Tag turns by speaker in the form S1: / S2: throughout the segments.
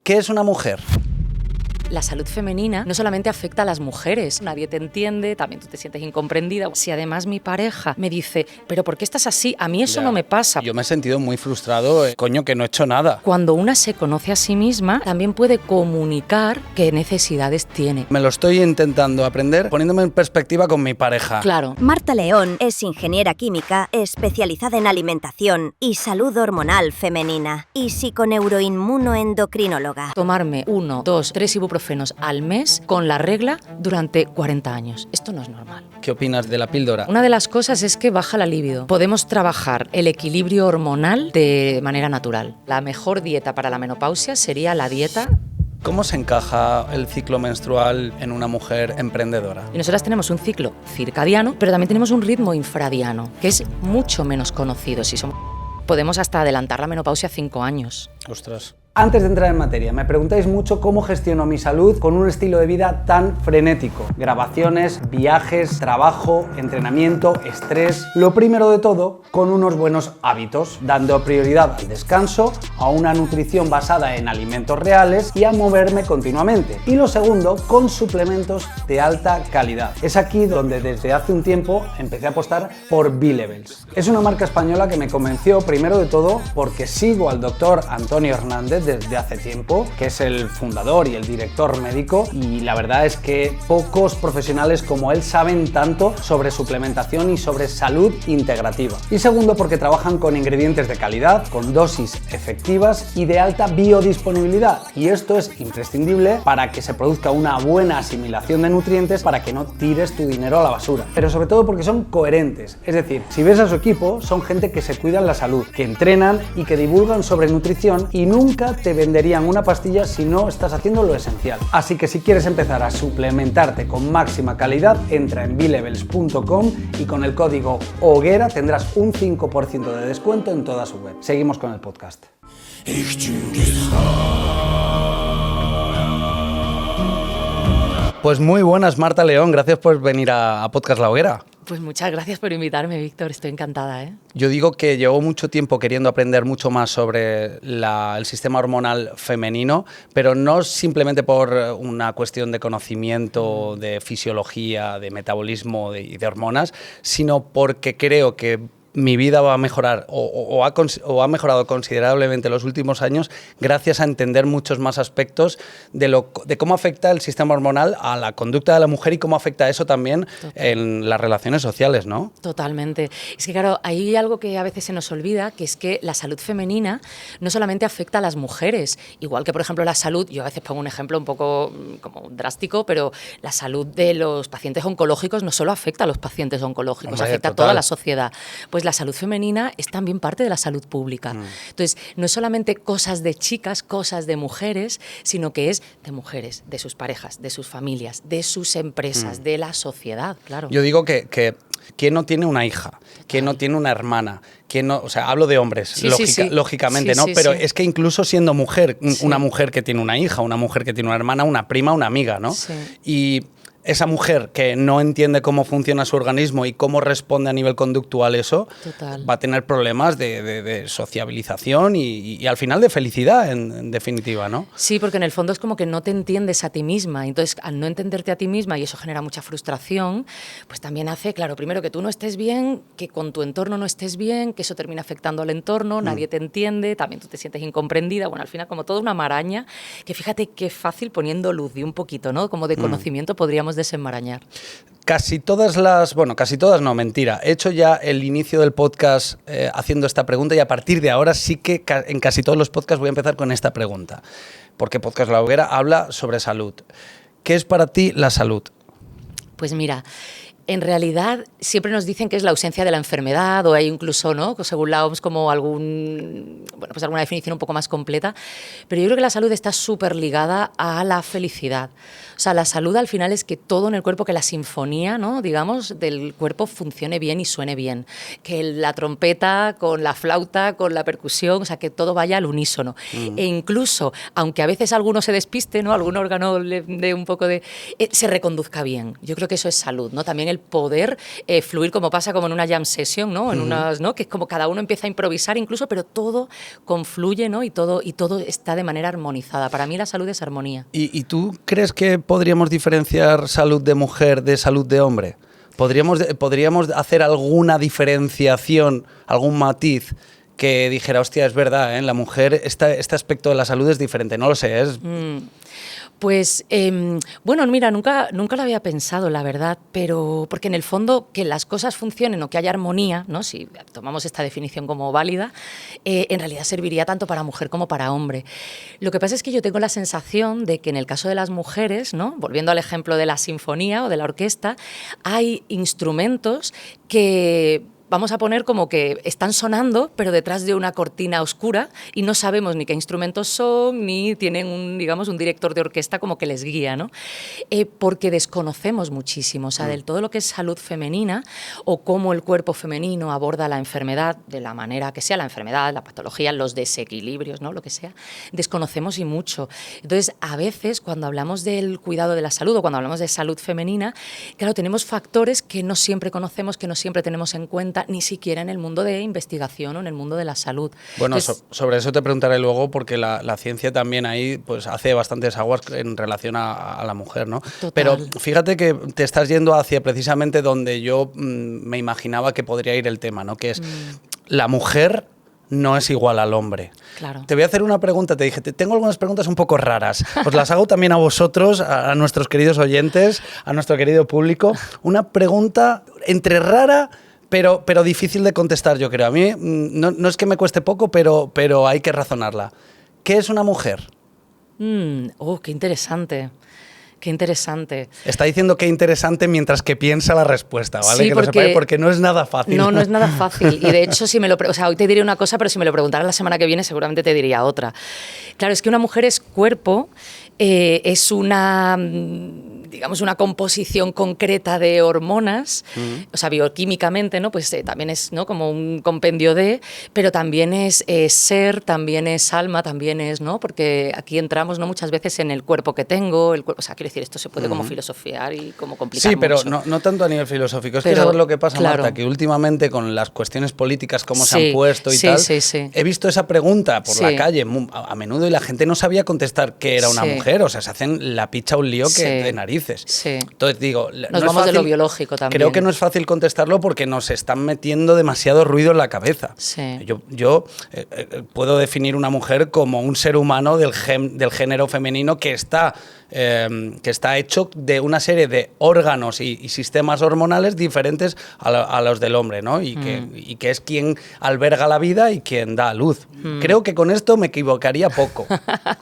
S1: ¿Qué es una mujer?
S2: La salud femenina no solamente afecta a las mujeres, nadie te entiende, también tú te sientes incomprendida. Si además mi pareja me dice, ¿pero por qué estás así? A mí eso no me pasa.
S1: Yo me he sentido muy frustrado, coño, que no he hecho nada.
S2: Cuando una se conoce a sí misma, también puede comunicar qué necesidades tiene.
S1: Me lo estoy intentando aprender poniéndome en perspectiva con mi pareja.
S2: Claro.
S3: Marta León es ingeniera química especializada en alimentación y salud hormonal femenina y psiconeuroinmunoendocrinóloga.
S2: Tomarme 1, 2, 3 ibuprofenos al mes con la regla durante 40 años. Esto no es normal.
S1: ¿Qué opinas de la píldora?
S2: Una de las cosas es que baja la libido. Podemos trabajar el equilibrio hormonal de manera natural. La mejor dieta para la menopausia sería la dieta.
S1: ¿Cómo se encaja el ciclo menstrual en una mujer emprendedora?
S2: Y nosotras tenemos un ciclo circadiano, pero también tenemos un ritmo infradiano, que es mucho menos conocido. Podemos hasta adelantar la menopausia 5 años.
S1: Ostras.
S4: Antes de entrar en materia, me preguntáis mucho cómo gestiono mi salud con un estilo de vida tan frenético. Grabaciones, viajes, trabajo, entrenamiento, estrés. Lo primero de todo, con unos buenos hábitos, dando prioridad al descanso, a una nutrición basada en alimentos reales y a moverme continuamente. Y lo segundo, con suplementos de alta calidad. Es aquí donde desde hace un tiempo empecé a apostar por B-Levels. Es una marca española que me convenció primero de todo porque sigo al doctor Antonio Hernández desde hace tiempo, que es el fundador y el director médico, y la verdad es que pocos profesionales como él saben tanto sobre suplementación y sobre salud integrativa. Y segundo, porque trabajan con ingredientes de calidad, con dosis efectivas y de alta biodisponibilidad, y esto es imprescindible para que se produzca una buena asimilación de nutrientes para que no tires tu dinero a la basura. Pero sobre todo porque son coherentes, es decir, si ves a su equipo, son gente que se cuidan la salud, que entrenan y que divulgan sobre nutrición y nunca te venderían una pastilla si no estás haciendo lo esencial. Así que si quieres empezar a suplementarte con máxima calidad, entra en blevels.com y con el código Hoguera tendrás un 5% de descuento en toda su web. Seguimos con el podcast.
S1: Pues muy buenas, Marta León, gracias por venir a Podcast La Hoguera.
S2: Pues muchas gracias por invitarme, Víctor, estoy encantada, ¿eh?
S1: Yo digo que llevo mucho tiempo queriendo aprender mucho más sobre el sistema hormonal femenino, pero no simplemente por una cuestión de conocimiento, de fisiología, de metabolismo y de hormonas, sino porque creo que mi vida va a mejorar o ha mejorado considerablemente en los últimos años gracias a entender muchos más aspectos de cómo afecta el sistema hormonal a la conducta de la mujer y cómo afecta eso también en las relaciones sociales, ¿no?
S2: Totalmente. Es que claro, hay algo que a veces se nos olvida, que es que la salud femenina no solamente afecta a las mujeres, igual que por ejemplo la salud, yo a veces pongo un ejemplo un poco como drástico, pero la salud de los pacientes oncológicos no solo afecta a los pacientes oncológicos, afecta a toda la sociedad. Pues la salud femenina es también parte de la salud pública. Entonces, no es solamente cosas de chicas, cosas de mujeres, sino que es de mujeres, de sus parejas, de sus familias, de sus empresas, de la sociedad, claro.
S1: Yo digo que ¿quién no tiene una hija? ¿Quién no tiene una hermana? ¿Quién no? O sea, hablo de hombres, lógicamente, ¿no? Pero es que incluso siendo mujer, una mujer que tiene una hija, una mujer que tiene una hermana, una prima, una amiga, ¿no?
S2: Sí.
S1: Y esa mujer que no entiende cómo funciona su organismo y cómo responde a nivel conductual eso, va a tener problemas de sociabilización y al final de felicidad, en definitiva, ¿no?
S2: Sí, porque en el fondo es como que no te entiendes a ti misma. Entonces, al no entenderte a ti misma, y eso genera mucha frustración, pues también hace, claro, primero que tú no estés bien, que con tu entorno no estés bien, que eso termina afectando al entorno, nadie te entiende, también tú te sientes incomprendida. Bueno, al final como toda una maraña, que fíjate qué fácil poniendo luz y un poquito, ¿no? Como de conocimiento podríamos desenmarañar.
S1: Casi todas no, mentira. He hecho ya el inicio del podcast haciendo esta pregunta y a partir de ahora sí que en casi todos los podcasts voy a empezar con esta pregunta. Porque Podcast La Hoguera habla sobre salud. ¿Qué es para ti la salud?
S2: Pues mira, en realidad siempre nos dicen que es la ausencia de la enfermedad o hay incluso, ¿no?, según la OMS, como alguna definición un poco más completa, pero yo creo que la salud está súper ligada a la felicidad. O sea, la salud al final es que todo en el cuerpo, que la sinfonía, ¿no?, digamos, del cuerpo funcione bien y suene bien, que la trompeta con la flauta, con la percusión, o sea, que todo vaya al unísono. E incluso, aunque a veces alguno se despiste, ¿no?, algún órgano le dé un poco de... se reconduzca bien. Yo creo que eso es salud, ¿no? También el el poder fluir, como pasa como en una jam session, ¿no? En unas, ¿no? Que es como cada uno empieza a improvisar incluso, pero todo confluye, ¿no? Y todo está de manera armonizada. Para mí la salud es armonía.
S1: ¿Y tú crees que podríamos diferenciar salud de mujer de salud de hombre? ¿Podríamos hacer alguna diferenciación, algún matiz que dijera, hostia, es verdad, en la mujer este aspecto de la salud es diferente? No lo sé, es...
S2: Pues, bueno, mira, nunca lo había pensado, la verdad, pero porque en el fondo que las cosas funcionen o que haya armonía, ¿no? Si tomamos esta definición como válida, en realidad serviría tanto para mujer como para hombre. Lo que pasa es que yo tengo la sensación de que en el caso de las mujeres, ¿no? Volviendo al ejemplo de la sinfonía o de la orquesta, hay instrumentos que... vamos a poner como que están sonando, pero detrás de una cortina oscura y no sabemos ni qué instrumentos son, ni tienen digamos, un director de orquesta como que les guía, ¿no? Porque desconocemos muchísimo, o sea, del todo lo que es salud femenina o cómo el cuerpo femenino aborda la enfermedad de la manera que sea, la enfermedad, la patología, los desequilibrios, ¿no? Lo que sea, desconocemos y mucho. Entonces, a veces, cuando hablamos del cuidado de la salud o cuando hablamos de salud femenina, claro, tenemos factores que no siempre conocemos, que no siempre tenemos en cuenta, ni siquiera en el mundo de investigación o en el mundo de la salud.
S1: Bueno,
S2: entonces,
S1: sobre eso te preguntaré luego, porque la ciencia también ahí pues hace bastantes aguas en relación a la mujer, ¿no?
S2: Total.
S1: Pero fíjate que te estás yendo hacia precisamente donde yo me imaginaba que podría ir el tema, ¿no? Que es la mujer no es igual al hombre.
S2: Claro.
S1: Te voy a hacer una pregunta, te dije, tengo algunas preguntas un poco raras. Os las hago también a vosotros, a nuestros queridos oyentes, a nuestro querido público. Una pregunta entre rara... Pero difícil de contestar, yo creo. A mí no es que me cueste poco, pero hay que razonarla. ¿Qué es una mujer?
S2: Qué interesante. Qué interesante.
S1: Está diciendo qué interesante mientras que piensa la respuesta, ¿vale?
S2: Sí,
S1: que lo sepáis, porque no es nada fácil.
S2: No es nada fácil. Y de hecho, hoy te diré una cosa, pero si me lo preguntaras la semana que viene, seguramente te diría otra. Claro, es que una mujer es cuerpo, es una, digamos, una composición concreta de hormonas, o sea, bioquímicamente, ¿no? Pues también es, ¿no? Como un compendio de, pero también es ser, también es alma, también es, ¿no? Porque aquí entramos, ¿no? Muchas veces en el cuerpo que tengo, o sea, quiero decir, esto se puede como filosofiar y como complicar
S1: mucho. Sí, pero
S2: mucho.
S1: no tanto a nivel filosófico. Es
S2: pero,
S1: que sabes lo que pasa,
S2: claro.
S1: Marta, que últimamente con las cuestiones políticas, cómo se han puesto y tal, he visto esa pregunta por la calle a menudo y la gente no sabía contestar qué era una mujer. O sea, se hacen la picha un lío que de narices.
S2: Sí.
S1: Entonces digo,
S2: nos vamos de lo biológico también.
S1: Creo que no es fácil contestarlo porque nos están metiendo demasiado ruido en la cabeza.
S2: Sí.
S1: Yo puedo definir una mujer como un ser humano del género femenino que está hecho de una serie de órganos y sistemas hormonales diferentes a los del hombre, ¿no? Y que es quien alberga la vida y quien da a luz. Creo que con esto me equivocaría poco.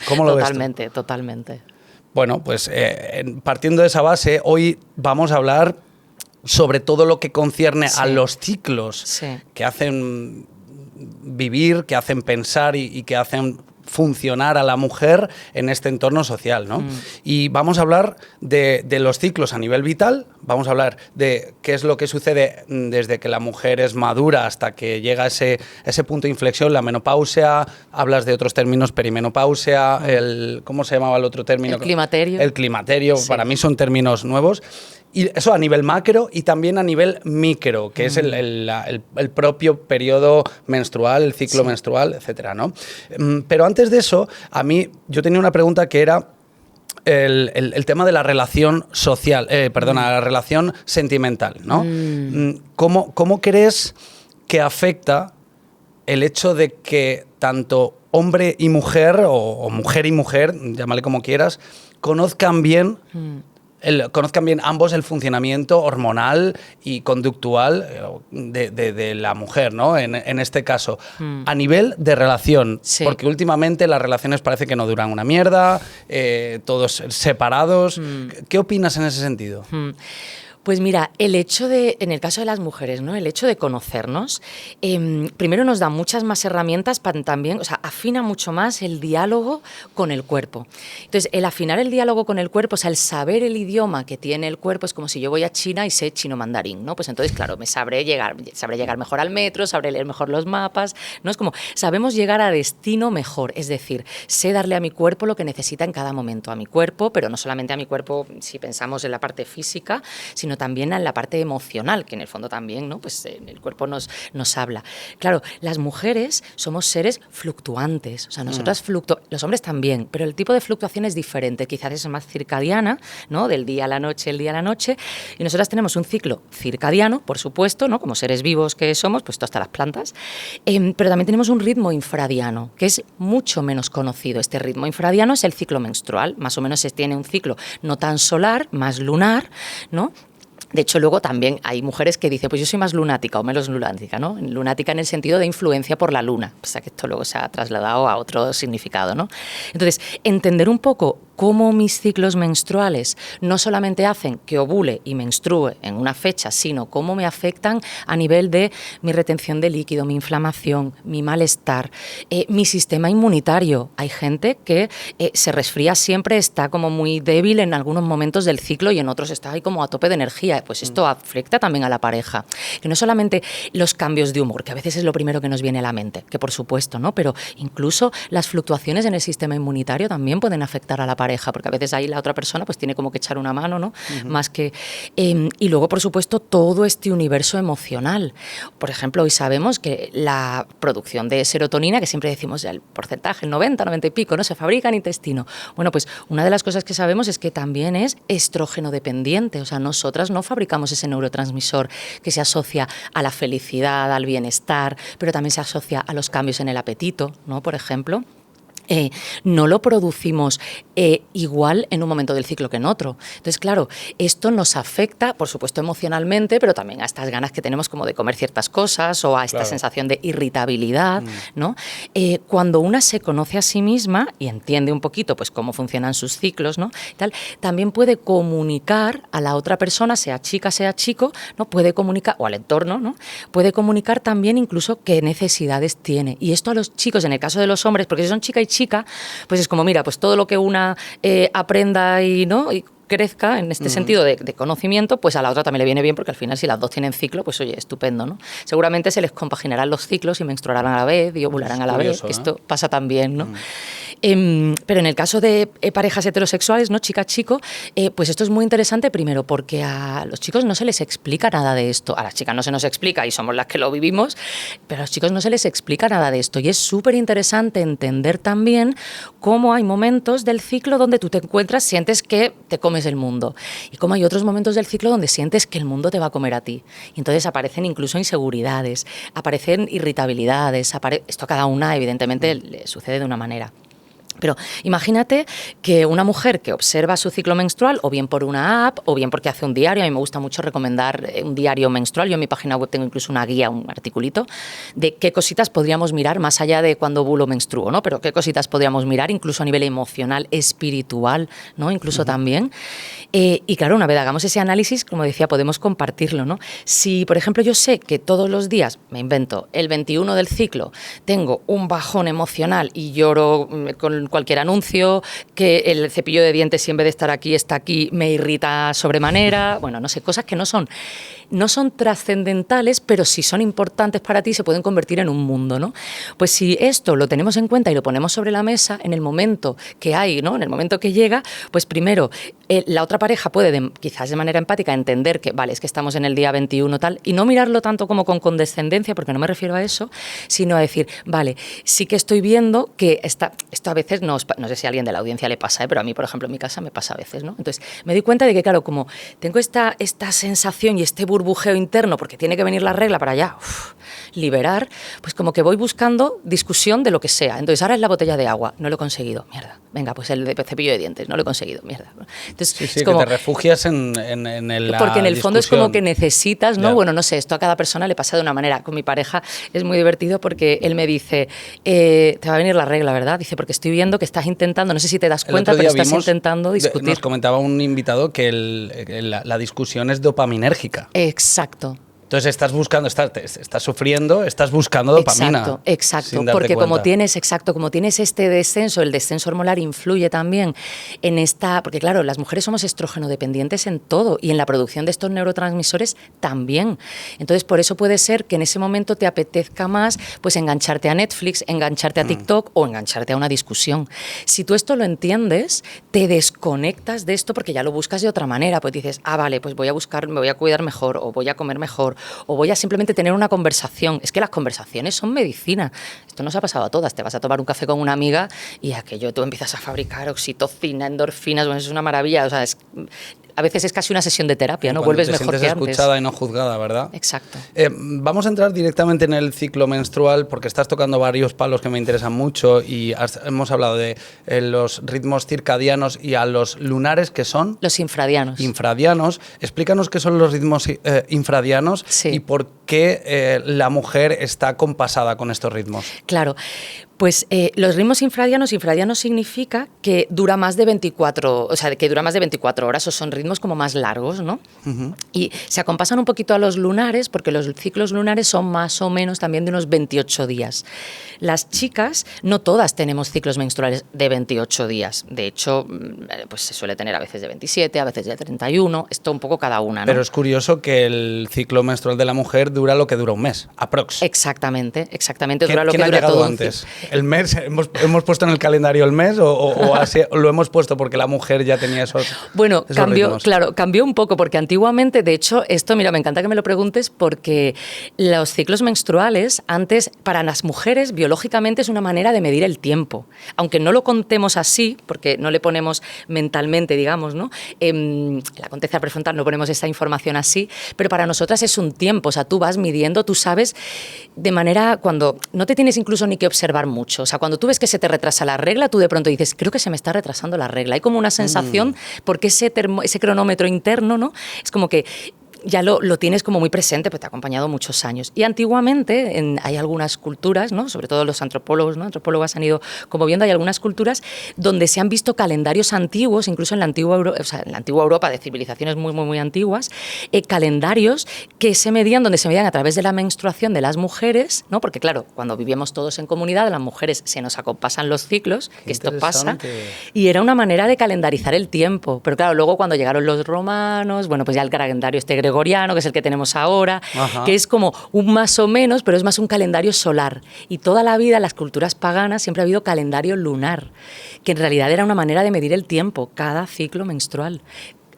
S1: ¿Cómo lo ves tú?
S2: Totalmente.
S1: Bueno, pues partiendo de esa base, hoy vamos a hablar sobre todo lo que concierne a los ciclos que hacen vivir, que hacen pensar y que hacen funcionar a la mujer en este entorno social, ¿no? Y vamos a hablar de los ciclos a nivel vital, vamos a hablar de qué es lo que sucede desde que la mujer es madura hasta que llega a ese punto de inflexión, la menopausia, hablas de otros términos, perimenopausia, ¿cómo se llamaba el otro término?
S2: El climaterio.
S1: El climaterio, para mí son términos nuevos. Y eso a nivel macro y también a nivel micro, que es el propio periodo menstrual, el ciclo menstrual, etcétera, ¿no? Pero antes de eso, yo tenía una pregunta que era el tema de la relación social, la relación sentimental, ¿no? ¿Cómo crees que afecta el hecho de que tanto hombre y mujer, o mujer y mujer, llámale como quieras, conozcan bien ambos el funcionamiento hormonal y conductual de la mujer, ¿no? En este caso, a nivel de relación, porque últimamente las relaciones parece que no duran una mierda, todos separados. ¿Qué opinas en ese sentido?
S2: Pues mira, en el caso de las mujeres, ¿no? El hecho de conocernos, primero nos da muchas más herramientas para también, o sea, afina mucho más el diálogo con el cuerpo. Entonces, el afinar el diálogo con el cuerpo, o sea, el saber el idioma que tiene el cuerpo, es como si yo voy a China y sé chino mandarín, ¿no? Pues entonces, claro, sabré llegar mejor al metro, sabré leer mejor los mapas, ¿no? Es como, sabemos llegar a destino mejor, es decir, sé darle a mi cuerpo lo que necesita en cada momento, a mi cuerpo, pero no solamente a mi cuerpo si pensamos en la parte física, sino sino también en la parte emocional, que en el fondo también, ¿no? Pues el cuerpo nos habla. Claro, las mujeres somos seres fluctuantes, o sea, nosotras los hombres también, pero el tipo de fluctuación es diferente, quizás es más circadiana, ¿no? Del día a la noche, el día a la noche, y nosotras tenemos un ciclo circadiano, por supuesto, ¿no? Como seres vivos que somos, pues hasta las plantas, pero también tenemos un ritmo infradiano, que es mucho menos conocido. Este ritmo infradiano es el ciclo menstrual, más o menos se tiene un ciclo no tan solar, más lunar, ¿no? De hecho, luego también hay mujeres que dicen, pues yo soy más lunática o menos lunática, ¿no? Lunática en el sentido de influencia por la luna, o sea que esto luego se ha trasladado a otro significado, ¿no? Entonces, entender un poco cómo mis ciclos menstruales no solamente hacen que ovule y menstrue en una fecha, sino cómo me afectan a nivel de mi retención de líquido, mi inflamación, mi malestar, mi sistema inmunitario. Hay gente que se resfría siempre, está como muy débil en algunos momentos del ciclo y en otros está ahí como a tope de energía. Pues esto afecta también a la pareja. Que no solamente los cambios de humor, que a veces es lo primero que nos viene a la mente, que por supuesto, ¿no? Pero incluso las fluctuaciones en el sistema inmunitario también pueden afectar a la pareja, porque a veces ahí la otra persona pues tiene como que echar una mano, ¿no? Más que... y luego, por supuesto, todo este universo emocional. Por ejemplo, hoy sabemos que la producción de serotonina, que siempre decimos ya el porcentaje, el 90, 90 y pico, ¿no? Se fabrica en intestino. Bueno, pues una de las cosas que sabemos es que también es estrógeno dependiente, o sea, nosotras no fabricamos ese neurotransmisor que se asocia a la felicidad, al bienestar, pero también se asocia a los cambios en el apetito, ¿no? Por ejemplo. No lo producimos igual en un momento del ciclo que en otro. Entonces, claro, esto nos afecta, por supuesto, emocionalmente, pero también a estas ganas que tenemos como de comer ciertas cosas o a esta sensación de irritabilidad, ¿no? Cuando una se conoce a sí misma y entiende un poquito pues cómo funcionan sus ciclos, ¿no? Tal, también puede comunicar a la otra persona, sea chica, sea chico, ¿no? Puede comunicar, o al entorno, ¿no? Puede comunicar también incluso qué necesidades tiene. Y esto a los chicos, en el caso de los hombres, porque si son chica y chica, pues es como, mira, pues todo lo que una aprenda y, ¿no? Y crezca en este sentido de conocimiento, pues a la otra también le viene bien, porque al final si las dos tienen ciclo, pues oye, estupendo, ¿no? Seguramente se les compaginarán los ciclos y menstruarán a la vez y ovularán a la vez, que esto pasa también, ¿no? Pero en el caso de parejas heterosexuales, ¿no? Chica-chico, pues esto es muy interesante, primero, porque a los chicos no se les explica nada de esto. A las chicas no se nos explica y somos las que lo vivimos, pero a los chicos no se les explica nada de esto. Y es súper interesante entender también cómo hay momentos del ciclo donde tú te encuentras, sientes que te comes el mundo. Y cómo hay otros momentos del ciclo donde sientes que el mundo te va a comer a ti. Y entonces aparecen incluso inseguridades, aparecen irritabilidades, esto a cada una evidentemente le sucede de una manera. Pero imagínate que una mujer que observa su ciclo menstrual, o bien por una app, o bien porque hace un diario, a mí me gusta mucho recomendar un diario menstrual, yo en mi página web tengo incluso una guía, un articulito, de qué cositas podríamos mirar más allá de cuando ovulo menstruo, ¿no? Pero qué cositas podríamos mirar incluso a nivel emocional, espiritual, ¿no? Incluso también. Y claro, una vez hagamos ese análisis, como decía, podemos compartirlo, ¿no? Si, por ejemplo, yo sé que todos los días, me invento, el 21 del ciclo, tengo un bajón emocional y lloro con cualquier anuncio, que el cepillo de dientes, si en vez de estar aquí, está aquí, me irrita sobremanera, bueno, no sé, cosas que no son trascendentales, pero si son importantes para ti, se pueden convertir en un mundo, ¿no? Pues si esto lo tenemos en cuenta y lo ponemos sobre la mesa, en el momento que hay, ¿no? En el momento que llega, pues primero, la otra pareja puede, quizás de manera empática, entender que, vale, es que estamos en el día 21 tal, y no mirarlo tanto como con condescendencia, porque no me refiero a eso, sino a decir, vale, sí que estoy viendo que esto a veces, no sé si a alguien de la audiencia le pasa, pero a mí, por ejemplo, en mi casa me pasa a veces, ¿no? Entonces, me doy cuenta de que, claro, como tengo esta sensación y este burbujeo interno, porque tiene que venir la regla para ya liberar, pues como que voy buscando discusión de lo que sea. Entonces, ahora es la botella de agua, no lo he conseguido, mierda. Venga, pues el cepillo de dientes, no lo he conseguido, mierda. Entonces,
S1: sí,
S2: es como,
S1: que te refugias en la
S2: porque en el fondo es como que necesitas, ¿no?
S1: Ya.
S2: Bueno, no sé, esto a cada persona le pasa de una manera. Con mi pareja es muy divertido porque él me dice, te va a venir la regla, ¿verdad? Dice, porque estoy viendo que estás intentando, no sé si te das cuenta, pero estás intentando discutir.
S1: Nos comentaba un invitado que la discusión es dopaminérgica.
S2: Exacto.
S1: Entonces estás buscando, estás sufriendo, estás buscando dopamina.
S2: Exacto, porque como tienes este descenso, el descenso hormonal influye también en esta, porque claro, las mujeres somos estrógeno dependientes en todo y en la producción de estos neurotransmisores también. Entonces por eso puede ser que en ese momento te apetezca más pues engancharte a Netflix, engancharte a TikTok o engancharte a una discusión. Si tú esto lo entiendes, te desconectas de esto porque ya lo buscas de otra manera, pues dices, vale, pues voy a buscar, me voy a cuidar mejor o voy a comer mejor o voy a simplemente tener una conversación. Es que las conversaciones son medicina. Esto nos ha pasado a todas. Te vas a tomar un café con una amiga y aquello tú empiezas a fabricar oxitocina, endorfinas, bueno, es una maravilla. O sea, a veces es casi una sesión de terapia, ¿no? Vuelves mejor que antes.
S1: Te sientes escuchada y no juzgada, ¿verdad?
S2: Exacto.
S1: Vamos a entrar directamente en el ciclo menstrual porque estás tocando varios palos que me interesan mucho y hemos hablado de los ritmos circadianos y a los lunares, que son...
S2: Los infradianos.
S1: Infradianos. Explícanos qué son los ritmos infradianos y por qué la mujer está compasada con estos ritmos.
S2: Claro. Pues los ritmos infradianos significa que dura más de 24 horas, o son ritmos como más largos, ¿no? Uh-huh. Y se acompasan un poquito a los lunares, porque los ciclos lunares son más o menos también de unos 28 días. Las chicas, no todas tenemos ciclos menstruales de 28 días. De hecho, pues se suele tener a veces de 27, a veces de 31, esto un poco cada una, ¿no?
S1: Pero es curioso que el ciclo menstrual de la mujer dura lo que dura un mes, aprox.
S2: Exactamente, dura lo que dura todo
S1: antes. ¿El mes? ¿Hemos puesto en el calendario el mes o así, lo hemos puesto porque la mujer ya tenía esos
S2: Bueno,
S1: ritmos?
S2: cambió un poco porque antiguamente, de hecho, esto, mira, me encanta que me lo preguntes porque los ciclos menstruales antes, para las mujeres, biológicamente es una manera de medir el tiempo. Aunque no lo contemos así, porque no le ponemos mentalmente, digamos, ¿no? La corteza prefrontal no ponemos esta información así, pero para nosotras es un tiempo, o sea, tú vas midiendo, tú sabes de manera cuando no te tienes incluso ni que observar mucho. O sea, cuando tú ves que se te retrasa la regla, tú de pronto dices, creo que se me está retrasando la regla. Hay como una sensación, porque ese cronómetro interno, ¿no? Es como que ya lo tienes como muy presente, pues te ha acompañado muchos años. Y antiguamente hay algunas culturas, ¿no? Sobre todo los antropólogos, ¿no? Antropólogas han ido como viendo, hay algunas culturas donde se han visto calendarios antiguos, incluso en la antigua Europa de civilizaciones muy, muy, muy antiguas, calendarios que donde se medían a través de la menstruación de las mujeres, ¿no? Porque claro, cuando vivíamos todos en comunidad, las mujeres se nos acompasan los ciclos, que esto pasa, y era una manera de calendarizar el tiempo. Pero claro, luego cuando llegaron los romanos, bueno, pues ya el calendario gregoriano, que es el que tenemos ahora, que es como un más o menos, pero es más un calendario solar. Y toda la vida, en las culturas paganas, siempre ha habido calendario lunar, que en realidad era una manera de medir el tiempo, cada ciclo menstrual.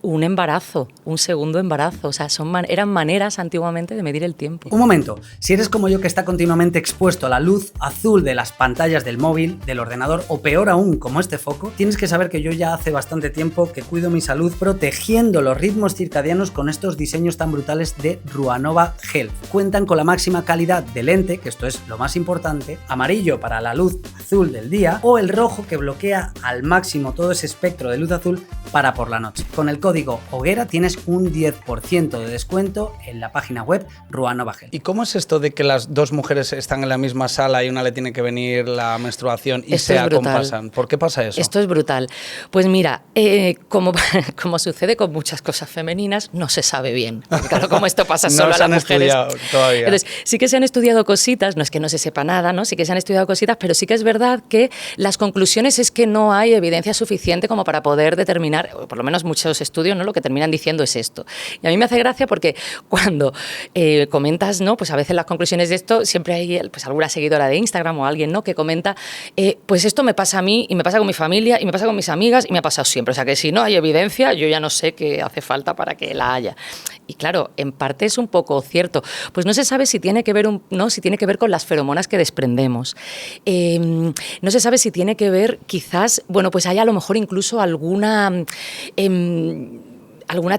S2: Un embarazo, un segundo embarazo, o sea, eran maneras antiguamente de medir el tiempo.
S4: Un momento, si eres como yo que está continuamente expuesto a la luz azul de las pantallas del móvil, del ordenador o peor aún como este foco, tienes que saber que yo ya hace bastante tiempo que cuido mi salud protegiendo los ritmos circadianos con estos diseños tan brutales de Ruanova Health. Cuentan con la máxima calidad de lente, que esto es lo más importante, amarillo para la luz azul del día o el rojo que bloquea al máximo todo ese espectro de luz azul para por la noche. Con el código Hoguera tienes un 10% de descuento en la página web Ruanova Health.
S1: ¿Y cómo es esto de que las dos mujeres están en la misma sala y una le tiene que venir la menstruación y se acompasan? ¿Por qué pasa eso?
S2: Esto es brutal. Pues mira, como sucede con muchas cosas femeninas, no se sabe bien. Claro, como esto pasa solo a las mujeres. No se han estudiado todavía. Entonces, sí que se han estudiado cositas, no es que no se sepa nada, ¿no? Sí que se han estudiado cositas, pero sí que es verdad que las conclusiones es que no hay evidencia suficiente como para poder determinar, o por lo menos muchos estudios, ¿no? Lo que terminan diciendo es esto. Y a mí me hace gracia porque cuando comentas, ¿no? Pues a veces las conclusiones de esto, siempre hay pues alguna seguidora de Instagram o alguien, ¿no? Que comenta, pues esto me pasa a mí y me pasa con mi familia y me pasa con mis amigas y me ha pasado siempre. O sea que si no hay evidencia, yo ya no sé qué hace falta para que la haya. Y claro, en parte es un poco cierto. Pues no se sabe si tiene que ver, si tiene que ver con las feromonas que desprendemos. No se sabe si tiene que ver, quizás, bueno, pues hay a lo mejor incluso alguna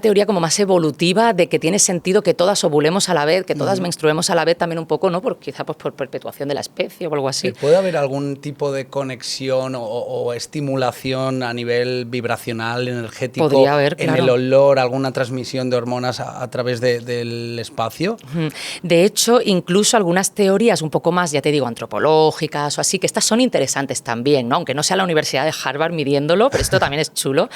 S2: teoría como más evolutiva de que tiene sentido que todas ovulemos a la vez, que todas menstruemos a la vez también un poco, ¿no? Quizá pues por perpetuación de la especie o algo así.
S1: ¿Puede haber algún tipo de conexión o estimulación a nivel vibracional, energético?
S2: Podría haber, claro.
S1: En el olor, alguna transmisión de hormonas a través del espacio.
S2: De hecho, incluso algunas teorías un poco más, ya te digo, antropológicas o así, que estas son interesantes también, ¿no? Aunque no sea la Universidad de Harvard midiéndolo, pero esto también es chulo,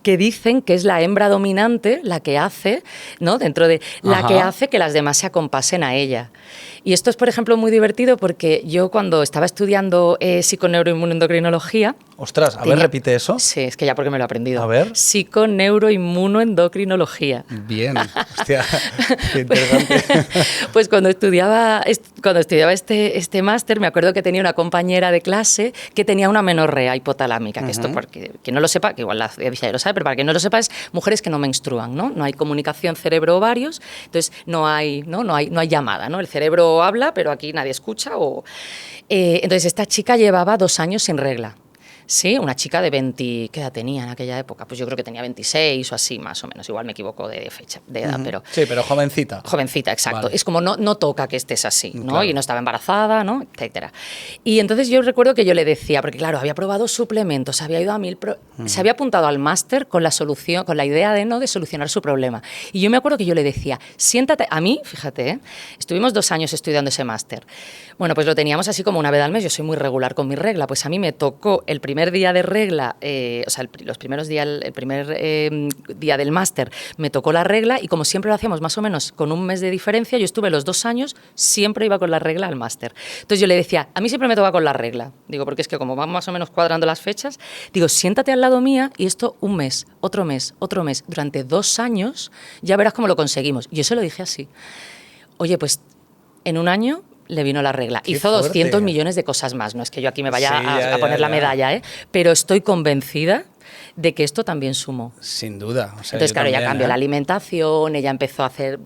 S2: que dicen que es la hembra dominante dominante la que hace, ¿no? Dentro de la que hace que las demás se acompasen a ella. Y esto es, por ejemplo, muy divertido porque yo cuando estaba estudiando psiconeuroinmunoendocrinología...
S1: Ostras, a ver, repite eso.
S2: Sí, es que ya porque me lo he aprendido.
S1: A ver.
S2: Psiconeuroinmunoendocrinología.
S1: Bien, hostia, qué interesante.
S2: Pues cuando estudiaba este máster, me acuerdo que tenía una compañera de clase que tenía una menorrea hipotalámica, que esto, porque quien no lo sepa, que igual la audiencia ya lo sabe, pero para quien no lo sepa, es mujeres que no menstruan, ¿no? No hay comunicación cerebro-ovarios, entonces no hay llamada, ¿no? El cerebro habla, pero aquí nadie escucha. Entonces esta chica llevaba 2 años sin regla. Sí, una chica de 20, ¿qué edad tenía en aquella época? Pues yo creo que tenía 26 o así, más o menos. Igual me equivoco de fecha, de edad, pero...
S1: Sí, pero jovencita.
S2: Jovencita, exacto.
S1: Vale.
S2: Es como no toca que estés así, ¿no?
S1: Claro.
S2: Y no estaba embarazada, ¿no? Etcétera. Y entonces yo recuerdo que yo le decía, porque claro, había probado suplementos, había ido a 1000... Se había apuntado al máster con la solución, con la idea de solucionar su problema. Y yo me acuerdo que yo le decía, siéntate... A mí, fíjate, estuvimos 2 años estudiando ese máster. Bueno, pues lo teníamos así como una vez al mes. Yo soy muy regular con mi regla. Pues a mí me tocó el primer día de regla, los primeros días, el primer día del máster me tocó la regla y como siempre lo hacíamos más o menos con un mes de diferencia, yo estuve los 2 años, siempre iba con la regla al máster. Entonces yo le decía, a mí siempre me toca con la regla, digo, porque es que como vamos más o menos cuadrando las fechas, digo, siéntate al lado mía y esto un mes, otro mes, durante 2 años, ya verás cómo lo conseguimos. Y yo se lo dije así. Oye, pues en un año... le vino la regla.
S1: Qué
S2: Hizo
S1: fuerte.
S2: 200 millones de cosas más. No es que yo aquí me vaya
S1: Sí,
S2: a poner la medalla, pero estoy convencida de que esto también sumó.
S1: Sin duda. O sea,
S2: Entonces,
S1: yo
S2: claro, ella
S1: también,
S2: cambió la alimentación, ella empezó a hacer,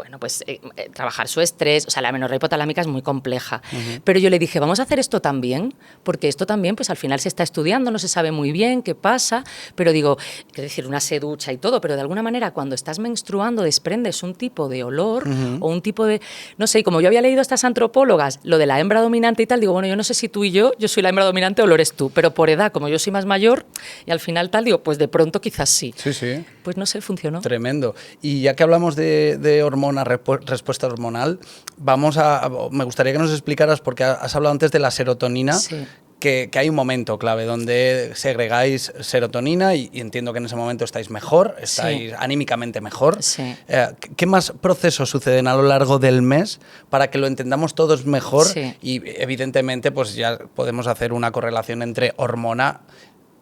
S2: trabajar su estrés, o sea, la menorrea hipotalámica es muy compleja. Pero yo le dije, vamos a hacer esto también, porque esto también, pues al final se está estudiando, no se sabe muy bien qué pasa, pero digo, es decir, una se ducha y todo, pero de alguna manera cuando estás menstruando desprendes un tipo de olor o un tipo de, no sé, y como yo había leído a estas antropólogas, lo de la hembra dominante y tal, digo, bueno, yo no sé si tú y yo soy la hembra dominante o lo eres tú, pero por edad, como yo soy más mayor, y al final tal, digo, pues de pronto quizás sí.
S1: Sí, sí.
S2: Pues no sé, funcionó.
S1: Tremendo. Y ya que hablamos de hormona, respuesta hormonal, me gustaría que nos explicaras, porque has hablado antes de la serotonina,
S2: Sí.
S1: que hay un momento clave donde segregáis serotonina y entiendo que en ese momento estáis mejor, estáis anímicamente mejor.
S2: Sí.
S1: ¿Qué más procesos suceden a lo largo del mes para que lo entendamos todos mejor?
S2: Sí.
S1: Y evidentemente pues ya podemos hacer una correlación entre hormona,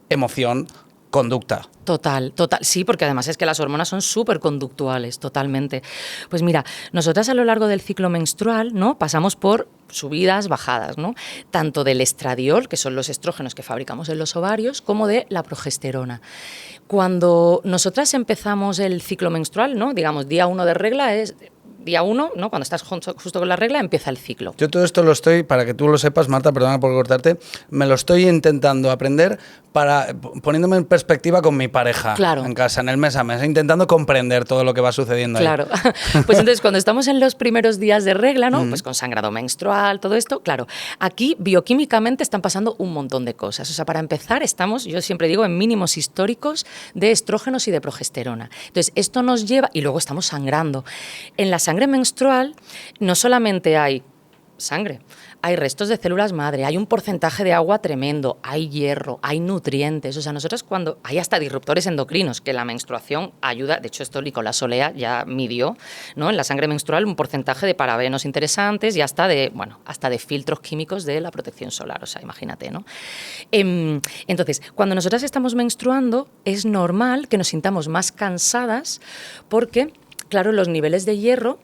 S1: emoción, conducta.
S2: Total, sí, porque además es que las hormonas son súper conductuales, totalmente. Pues mira, nosotras a lo largo del ciclo menstrual, ¿no? Pasamos por subidas, bajadas, ¿no? Tanto del estradiol, que son los estrógenos que fabricamos en los ovarios, como de la progesterona. Cuando nosotras empezamos el ciclo menstrual, ¿no? Digamos, día 1 de regla es... Día 1, ¿no? Cuando estás justo con la regla, empieza el ciclo.
S1: Yo todo esto lo estoy, para que tú lo sepas, Marta, perdona por cortarte, me lo estoy intentando aprender poniéndome en perspectiva con mi pareja.
S2: Claro.
S1: En casa, en el mes a mes, intentando comprender todo lo que va sucediendo
S2: Claro.
S1: ahí.
S2: Pues entonces, cuando estamos en los primeros días de regla, ¿no? Pues con sangrado menstrual, todo esto, claro, aquí bioquímicamente están pasando un montón de cosas. O sea, para empezar, estamos, yo siempre digo, en mínimos históricos de estrógenos y de progesterona. Entonces, esto nos lleva, y luego estamos sangrando. En la sangre menstrual no solamente hay sangre, hay restos de células madre, hay un porcentaje de agua tremendo, hay hierro, hay nutrientes. O sea, nosotros cuando hay hasta disruptores endocrinos, que la menstruación ayuda, de hecho esto Nicolás Olea ya midió, ¿no? En la sangre menstrual un porcentaje de parabenos interesantes y hasta de filtros químicos de la protección solar, o sea, imagínate, ¿no? Entonces, cuando nosotras estamos menstruando, es normal que nos sintamos más cansadas porque, claro, los niveles de hierro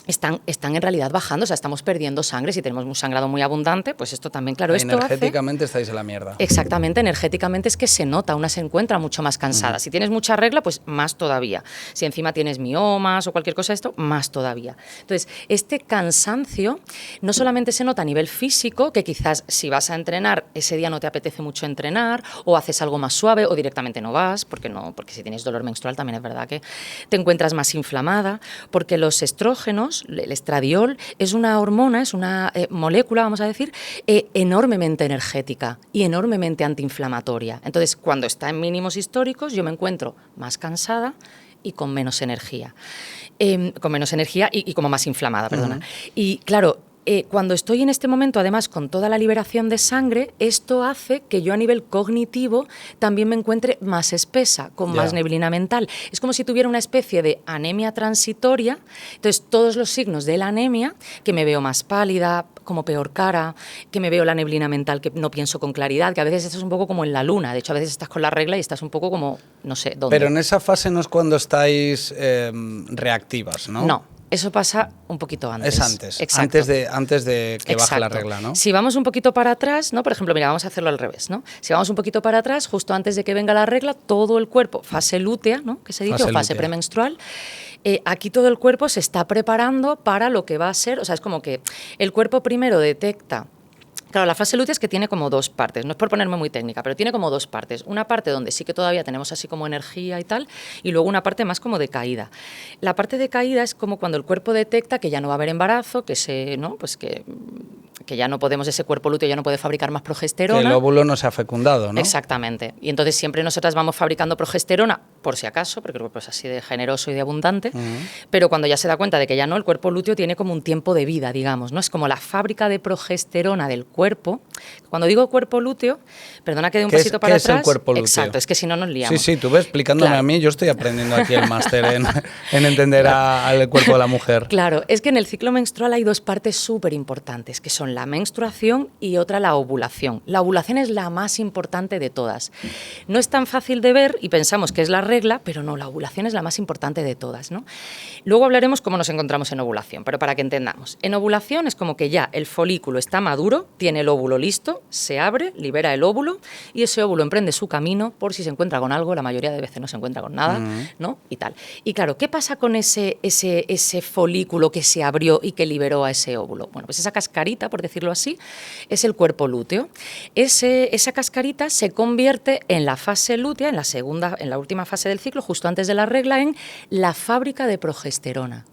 S2: están en realidad bajando, o sea, estamos perdiendo sangre. Si tenemos un sangrado muy abundante, pues esto también, claro, esto
S1: energéticamente estáis en la mierda.
S2: Exactamente, energéticamente es que se nota, una se encuentra mucho más cansada. Si tienes mucha regla, pues más todavía. Si encima tienes miomas o cualquier cosa de esto, más todavía. Entonces, este cansancio no solamente se nota a nivel físico, que quizás si vas a entrenar, ese día no te apetece mucho entrenar, o haces algo más suave, o directamente no vas, porque si tienes dolor menstrual también es verdad que te encuentras más inflamada, porque los estrógenos, el estradiol, es una hormona, es una molécula, vamos a decir, enormemente energética y enormemente antiinflamatoria. Entonces, cuando está en mínimos históricos, yo me encuentro más cansada y con menos energía. Y como más inflamada, perdona. Y claro, cuando estoy en este momento, además, con toda la liberación de sangre, esto hace que yo a nivel cognitivo también me encuentre más espesa, con más neblina mental. Es como si tuviera una especie de anemia transitoria. Entonces, todos los signos de la anemia, que me veo más pálida, como peor cara, que me veo la neblina mental, que no pienso con claridad, que a veces estás un poco como en la luna. De hecho, a veces estás con la regla y estás un poco como, no sé, ¿dónde?
S1: Pero en esa fase no es cuando estáis reactivas, ¿no?
S2: No. Eso pasa un poquito antes.
S1: Es antes,
S2: exacto.
S1: antes de que baje la regla, ¿no?
S2: Si vamos un poquito para atrás, ¿no? Por ejemplo, mira, vamos a hacerlo al revés, ¿no? Si vamos un poquito para atrás, justo antes de que venga la regla, todo el cuerpo, fase lútea, ¿no? Que se dice, o fase premenstrual, aquí todo el cuerpo se está preparando para lo que va a ser, o sea, es como que el cuerpo primero detecta. Claro, la fase lútea es que tiene como dos partes, no es por ponerme muy técnica, pero tiene como dos partes. Una parte donde sí que todavía tenemos así como energía y tal, y luego una parte más como de caída. La parte de caída es como cuando el cuerpo detecta que ya no va a haber embarazo, que ¿no? Pues que ya no podemos, ese cuerpo lúteo ya no puede fabricar más progesterona.
S1: Que el óvulo no se ha fecundado, ¿no?
S2: Exactamente. Y entonces siempre nosotras vamos fabricando progesterona, por si acaso, porque el cuerpo es así de generoso y de abundante, pero cuando ya se da cuenta de que ya no, el cuerpo lúteo tiene como un tiempo de vida, digamos, ¿no? Es como la fábrica de progesterona del cuerpo. Cuando digo cuerpo lúteo, perdona que dé un pasito para atrás.
S1: ¿Qué es el cuerpo lúteo?
S2: Exacto, es que si no nos liamos.
S1: Sí, tú ves explicándome a mí, yo estoy aprendiendo aquí el máster en entender al cuerpo de la mujer.
S2: Claro, es que en el ciclo menstrual hay dos partes súper importantes, que son la menstruación y otra la ovulación. La ovulación es la más importante de todas. No es tan fácil de ver y pensamos que es la regla, pero no, la ovulación es la más importante de todas, ¿no? Luego hablaremos cómo nos encontramos en ovulación, pero para que entendamos. En ovulación es como que ya el folículo está maduro, tiene el óvulo listo, se abre, libera el óvulo y ese óvulo emprende su camino por si se encuentra con algo, la mayoría de veces no se encuentra con nada, ¿no? Y tal. Y claro, ¿qué pasa con ese folículo que se abrió y que liberó a ese óvulo? Bueno, pues esa cascarita, por decirlo así, es el cuerpo lúteo. Esa cascarita se convierte en la fase lútea, en la última fase del ciclo, justo antes de la regla, en la fábrica de progesterona.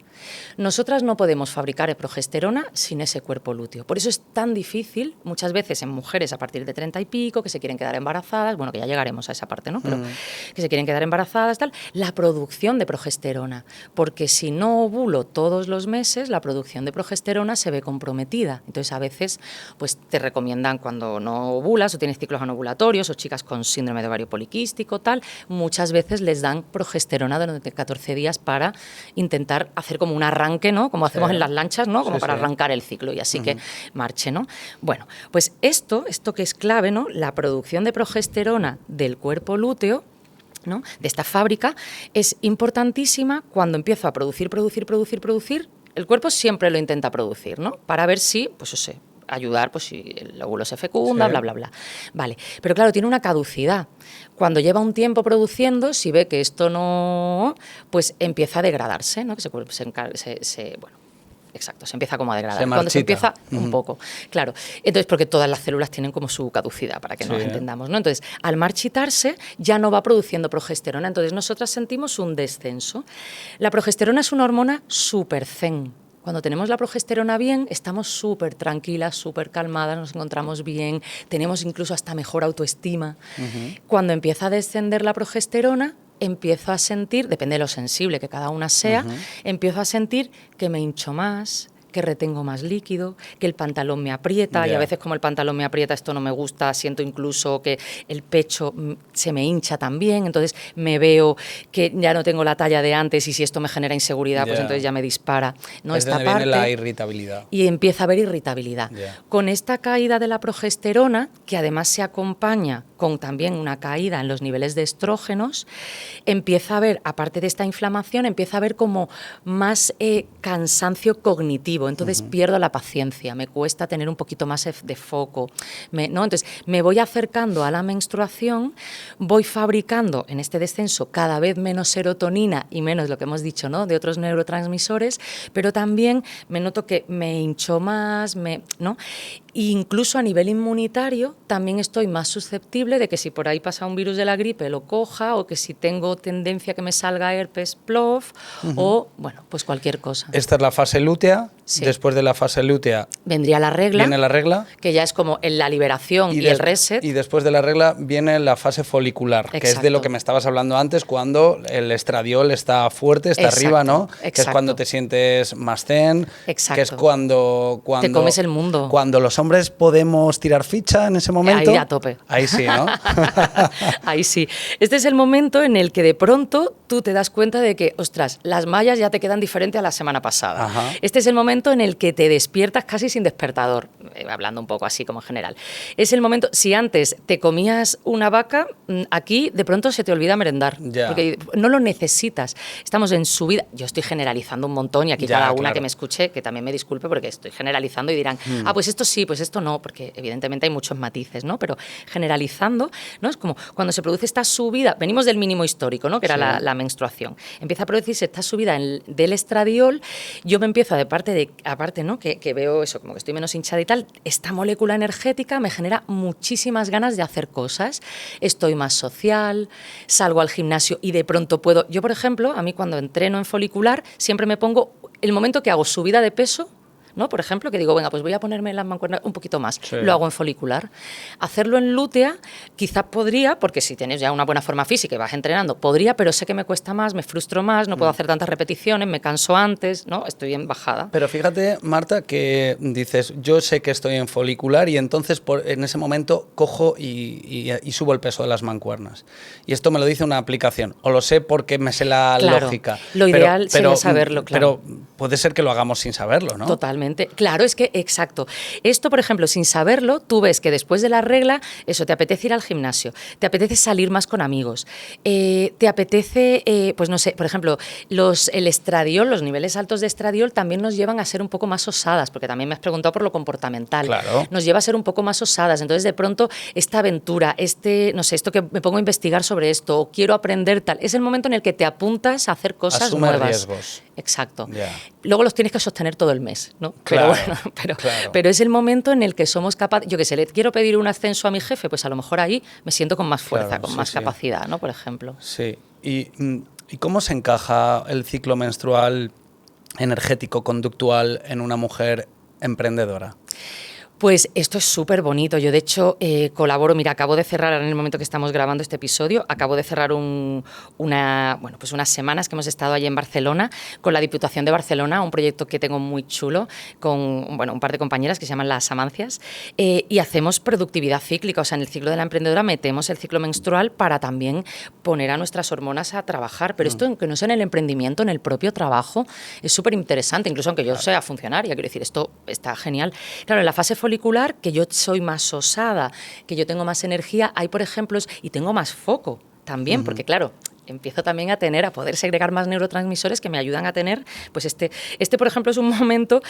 S2: Nosotras no podemos fabricar progesterona sin ese cuerpo lúteo. Por eso es tan difícil, muchas veces en mujeres a partir de 30 y pico, que se quieren quedar embarazadas, bueno, que ya llegaremos a esa parte, ¿no? Pero que se quieren quedar embarazadas, tal, la producción de progesterona. Porque si no ovulo todos los meses, la producción de progesterona se ve comprometida. Entonces, a veces, pues te recomiendan cuando no ovulas o tienes ciclos anovulatorios o chicas con síndrome de ovario poliquístico, tal, muchas veces les dan progesterona durante 14 días para intentar hacer como un arranque, ¿no? Como hacemos en las lanchas, ¿no? Como para arrancar el ciclo y así que marche, ¿no? Bueno, pues esto que es clave, ¿no? La producción de progesterona del cuerpo lúteo, ¿no? De esta fábrica, es importantísima cuando empiezo a producir. El cuerpo siempre lo intenta producir, ¿no? Para ver si, pues ayudar, pues si el óvulo se fecunda, bla, bla, bla. Vale, pero claro, tiene una caducidad. Cuando lleva un tiempo produciendo, si ve que esto no, pues empieza a degradarse, ¿no? Que se empieza como a degradar. Cuando se empieza un poco, claro. Entonces, porque todas las células tienen como su caducidad, para que nos entendamos, ¿no? Entonces, al marchitarse, ya no va produciendo progesterona. Entonces, nosotras sentimos un descenso. La progesterona es una hormona súper zen. Cuando tenemos la progesterona bien, estamos súper tranquilas, súper calmadas, nos encontramos bien, tenemos incluso hasta mejor autoestima. Cuando empieza a descender la progesterona, empiezo a sentir, depende de lo sensible que cada una sea, empiezo a sentir que me hincho más, que retengo más líquido, que el pantalón me aprieta, y a veces como el pantalón me aprieta, esto no me gusta, siento incluso que el pecho se me hincha también, entonces me veo que ya no tengo la talla de antes y si esto me genera inseguridad, pues entonces ya me dispara, ¿no?
S1: Es donde viene la irritabilidad.
S2: Y empieza a haber irritabilidad. Con esta caída de la progesterona, que además se acompaña con también una caída en los niveles de estrógenos, empieza a haber, aparte de esta inflamación, empieza a haber como más cansancio cognitivo. Entonces pierdo la paciencia, me cuesta tener un poquito más de foco, ¿no? Entonces me voy acercando a la menstruación, voy fabricando en este descenso cada vez menos serotonina y menos lo que hemos dicho, ¿no? De otros neurotransmisores, pero también me noto que me hincho más, ¿no? E incluso a nivel inmunitario también estoy más susceptible susceptible de que si por ahí pasa un virus de la gripe lo coja, o que si tengo tendencia a que me salga herpes plof, o bueno, pues cualquier cosa.
S1: Esta es la fase lútea.
S2: Sí.
S1: Después de la fase lútea
S2: vendría la regla.
S1: viene la regla.
S2: Que ya es como en la liberación y el reset.
S1: Y después de la regla viene la fase folicular,
S2: Exacto.
S1: que es de lo que me estabas hablando antes, cuando el estradiol está fuerte, está
S2: Exacto.
S1: arriba, ¿no?
S2: Exacto.
S1: Que es cuando te sientes más zen.
S2: Exacto.
S1: Que es cuando
S2: te comes el mundo.
S1: Cuando los hombres podemos tirar ficha en ese momento.
S2: Ahí a tope.
S1: Ahí sí, ¿no?
S2: Ahí sí. Este es el momento en el que de pronto tú te das cuenta de que, ostras, las mallas ya te quedan diferentes a la semana pasada.
S1: Ajá.
S2: Este es el momento en el que te despiertas casi sin despertador, hablando un poco así como en general. Es el momento, si antes te comías una vaca, aquí de pronto se te olvida merendar,
S1: Ya.
S2: porque no lo necesitas. Estamos en subida, yo estoy generalizando un montón y aquí
S1: Ya,
S2: cada una
S1: claro.
S2: que me escuche, que también me disculpe porque estoy generalizando y dirán, pues esto sí, pues esto no, porque evidentemente hay muchos matices, ¿no? Pero generalizando, ¿no? Es como cuando se produce esta subida, venimos del mínimo histórico, ¿no? Que era
S1: Sí.
S2: la menstruación. Empieza a producirse esta subida del estradiol, yo me empiezo aparte, ¿no? Que veo eso, como que estoy menos hinchada y tal, esta molécula energética me genera muchísimas ganas de hacer cosas. Estoy más social, salgo al gimnasio y de pronto puedo... Yo, por ejemplo, a mí cuando entreno en folicular, siempre me pongo el momento que hago subida de peso, ¿no? Por ejemplo, que digo, venga, pues voy a ponerme las mancuernas un poquito más.
S1: Sí.
S2: Lo hago en folicular. Hacerlo en lútea, quizás podría, porque si tienes ya una buena forma física y vas entrenando, podría, pero sé que me cuesta más, me frustro más, no puedo hacer tantas repeticiones, me canso antes, ¿no? Estoy en bajada.
S1: Pero fíjate, Marta, que dices, yo sé que estoy en folicular y entonces en ese momento cojo y subo el peso de las mancuernas. Y esto me lo dice una aplicación. O lo sé porque me sé la
S2: Claro,
S1: lógica.
S2: lo ideal sería saberlo, claro.
S1: Pero puede ser que lo hagamos sin saberlo, ¿no?
S2: Totalmente. Claro, es que, exacto. Esto, por ejemplo, sin saberlo, tú ves que después de la regla, eso, te apetece ir al gimnasio, te apetece salir más con amigos, te apetece, pues no sé, por ejemplo, el estradiol, los niveles altos de estradiol también nos llevan a ser un poco más osadas, porque también me has preguntado por lo comportamental.
S1: Claro.
S2: Nos lleva a ser un poco más osadas. Entonces, de pronto, esta aventura, no sé, esto que me pongo a investigar sobre esto, o quiero aprender tal, es el momento en el que te apuntas a hacer cosas
S1: Asume
S2: nuevas.
S1: riesgos.
S2: Exacto.
S1: Ya.
S2: Luego los tienes que sostener todo el mes, ¿no?
S1: Claro,
S2: Pero bueno,
S1: claro.
S2: pero es el momento en el que somos capaces, yo qué sé, le quiero pedir un ascenso a mi jefe, pues a lo mejor ahí me siento con más fuerza,
S1: Claro,
S2: con
S1: sí,
S2: más
S1: sí.
S2: capacidad, ¿no? Por ejemplo.
S1: Sí. ¿Y cómo se encaja el ciclo menstrual energético conductual en una mujer emprendedora?
S2: Pues esto es súper bonito. Yo, de hecho, colaboro, mira, acabo de cerrar, en el momento que estamos grabando este episodio, acabo de cerrar unas semanas que hemos estado allí en Barcelona con la Diputación de Barcelona, un proyecto que tengo muy chulo con un par de compañeras que se llaman las Amancias, y hacemos productividad cíclica. O sea, en el ciclo de la emprendedora metemos el ciclo menstrual para también poner a nuestras hormonas a trabajar. Pero esto, aunque no sea en el emprendimiento, en el propio trabajo, es súper interesante. Incluso aunque yo sea funcionaria, quiero decir, esto está genial. Claro, en la fase folicular, que yo soy más osada, que yo tengo más energía, hay, por ejemplo, y tengo más foco también, porque claro, empiezo también a poder segregar más neurotransmisores que me ayudan a tener, pues este por ejemplo, es un momento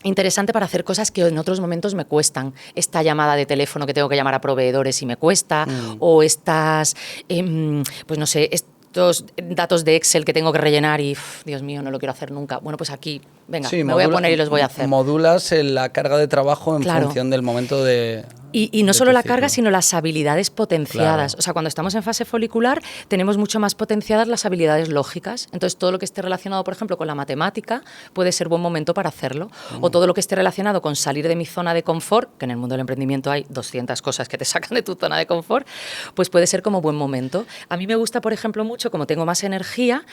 S2: interesante para hacer cosas que en otros momentos me cuestan. Esta llamada de teléfono que tengo que llamar a proveedores y me cuesta, o estas, pues no sé, estos datos de Excel que tengo que rellenar y, Dios mío, no lo quiero hacer nunca. Bueno, pues aquí, venga,
S1: Sí,
S2: me voy a poner y los voy a hacer.
S1: Modulas la carga de trabajo en
S2: Claro.
S1: función del momento de...
S2: Y no
S1: de
S2: solo
S1: tu
S2: la
S1: ciclo.
S2: carga, sino las habilidades potenciadas.
S1: Claro.
S2: O sea, cuando estamos en fase folicular, tenemos mucho más potenciadas las habilidades lógicas. Entonces, todo lo que esté relacionado, por ejemplo, con la matemática, puede ser buen momento para hacerlo. O todo lo que esté relacionado con salir de mi zona de confort, que en el mundo del emprendimiento hay 200 cosas que te sacan de tu zona de confort, pues puede ser como buen momento. A mí me gusta, por ejemplo, mucho, como tengo más energía,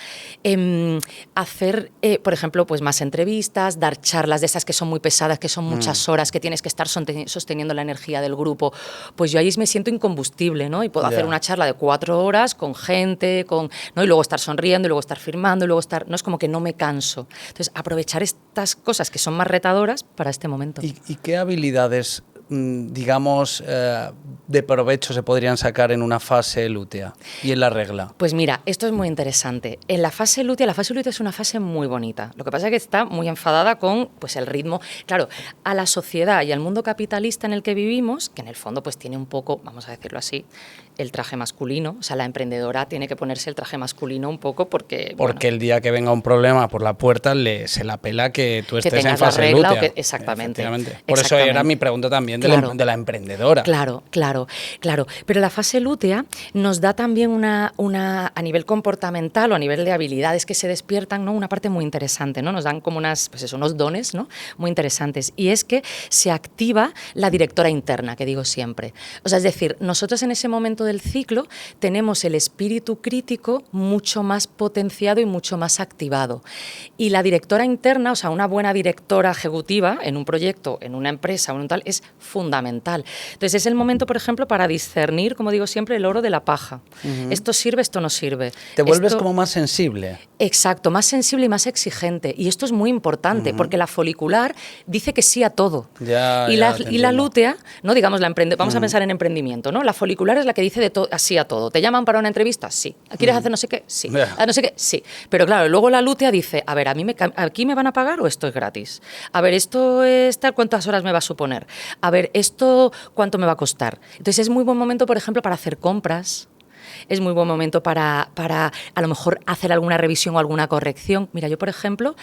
S2: hacer, por ejemplo, pues más entrevistas, dar charlas de esas que son muy pesadas, que son muchas horas, que tienes que estar sosteniendo la energía del grupo. Pues yo ahí me siento incombustible, ¿no? Y puedo hacer una charla de 4 horas con gente, ¿no? Y luego estar sonriendo, y luego estar firmando, y luego estar... No es como que no me canso. Entonces, aprovechar estas cosas que son más retadoras para este momento.
S1: ¿Y qué habilidades, digamos, de provecho se podrían sacar en una fase lútea y en la regla?
S2: Pues mira, esto es muy interesante. En la fase lútea es una fase muy bonita. Lo que pasa es que está muy enfadada con, pues, el ritmo. Claro, a la sociedad y al mundo capitalista en el que vivimos, que en el fondo pues tiene un poco, vamos a decirlo así, el traje masculino, o sea, la emprendedora tiene que ponerse el traje masculino un poco porque...
S1: Porque el día que venga un problema por la puerta se la pela que tú estés en fase lútea.
S2: Exactamente.
S1: Por eso era mi pregunta también de la emprendedora.
S2: Claro. Pero la fase lútea nos da también a nivel comportamental o a nivel de habilidades que se despiertan, ¿no? Una parte muy interesante, ¿no? Nos dan como unos dones, ¿no? Muy interesantes. Y es que se activa la directora interna, que digo siempre. O sea, es decir, nosotros en ese momento del ciclo tenemos el espíritu crítico mucho más potenciado y mucho más activado. Y la directora interna, o sea, una buena directora ejecutiva en un proyecto, en una empresa o en un tal, es fundamental. Entonces, es el momento, por ejemplo, para discernir, como digo siempre, el oro de la paja. Esto sirve, esto no sirve.
S1: Te vuelves como más sensible.
S2: Exacto, más sensible y más exigente. Y esto es muy importante, porque la folicular dice que sí a todo. Y la lútea, ¿no? Digamos, vamos a pensar en emprendimiento, ¿no? La folicular es la que dice así a todo. ¿Te llaman para una entrevista? Sí. ¿Quieres hacer no sé qué? Sí. No sé qué? Sí. Pero claro, luego la lútea dice, a ver, ¿aquí me van a pagar o esto es gratis? A ver, ¿esto es tal? ¿Cuántas horas me va a suponer? A ver, ¿esto cuánto me va a costar? Entonces es muy buen momento, por ejemplo, para hacer compras. Es muy buen momento para a lo mejor hacer alguna revisión o alguna corrección. Mira, yo, por ejemplo,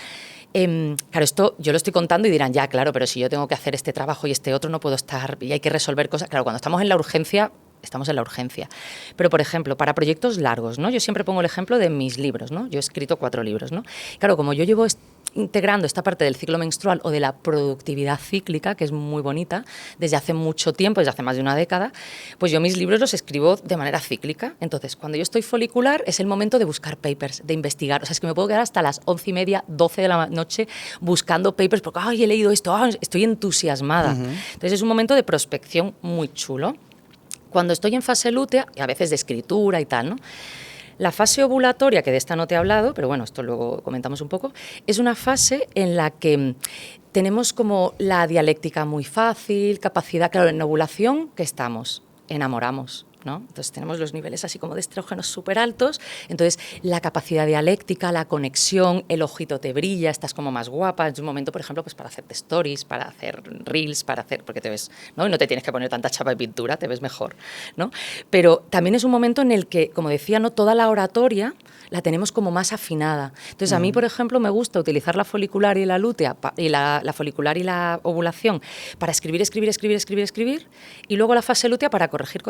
S2: claro, esto yo lo estoy contando y dirán, ya, claro, pero si yo tengo que hacer este trabajo y este otro, no puedo estar y hay que resolver cosas. Claro, cuando estamos en la urgencia, estamos en la urgencia. Pero, por ejemplo, para proyectos largos, ¿no? Yo siempre pongo el ejemplo de mis libros, ¿no? Yo he escrito 4 libros, ¿no? Claro, como yo llevo integrando esta parte del ciclo menstrual o de la productividad cíclica, que es muy bonita, desde hace mucho tiempo, desde hace más de una década, pues yo mis libros los escribo de manera cíclica. Entonces, cuando yo estoy folicular, es el momento de buscar papers, de investigar. O sea, es que me puedo quedar hasta las 11:30, 12 de la noche buscando papers porque, ay, he leído esto, estoy entusiasmada. Entonces, es un momento de prospección muy chulo. Cuando estoy en fase lútea, y a veces de escritura y tal, ¿no? La fase ovulatoria, que de esta no te he hablado, pero bueno, esto luego comentamos un poco, es una fase en la que tenemos como la dialéctica muy fácil, capacidad, claro, en ovulación, ¿qué estamos? Enamoramos, ¿no? Entonces tenemos los niveles así como de estrógenos súper altos, entonces la capacidad dialéctica, la conexión, el ojito te brilla, estás como más guapa, es un momento, por ejemplo, pues para hacerte stories, para hacer reels, porque te ves, ¿no? Y no te tienes que poner tanta chapa de pintura, te ves mejor, ¿no? Pero también es un momento en el que, como decía, ¿no? Toda la oratoria la tenemos como más afinada. Entonces, a mí, por ejemplo, me gusta utilizar la folicular y la lútea, y la folicular y la ovulación para escribir, y luego la fase lútea para corregir.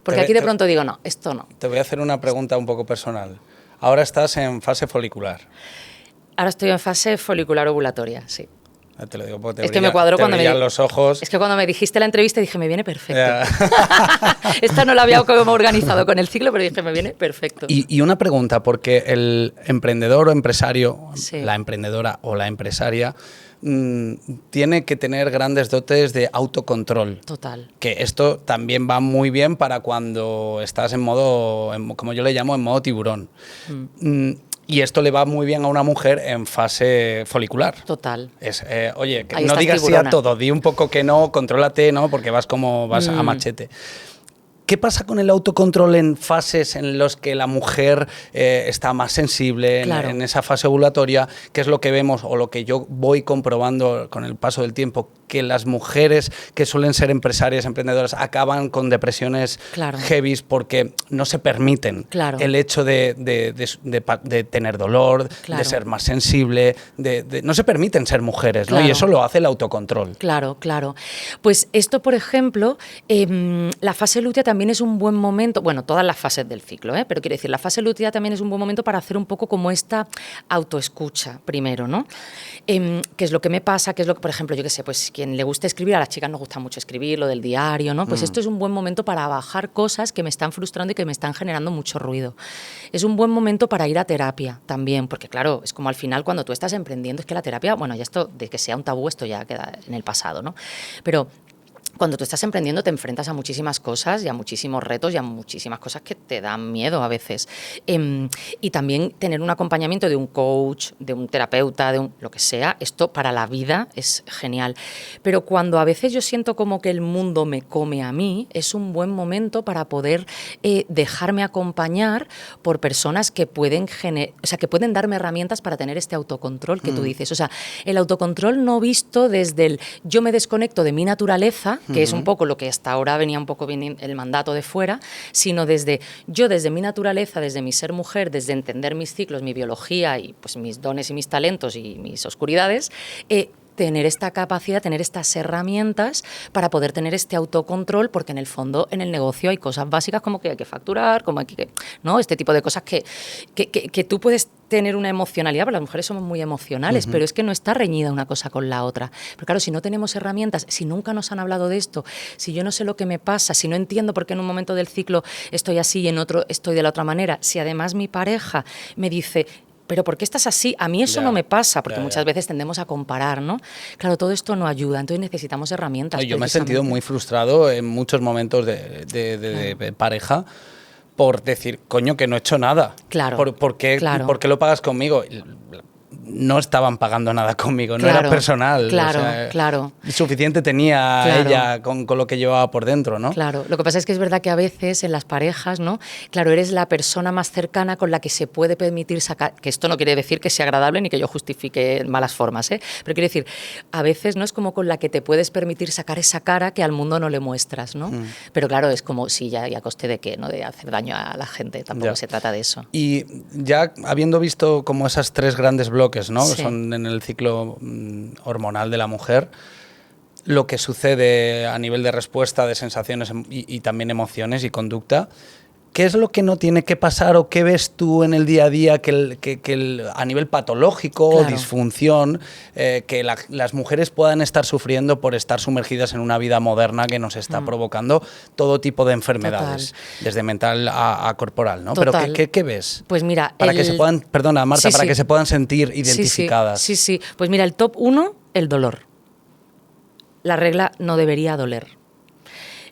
S2: Porque aquí de pronto digo, no, esto no.
S1: Te voy a hacer una pregunta un poco personal. Ahora estás en fase folicular.
S2: Ahora estoy en fase folicular ovulatoria, sí.
S1: Te lo digo porque
S2: es que me cuadró cuando me
S1: los ojos.
S2: Es que cuando me dijiste la entrevista dije, me viene perfecto. Esta no la había como organizado con el ciclo, pero dije, me viene perfecto.
S1: Y una pregunta, porque el emprendedor o empresario,
S2: sí,
S1: la emprendedora o la empresaria, tiene que tener grandes dotes de autocontrol.
S2: Total.
S1: Que esto también va muy bien para cuando estás en modo, como yo le llamo, en modo tiburón. Y esto le va muy bien a una mujer en fase folicular.
S2: Total.
S1: Es, oye, que
S2: ahí
S1: no digas
S2: tiburona.
S1: sí a todo, di un poco que no, contrólate, ¿no? Porque vas a machete. ¿Qué pasa con el autocontrol en fases en las que la mujer está más sensible,
S2: claro,
S1: en esa fase ovulatoria? ¿Qué es lo que vemos o lo que yo voy comprobando con el paso del tiempo? Que las mujeres que suelen ser empresarias, emprendedoras, acaban con depresiones
S2: claro,
S1: heavies porque no se permiten
S2: claro,
S1: el hecho de tener dolor,
S2: claro,
S1: de ser más sensible, no se permiten ser mujeres, ¿no?
S2: Claro.
S1: Y eso lo hace el autocontrol.
S2: Claro, claro. Pues esto, por ejemplo, la fase lútea también es un buen momento, bueno, todas las fases del ciclo, pero quiero decir, la fase lútea también es un buen momento para hacer un poco como esta autoescucha primero, ¿no? ¿Qué es lo que me pasa? ¿Qué es lo que, por ejemplo, yo qué sé, pues quien le guste escribir, a las chicas nos gusta mucho escribir, lo del diario, ¿no? Pues esto es un buen momento para bajar cosas que me están frustrando y que me están generando mucho ruido. Es un buen momento para ir a terapia también, porque claro, es como al final cuando tú estás emprendiendo, es que la terapia, bueno, ya esto de que sea un tabú, esto ya queda en el pasado, ¿no? Pero cuando tú estás emprendiendo te enfrentas a muchísimas cosas y a muchísimos retos y a muchísimas cosas que te dan miedo a veces. Y también tener un acompañamiento de un coach, de un terapeuta, lo que sea, esto para la vida es genial. Pero cuando a veces yo siento como que el mundo me come a mí, es un buen momento para poder dejarme acompañar por personas que pueden que pueden darme herramientas para tener este autocontrol que tú dices. O sea, el autocontrol no visto desde el yo me desconecto de mi naturaleza que es un poco lo que hasta ahora venía un poco bien el mandato de fuera, sino desde mi naturaleza, desde mi ser mujer, desde entender mis ciclos, mi biología y pues mis dones y mis talentos y mis oscuridades, tener esta capacidad, tener estas herramientas para poder tener este autocontrol, porque en el fondo en el negocio hay cosas básicas como que hay que facturar, como hay que, ¿no? Este tipo de cosas que tú puedes tener una emocionalidad, porque las mujeres somos muy emocionales, pero es que no está reñida una cosa con la otra. Pero claro, si no tenemos herramientas, si nunca nos han hablado de esto, si yo no sé lo que me pasa, si no entiendo por qué en un momento del ciclo estoy así y en otro estoy de la otra manera, si además mi pareja me dice, pero ¿por qué estás así? A mí eso no me pasa, porque muchas veces tendemos a comparar, ¿no? Claro, todo esto no ayuda, entonces necesitamos herramientas.
S1: Yo me he sentido muy frustrado en muchos momentos de pareja por decir, coño, que no he hecho nada.
S2: Claro.
S1: ¿Por qué lo pagas conmigo? No estaban pagando nada conmigo, no era personal.
S2: Claro,
S1: o sea,
S2: claro.
S1: Suficiente tenía ella con lo que llevaba por dentro, ¿no?
S2: Claro, lo que pasa es que es verdad que a veces en las parejas, ¿no? Claro, eres la persona más cercana con la que se puede permitir sacar, que esto no quiere decir que sea agradable ni que yo justifique malas formas, ¿eh? Pero quiere decir, a veces no es como con la que te puedes permitir sacar esa cara que al mundo no le muestras, ¿no? Pero claro, es como, sí, ya a coste de qué, ¿no? De hacer daño a la gente, tampoco se trata de eso.
S1: Y ya habiendo visto como esas tres grandes bloques, ¿no?
S2: Sí.
S1: Que son en el ciclo hormonal de la mujer, lo que sucede a nivel de respuesta, de sensaciones y también emociones y conducta, ¿qué es lo que no tiene que pasar o qué ves tú en el día a día a nivel patológico o disfunción, que las mujeres puedan estar sufriendo por estar sumergidas en una vida moderna que nos está provocando todo tipo de enfermedades, desde mental a corporal, ¿no?
S2: Total.
S1: Pero ¿qué ves?
S2: Pues mira,
S1: para que se puedan, perdona Marta, para que se puedan sentir identificadas.
S2: Sí. Pues mira, el top 1, el dolor. La regla no debería doler.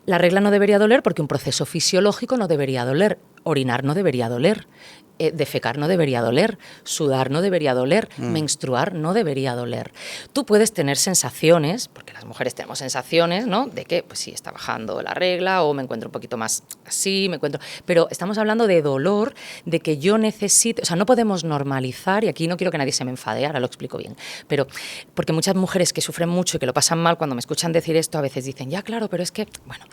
S2: La regla no debería doler porque un proceso fisiológico no debería doler. Orinar no debería doler. Defecar no debería doler, sudar no debería doler, menstruar no debería doler. Tú puedes tener sensaciones, porque las mujeres tenemos sensaciones, ¿no? De que, pues sí, está bajando la regla o me encuentro un poquito más así, pero estamos hablando de dolor, de que yo necesito, o sea, no podemos normalizar, y aquí no quiero que nadie se me enfade, ahora lo explico bien, pero porque muchas mujeres que sufren mucho y que lo pasan mal, cuando me escuchan decir esto, a veces dicen, ya claro, pero es que, bueno,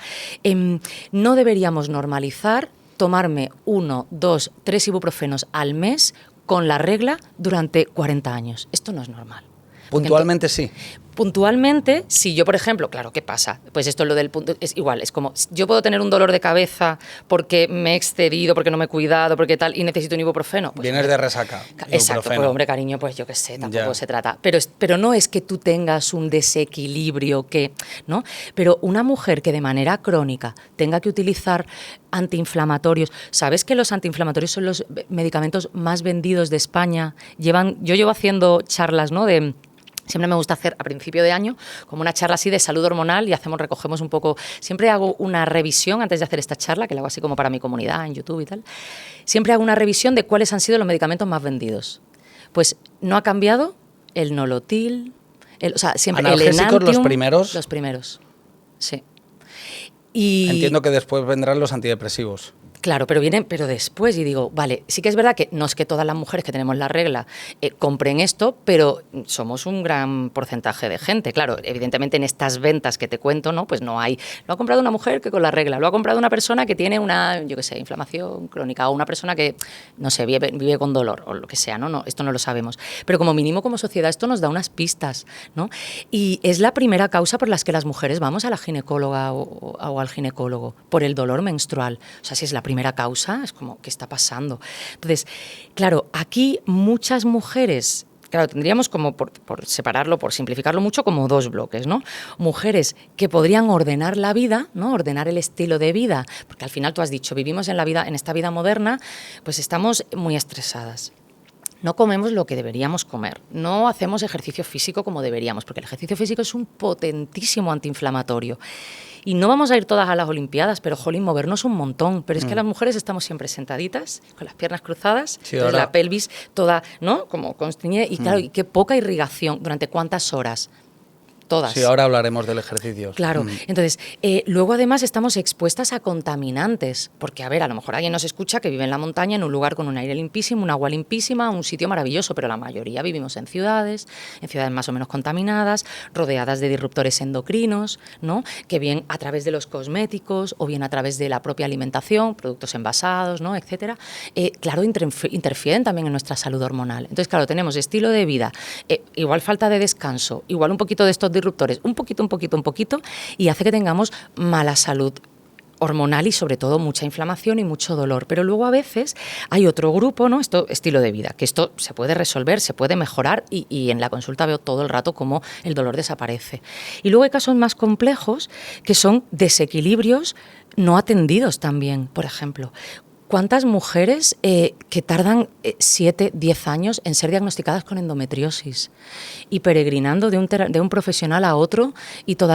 S2: no deberíamos normalizar tomarme 1, 2, 3 ibuprofenos al mes con la regla durante 40 años. Esto no es normal.
S1: Puntualmente sí.
S2: Puntualmente, si yo, por ejemplo, claro, ¿qué pasa? Pues esto es lo del punto, es igual, es como, yo puedo tener un dolor de cabeza porque me he excedido, porque no me he cuidado, porque tal, y necesito un ibuprofeno. Pues,
S1: vienes de resaca.
S2: Exacto, pues hombre, cariño, pues yo qué sé, tampoco se trata. Pero no es que tú tengas un desequilibrio ¿no? Pero una mujer que de manera crónica tenga que utilizar antiinflamatorios, ¿sabes que los antiinflamatorios son los medicamentos más vendidos de España? Yo llevo haciendo charlas, ¿no? Siempre me gusta hacer a principio de año como una charla así de salud hormonal y recogemos un poco, siempre hago una revisión antes de hacer esta charla, que la hago así como para mi comunidad en YouTube y tal, siempre hago una revisión de cuáles han sido los medicamentos más vendidos. Pues no ha cambiado el Nolotil, siempre el
S1: Enantium. ¿Los primeros?
S2: Los primeros, sí.
S1: Entiendo que después vendrán los antidepresivos.
S2: Claro, pero vienen después y digo, vale, sí que es verdad que no es que todas las mujeres que tenemos la regla compren esto, pero somos un gran porcentaje de gente. Claro, evidentemente en estas ventas que te cuento, ¿no? Pues no hay, lo ha comprado una mujer que con la regla, lo ha comprado una persona que tiene una, yo qué sé, inflamación crónica o una persona que, no sé, vive con dolor o lo que sea, ¿no? Esto no lo sabemos. Pero como mínimo como sociedad esto nos da unas pistas, ¿no? Y es la primera causa por las que las mujeres vamos a la ginecóloga o al ginecólogo, por el dolor menstrual. O sea, si es la primera causa, es como, ¿qué está pasando? Entonces, claro, aquí muchas mujeres, claro, tendríamos como por separarlo, por simplificarlo mucho, como dos bloques, ¿no? Mujeres que podrían ordenar la vida, ¿no? Ordenar el estilo de vida, porque al final tú has dicho, vivimos en esta vida moderna, pues estamos muy estresadas. No comemos lo que deberíamos comer, no hacemos ejercicio físico como deberíamos, porque el ejercicio físico es un potentísimo antiinflamatorio. Y no vamos a ir todas a las Olimpiadas, pero, jolín, movernos un montón. Pero es que las mujeres estamos siempre sentaditas, con las piernas cruzadas, sí, la pelvis toda, ¿no? Como constreñida. Y claro, y qué poca irrigación. ¿Durante cuántas horas? todas.
S1: Sí, ahora hablaremos del ejercicio.
S2: Claro, entonces, luego además estamos expuestas a contaminantes, porque a ver, a lo mejor alguien nos escucha que vive en la montaña, en un lugar con un aire limpísimo, un agua limpísima, un sitio maravilloso, pero la mayoría vivimos en ciudades más o menos contaminadas, rodeadas de disruptores endocrinos, ¿no? Que bien a través de los cosméticos o bien a través de la propia alimentación, productos envasados, ¿no? Etcétera, claro, interfieren también en nuestra salud hormonal. Entonces, claro, tenemos estilo de vida, igual falta de descanso, igual un poquito de estos disruptores, un poquito, y hace que tengamos mala salud hormonal y sobre todo mucha inflamación y mucho dolor. Pero luego a veces hay otro grupo, ¿no? Estilo de vida, que esto se puede resolver, se puede mejorar y en la consulta veo todo el rato cómo el dolor desaparece. Y luego hay casos más complejos que son desequilibrios no atendidos también, por ejemplo. ¿Cuántas mujeres que tardan 7, 10 años en ser diagnosticadas con endometriosis y peregrinando de un profesional a otro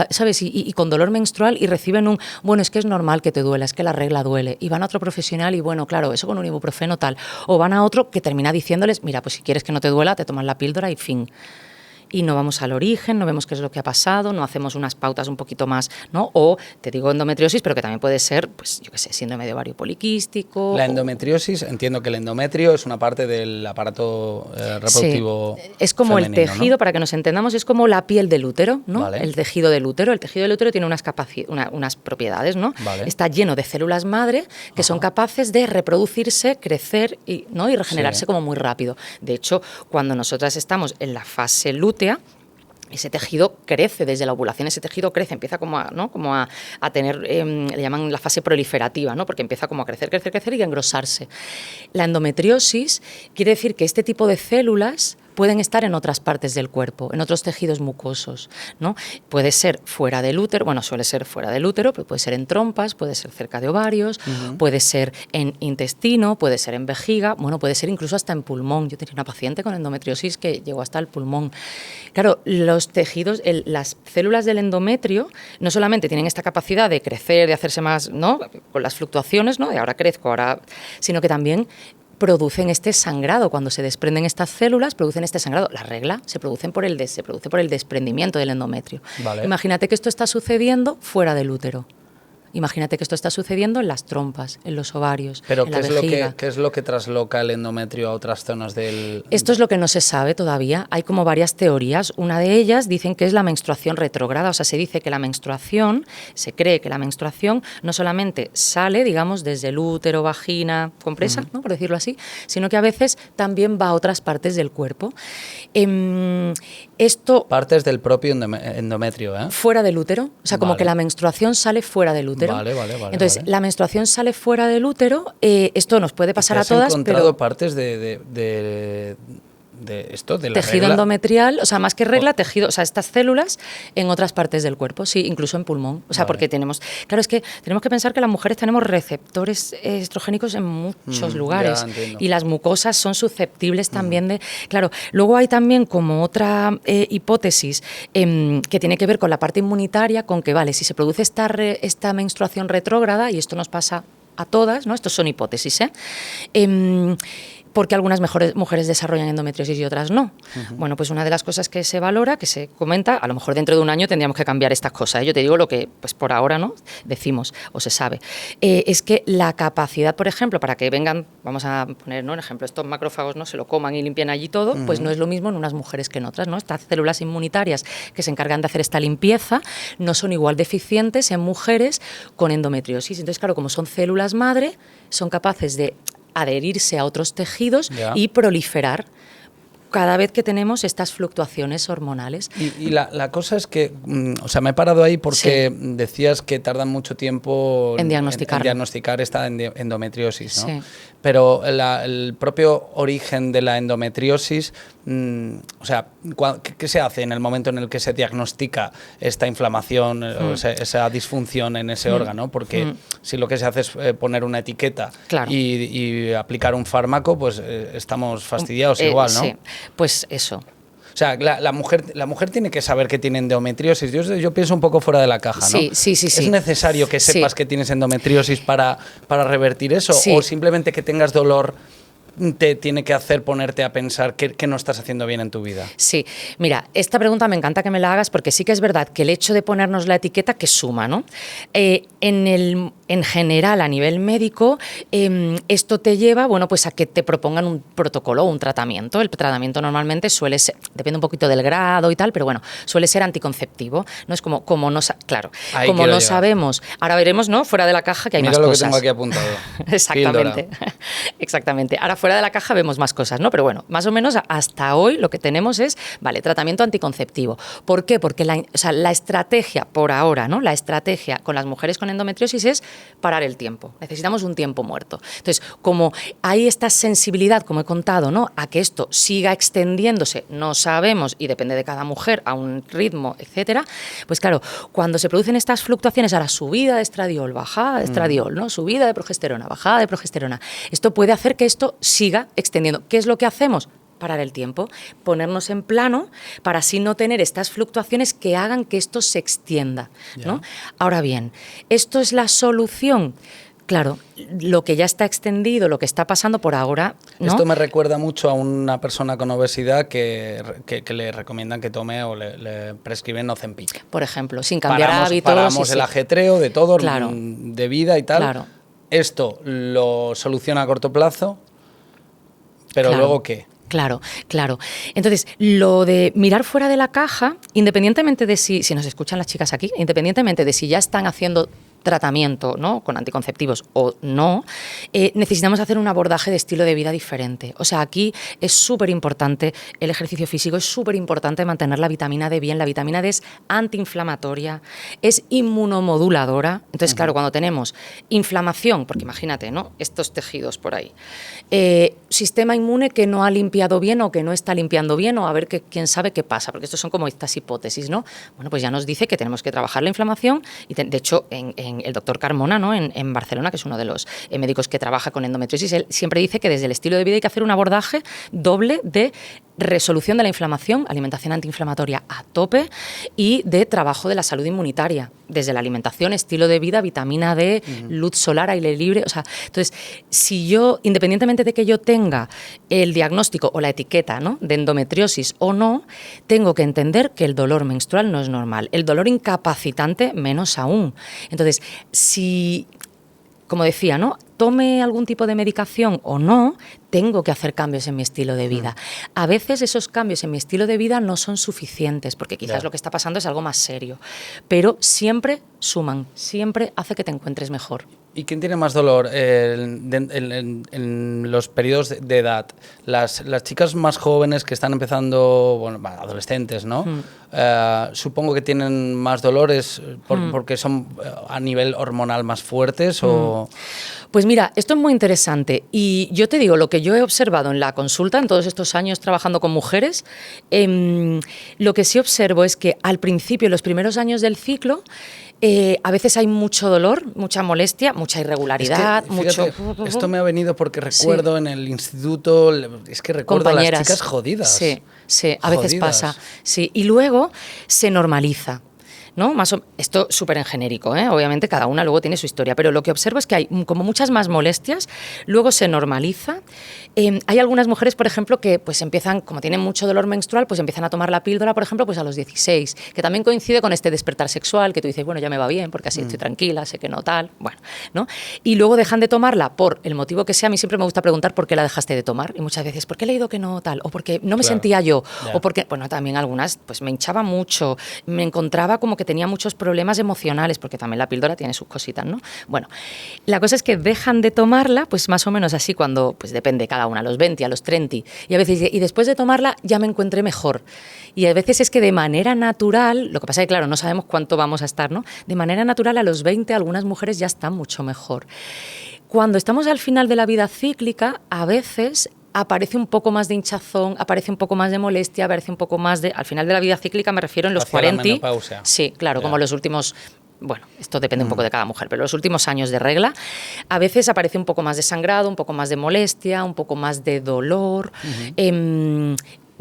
S2: ¿sabes? Y con dolor menstrual y reciben bueno, es que es normal que te duela, es que la regla duele, y van a otro profesional y bueno, claro, eso con un ibuprofeno tal, o van a otro que termina diciéndoles, mira, pues si quieres que no te duela, te tomas la píldora y fin. Y no vamos al origen, no vemos qué es lo que ha pasado, no hacemos unas pautas un poquito más, ¿no? O te digo endometriosis, pero que también puede ser, pues yo qué sé, síndrome de ovario poliquístico.
S1: La endometriosis, entiendo que el endometrio es una parte del aparato reproductivo.
S2: Sí, es como
S1: femenino,
S2: el tejido,
S1: ¿no?
S2: para que nos entendamos, es como la piel del útero, ¿no?
S1: Vale.
S2: El tejido del útero. El tejido del útero tiene unas propiedades, ¿no?
S1: Vale.
S2: Está lleno de células madre que son capaces de reproducirse, crecer y regenerarse como muy rápido. De hecho, cuando nosotras estamos en la fase lútea, ese tejido crece, desde la ovulación ese tejido crece, empieza como a tener, le llaman la fase proliferativa, ¿no? Porque empieza como a crecer y a engrosarse. La endometriosis quiere decir que este tipo de células pueden estar en otras partes del cuerpo, en otros tejidos mucosos, ¿no? Puede ser fuera del útero, bueno, suele ser fuera del útero, pero puede ser en trompas, puede ser cerca de ovarios, puede ser en intestino, puede ser en vejiga, bueno, puede ser incluso hasta en pulmón. Yo tenía una paciente con endometriosis que llegó hasta el pulmón. Claro, los tejidos, las células del endometrio no solamente tienen esta capacidad de crecer, de hacerse más, ¿no? Con las fluctuaciones, ¿no? De ahora crezco, sino que también producen este sangrado. Cuando se desprenden estas células, producen este sangrado. La regla se produce por el desprendimiento del endometrio.
S1: Vale.
S2: Imagínate que esto está sucediendo fuera del útero. Imagínate que esto está sucediendo en las trompas, en los ovarios,
S1: Pero
S2: en la vejiga.
S1: ¿qué es lo que trasloca el endometrio a otras zonas del...?
S2: Esto es lo que no se sabe todavía. Hay como varias teorías. Una de ellas dicen que es la menstruación retrógrada. O sea, se dice que se cree que la menstruación no solamente sale, digamos, desde el útero, vagina, compresa, ¿no? Por decirlo así, sino que a veces también va a otras partes del cuerpo.
S1: Partes del propio endometrio, ¿eh?
S2: Fuera del útero. O sea, como
S1: Vale.
S2: que la menstruación sale fuera del útero.
S1: Vale.
S2: Entonces, la menstruación sale fuera del útero. Esto nos puede pasar a todas,
S1: ¿Has encontrado
S2: pero
S1: partes de esto, de la
S2: tejido
S1: regla?
S2: endometrial, o sea, más que regla, tejido, o sea, estas células en otras partes del cuerpo, sí, incluso en pulmón. O sea,
S1: Vale.
S2: porque tenemos que pensar que las mujeres tenemos receptores estrogénicos en muchos lugares.
S1: ya entiendo.
S2: Y las mucosas son susceptibles también de... Claro, luego hay también como otra hipótesis que tiene que ver con la parte inmunitaria, con que, vale, si se produce esta menstruación retrógrada, y esto nos pasa a todas, ¿no? Estos son hipótesis, porque algunas mujeres desarrollan endometriosis y otras no. Bueno, pues una de las cosas que se valora, que se comenta, a lo mejor dentro de un año tendríamos que cambiar estas cosas. Yo te digo lo que, pues por ahora, ¿no? Decimos o se sabe. Es que la capacidad, por ejemplo, para que vengan, vamos a poner, ¿no? Un ejemplo, estos macrófagos, ¿no? Se lo coman y limpian allí todo, pues no es lo mismo en unas mujeres que en otras, ¿no? Estas células inmunitarias que se encargan de hacer esta limpieza no son igual de eficientes en mujeres con endometriosis. Entonces, claro, como son células madre, son capaces de adherirse a otros tejidos y proliferar cada vez que tenemos estas fluctuaciones hormonales.
S1: Y la cosa es que, o sea, me he parado ahí porque decías que tardan mucho tiempo
S2: en
S1: diagnosticar esta endometriosis, ¿no?
S2: Sí.
S1: Pero el propio origen de la endometriosis, o sea, ¿qué se hace en el momento en el que se diagnostica esta inflamación o esa disfunción en ese órgano? Porque si lo que se hace es poner una etiqueta y aplicar un fármaco, pues estamos fastidiados igual, ¿no?
S2: Sí, pues eso.
S1: O sea, la mujer tiene que saber que tiene endometriosis. Yo pienso un poco fuera de la caja, ¿no?
S2: Sí.
S1: ¿Es necesario que sepas que tienes endometriosis para revertir eso?
S2: Sí.
S1: ¿O simplemente que tengas dolor te tiene que hacer ponerte a pensar que no estás haciendo bien en tu vida?
S2: Sí, mira, esta pregunta me encanta que me la hagas porque sí que es verdad que el hecho de ponernos la etiqueta que suma, ¿no? En general, a nivel médico, esto te lleva, bueno, pues a que te propongan un protocolo o un tratamiento. El tratamiento normalmente suele ser, depende un poquito del grado y tal, pero bueno, suele ser anticonceptivo. No es como no, claro,
S1: Ahí
S2: como
S1: quiero
S2: no
S1: llegar.
S2: sabemos. Ahora veremos, ¿no? Fuera de la caja que hay
S1: Mira
S2: más
S1: lo
S2: cosas.
S1: que tengo aquí apuntado.
S2: Exactamente.
S1: Píldora.
S2: Exactamente. Ahora fuera de la caja vemos más cosas, ¿no? Pero bueno, más o menos hasta hoy lo que tenemos es, vale, tratamiento anticonceptivo. ¿Por qué? Porque la estrategia por ahora, ¿no? La estrategia con las mujeres con endometriosis es parar el tiempo. Necesitamos un tiempo muerto. Entonces, como hay esta sensibilidad, como he contado, ¿no? A que esto siga extendiéndose, no sabemos, y depende de cada mujer, a un ritmo, etcétera, pues claro, cuando se producen estas fluctuaciones, a la subida de estradiol, bajada de estradiol, ¿no? Subida de progesterona, bajada de progesterona, esto puede hacer que esto siga extendiendo. ¿Qué es lo que hacemos? Parar el tiempo, ponernos en plano para así no tener estas fluctuaciones que hagan que esto se extienda, ¿no? Ahora bien, ¿esto es la solución? Claro, lo que ya está extendido, lo que está pasando por ahora, ¿no?
S1: Esto me recuerda mucho a una persona con obesidad que le recomiendan que tome o le prescriben Ozempic.
S2: Por ejemplo, sin cambiar hábitos.
S1: Paramos
S2: sí,
S1: el
S2: sí.
S1: ajetreo de todo,
S2: Claro.
S1: de vida y tal.
S2: Claro.
S1: Esto lo soluciona a corto plazo, pero
S2: Claro.
S1: luego ¿qué?
S2: Claro, claro. Entonces, lo de mirar fuera de la caja, independientemente de si nos escuchan las chicas aquí, independientemente de si ya están haciendo tratamiento, ¿no?, con anticonceptivos o no, necesitamos hacer un abordaje de estilo de vida diferente. O sea, aquí es súper importante el ejercicio físico, es súper importante mantener la vitamina D bien. La vitamina D es antiinflamatoria, es inmunomoduladora. Entonces, claro, cuando tenemos inflamación, porque imagínate, ¿no?, estos tejidos por ahí, sistema inmune que no ha limpiado bien o que no está limpiando bien, o a ver quién sabe qué pasa, porque estos son como estas hipótesis, ¿no? Bueno, pues ya nos dice que tenemos que trabajar la inflamación y de hecho en el doctor Carmona, ¿no?, en Barcelona, que es uno de los médicos que trabaja con endometriosis, él siempre dice que desde el estilo de vida hay que hacer un abordaje doble de resolución de la inflamación, alimentación antiinflamatoria a tope, y de trabajo de la salud inmunitaria, desde la alimentación, estilo de vida, vitamina D, luz solar, aire libre. O sea, entonces, si yo, independientemente de que yo tenga el diagnóstico o la etiqueta, ¿no?, de endometriosis o no, tengo que entender que el dolor menstrual no es normal. El dolor incapacitante, menos aún. Entonces, si, como decía, ¿no?, tome algún tipo de medicación o no, tengo que hacer cambios en mi estilo de vida. A veces esos cambios en mi estilo de vida no son suficientes, porque quizás lo que está pasando es algo más serio, pero siempre suman, siempre hace que te encuentres mejor.
S1: ¿Y quién tiene más dolor en los periodos de edad? Las chicas más jóvenes que están empezando, bueno, adolescentes, ¿no? Supongo que tienen más dolores porque son a nivel hormonal más fuertes o...
S2: Pues mira, esto es muy interesante y yo te digo, lo que yo he observado en la consulta, en todos estos años trabajando con mujeres, lo que sí observo es que al principio, en los primeros años del ciclo, a veces hay mucho dolor, mucha molestia, mucha irregularidad,
S1: fíjate, esto me ha venido porque recuerdo en el instituto, es que recuerdo a las chicas jodidas.
S2: Sí, sí, a veces pasa. Sí, y luego se normaliza, ¿no? Esto súper en genérico, ¿eh? Obviamente cada una luego tiene su historia, pero lo que observo es que hay como muchas más molestias, luego se normaliza. Hay algunas mujeres, por ejemplo, que pues empiezan, como tienen mucho dolor menstrual, pues empiezan a tomar la píldora, por ejemplo, pues a los 16, que también coincide con este despertar sexual, que tú dices, bueno, ya me va bien, porque así estoy tranquila, sé que no tal, bueno, ¿no? Y luego dejan de tomarla por el motivo que sea. A mí siempre me gusta preguntar por qué la dejaste de tomar, y muchas veces, ¿por qué he leído que no tal? O porque no me sentía yo, o porque, bueno, también algunas, pues me hinchaba mucho, me encontraba como que tenía muchos problemas emocionales, porque también la píldora tiene sus cositas, ¿no? Bueno, la cosa es que dejan de tomarla, pues más o menos así cuando, pues depende cada una, a los 20, a los 30, y a veces, y después de tomarla ya me encontré mejor. Y a veces es que de manera natural, lo que pasa es que claro, no sabemos cuánto vamos a estar, ¿no? De manera natural a los 20 algunas mujeres ya están mucho mejor. Cuando estamos al final de la vida cíclica, a veces aparece un poco más de hinchazón, aparece un poco más de molestia, aparece un poco más de... Al final de la vida cíclica me refiero en los
S1: hacia
S2: 40.
S1: La menopausia.
S2: Sí, claro, como los últimos... Bueno, esto depende un poco de cada mujer, pero los últimos años de regla, a veces aparece un poco más de sangrado, un poco más de molestia, un poco más de dolor.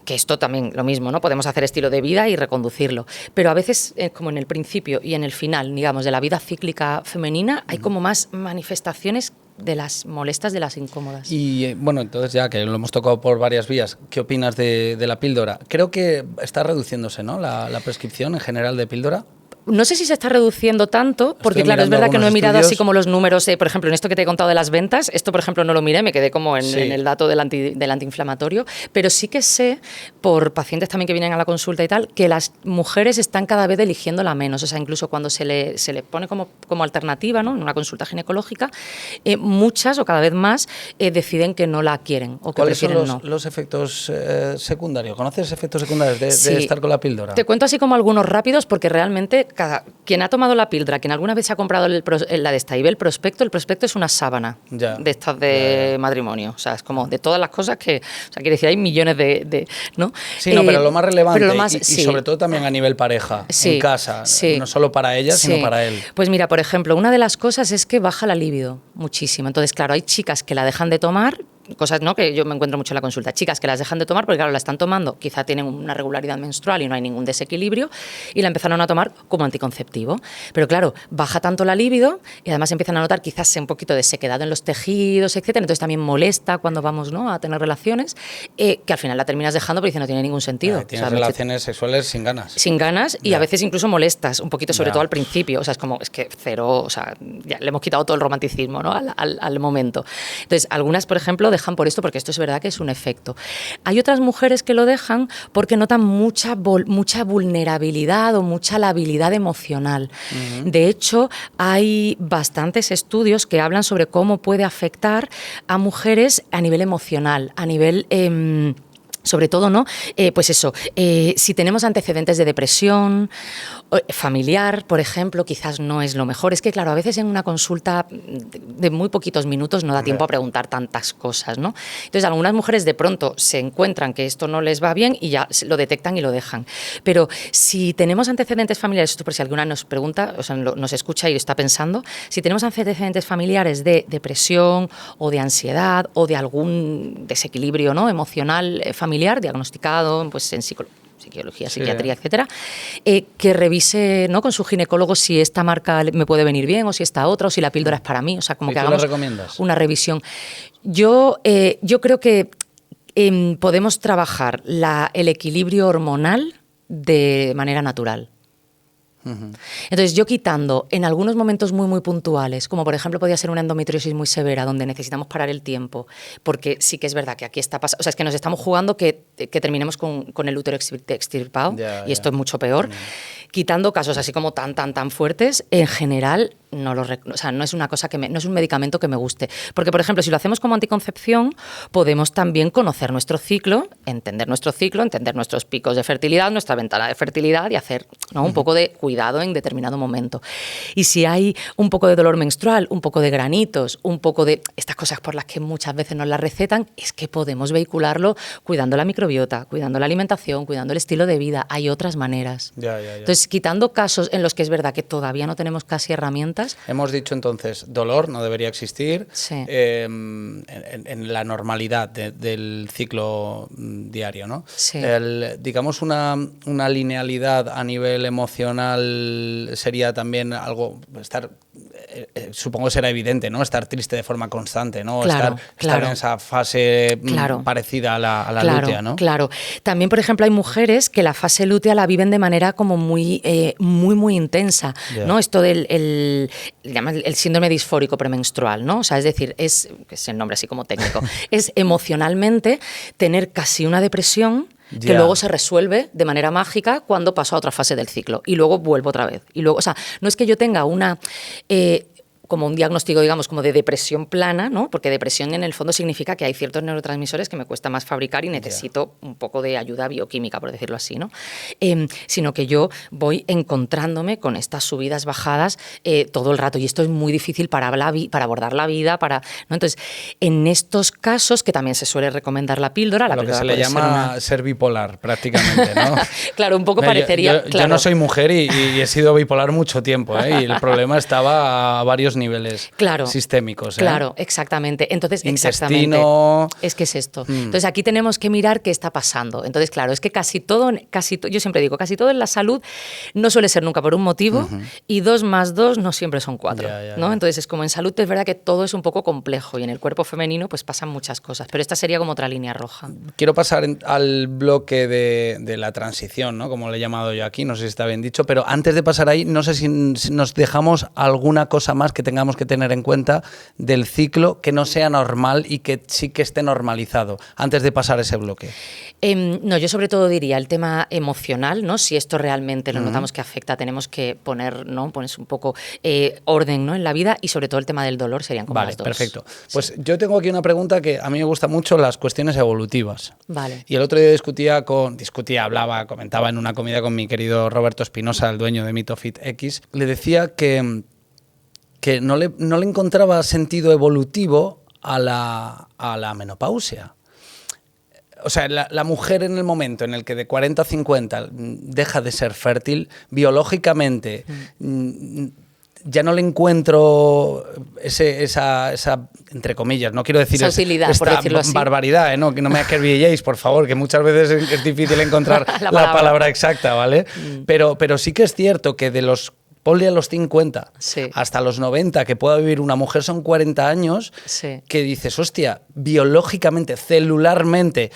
S2: que esto también lo mismo, ¿no? Podemos hacer estilo de vida y reconducirlo. Pero a veces, como en el principio y en el final, digamos, de la vida cíclica femenina, hay como más manifestaciones de las molestas, de las incómodas.
S1: Y bueno, entonces ya que lo hemos tocado por varias vías, ¿qué opinas de la píldora? Creo que está reduciéndose, ¿no? La prescripción en general de píldora.
S2: No sé si se está reduciendo tanto, porque claro, es verdad que no he mirado así como los números, por ejemplo, en esto que te he contado de las ventas, esto por ejemplo no lo miré, me quedé como en el dato del antiinflamatorio, pero sí que sé, por pacientes también que vienen a la consulta y tal, que las mujeres están cada vez eligiéndola menos, o sea, incluso cuando se le pone como alternativa, ¿no? En una consulta ginecológica, muchas o cada vez más deciden que no la quieren o que prefieren no.
S1: ¿Cuáles son los efectos secundarios? ¿Conoces efectos secundarios de estar con la píldora?
S2: Te cuento así como algunos rápidos, porque realmente quien ha tomado la píldora, quien alguna vez se ha comprado la de esta y ve el prospecto es una sábana de estas de matrimonio. O sea, es como de todas las cosas que... O sea, quiere decir, hay millones ¿no?
S1: Sí, no, pero lo más relevante y
S2: sí.
S1: sobre todo también a nivel pareja, en casa, no solo para ella, sino para él.
S2: Pues mira, por ejemplo, una de las cosas es que baja la libido muchísimo. Entonces, claro, hay chicas que la dejan de tomar, cosas, ¿no?, que yo me encuentro mucho en la consulta, chicas que las dejan de tomar porque claro, la están tomando, quizá tienen una regularidad menstrual y no hay ningún desequilibrio y la empezaron a tomar como anticonceptivo, pero claro, baja tanto la libido y además empiezan a notar quizás un poquito de sequedad en los tejidos, etcétera, entonces también molesta cuando vamos, ¿no?, a tener relaciones, que al final la terminas dejando porque dice no tiene ningún sentido.
S1: Tienes relaciones sexuales sin ganas. Y
S2: a veces incluso molestas, un poquito sobre todo al principio, o sea, es que cero, o sea, ya le hemos quitado todo el romanticismo, ¿no?, al momento. Entonces, algunas, por ejemplo, dejan por esto, porque esto es verdad que es un efecto. Hay otras mujeres que lo dejan porque notan mucha vulnerabilidad o mucha labilidad emocional. De hecho, hay bastantes estudios que hablan sobre cómo puede afectar a mujeres a nivel emocional, a nivel... sobre todo, ¿no? Pues eso, si tenemos antecedentes de depresión familiar, por ejemplo, quizás no es lo mejor. Es que, claro, a veces en una consulta de muy poquitos minutos no da tiempo a preguntar tantas cosas, ¿no? Entonces, algunas mujeres de pronto se encuentran que esto no les va bien y ya lo detectan y lo dejan. Pero si tenemos antecedentes familiares, esto por si alguna nos pregunta, o sea, nos escucha y está pensando, si tenemos antecedentes familiares de depresión o de ansiedad o de algún desequilibrio, ¿no?, emocional, familiar, diagnosticado pues en psicología, psiquiatría, etcétera, que revise, ¿no?, con su ginecólogo si esta marca me puede venir bien o si esta otra o si la píldora es para mí, o sea, como que hagamos una revisión. Yo creo que podemos trabajar el equilibrio hormonal de manera natural. Entonces, yo quitando en algunos momentos muy, muy puntuales, como por ejemplo podía ser una endometriosis muy severa, donde necesitamos parar el tiempo, porque sí que es verdad que aquí está pasando, o sea, es que nos estamos jugando que terminemos con el útero extirpado, y esto es mucho peor. Quitando casos así como tan fuertes, en general no es una cosa no es un medicamento que me guste. Porque, por ejemplo, si lo hacemos como anticoncepción, podemos también conocer nuestro ciclo, entender nuestros picos de fertilidad, nuestra ventana de fertilidad y hacer, ¿no?, un poco de cuidado en determinado momento. Y si hay un poco de dolor menstrual, un poco de granitos, un poco de estas cosas por las que muchas veces nos las recetan, es que podemos vehicularlo cuidando la microbiota, cuidando la alimentación, cuidando el estilo de vida. Hay otras maneras. Entonces, quitando casos en los que es verdad que todavía no tenemos casi herramientas.
S1: Hemos dicho entonces, dolor no debería existir en la normalidad del ciclo diario, ¿no?
S2: Sí.
S1: Digamos una linealidad a nivel emocional sería también algo, supongo que será evidente, ¿no? Estar triste de forma constante, ¿no? Estar en esa fase parecida a la lútea, ¿no?
S2: Claro. También, por ejemplo, hay mujeres que la fase lútea la viven de manera como muy intensa, ¿no? Esto del el síndrome disfórico premenstrual, ¿no? O sea, es decir, que es el nombre así como técnico, es emocionalmente tener casi una depresión que luego se resuelve de manera mágica cuando paso a otra fase del ciclo y luego vuelvo otra vez. Y luego, o sea, no es que yo tenga como un diagnóstico, digamos, como de depresión plana, ¿no? Porque depresión en el fondo significa que hay ciertos neurotransmisores que me cuesta más fabricar y necesito un poco de ayuda bioquímica, por decirlo así, ¿no? Sino que yo voy encontrándome con estas subidas, bajadas todo el rato, y esto es muy difícil para abordar la vida, ¿no? Entonces, en estos casos, que también se suele recomendar la píldora,
S1: lo que se le llama ser bipolar, prácticamente, ¿no?
S2: Claro, un poco parecería...
S1: Yo no soy mujer y he sido bipolar mucho tiempo, ¿eh? Y el problema estaba a varios niveles
S2: Claro,
S1: sistémicos.
S2: Claro, exactamente. Entonces,
S1: Intestino.
S2: exactamente. Es que es esto. Entonces, aquí tenemos que mirar qué está pasando. Entonces, claro, es que yo siempre digo, casi todo en la salud no suele ser nunca por un motivo y 2 más 2 no siempre son 4. ¿no? Entonces, es como en salud es verdad que todo es un poco complejo y en el cuerpo femenino pues pasan muchas cosas, pero esta sería como otra línea roja.
S1: Quiero pasar al bloque de la transición, ¿no? Como le he llamado yo aquí, no sé si está bien dicho, pero antes de pasar ahí, no sé si nos dejamos alguna cosa más que tengamos que tener en cuenta del ciclo que no sea normal y que sí que esté normalizado, antes de pasar ese bloque.
S2: No, yo sobre todo diría el tema emocional, ¿no? Si esto realmente lo notamos que afecta, tenemos que poner, ¿no? Pones un poco orden, ¿no? En la vida y sobre todo el tema del dolor serían como las dos.
S1: Vale, perfecto. Pues yo tengo aquí una pregunta que a mí me gusta mucho, las cuestiones evolutivas.
S2: Vale.
S1: Y el otro día comentaba en una comida con mi querido Roberto Espinosa, el dueño de MitoFit X, le decía que no le encontraba sentido evolutivo a la menopausia. O sea, la mujer en el momento en el que de 40 a 50 deja de ser fértil, biológicamente ya no le encuentro esa entre comillas, no quiero decir
S2: esa utilidad, por decirlo así.
S1: Barbaridad, ¿no? Que no me acribilléis, por favor, que muchas veces es difícil encontrar la palabra exacta, ¿vale? Pero sí que es cierto que ponle a los 50 hasta los 90 que pueda vivir una mujer son 40 años que dices, hostia, biológicamente, celularmente,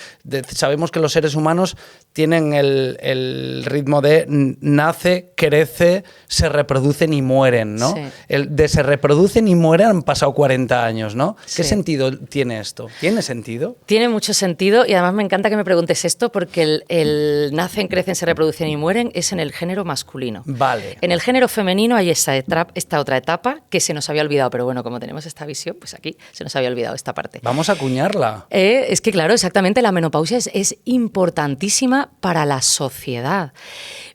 S1: sabemos que los seres humanos tienen el ritmo de nace, crece, se reproducen y mueren, ¿no? El de se reproducen y mueren han pasado 40 años, ¿no? ¿Qué sentido tiene esto? ¿Tiene sentido?
S2: Tiene mucho sentido y además me encanta que me preguntes esto porque el nacen, crecen, se reproducen y mueren es en el género masculino.
S1: Vale.
S2: En el género femenino hay esta otra etapa que se nos había olvidado, pero bueno, como tenemos esta visión, pues aquí se nos había olvidado esta parte.
S1: Vamos a acuñarla.
S2: Es que claro, exactamente, la menopausia es importantísima para la sociedad.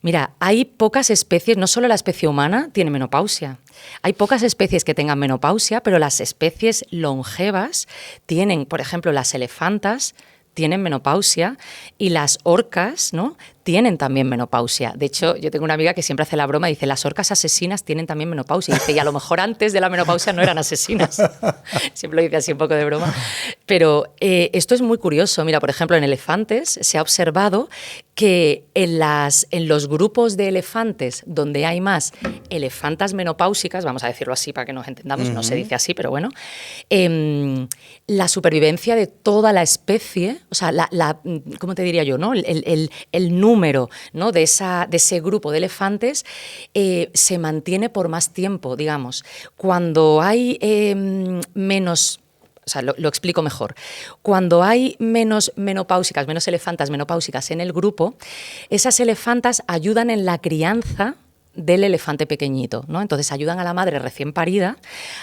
S2: Mira, hay pocas especies, no solo la especie humana tiene menopausia. Hay pocas especies que tengan menopausia, pero las especies longevas tienen, por ejemplo, las elefantas tienen menopausia y las orcas, ¿no?, tienen también menopausia. De hecho, yo tengo una amiga que siempre hace la broma, dice, las orcas asesinas tienen también menopausia. Y dice, y a lo mejor antes de la menopausia no eran asesinas. Siempre lo dice así un poco de broma. Pero esto es muy curioso. Mira, por ejemplo, en elefantes se ha observado que en los grupos de elefantes donde hay más elefantas menopáusicas, vamos a decirlo así para que nos entendamos, no se dice así, pero bueno, la supervivencia de toda la especie, o sea, ¿cómo te diría yo, no? El número, ¿no?, de ese grupo de elefantes se mantiene por más tiempo, digamos. Cuando hay menos... O sea, lo explico mejor. Cuando hay menos elefantas menopáusicas en el grupo, esas elefantas ayudan en la crianza del elefante pequeñito, ¿no? Entonces ayudan a la madre recién parida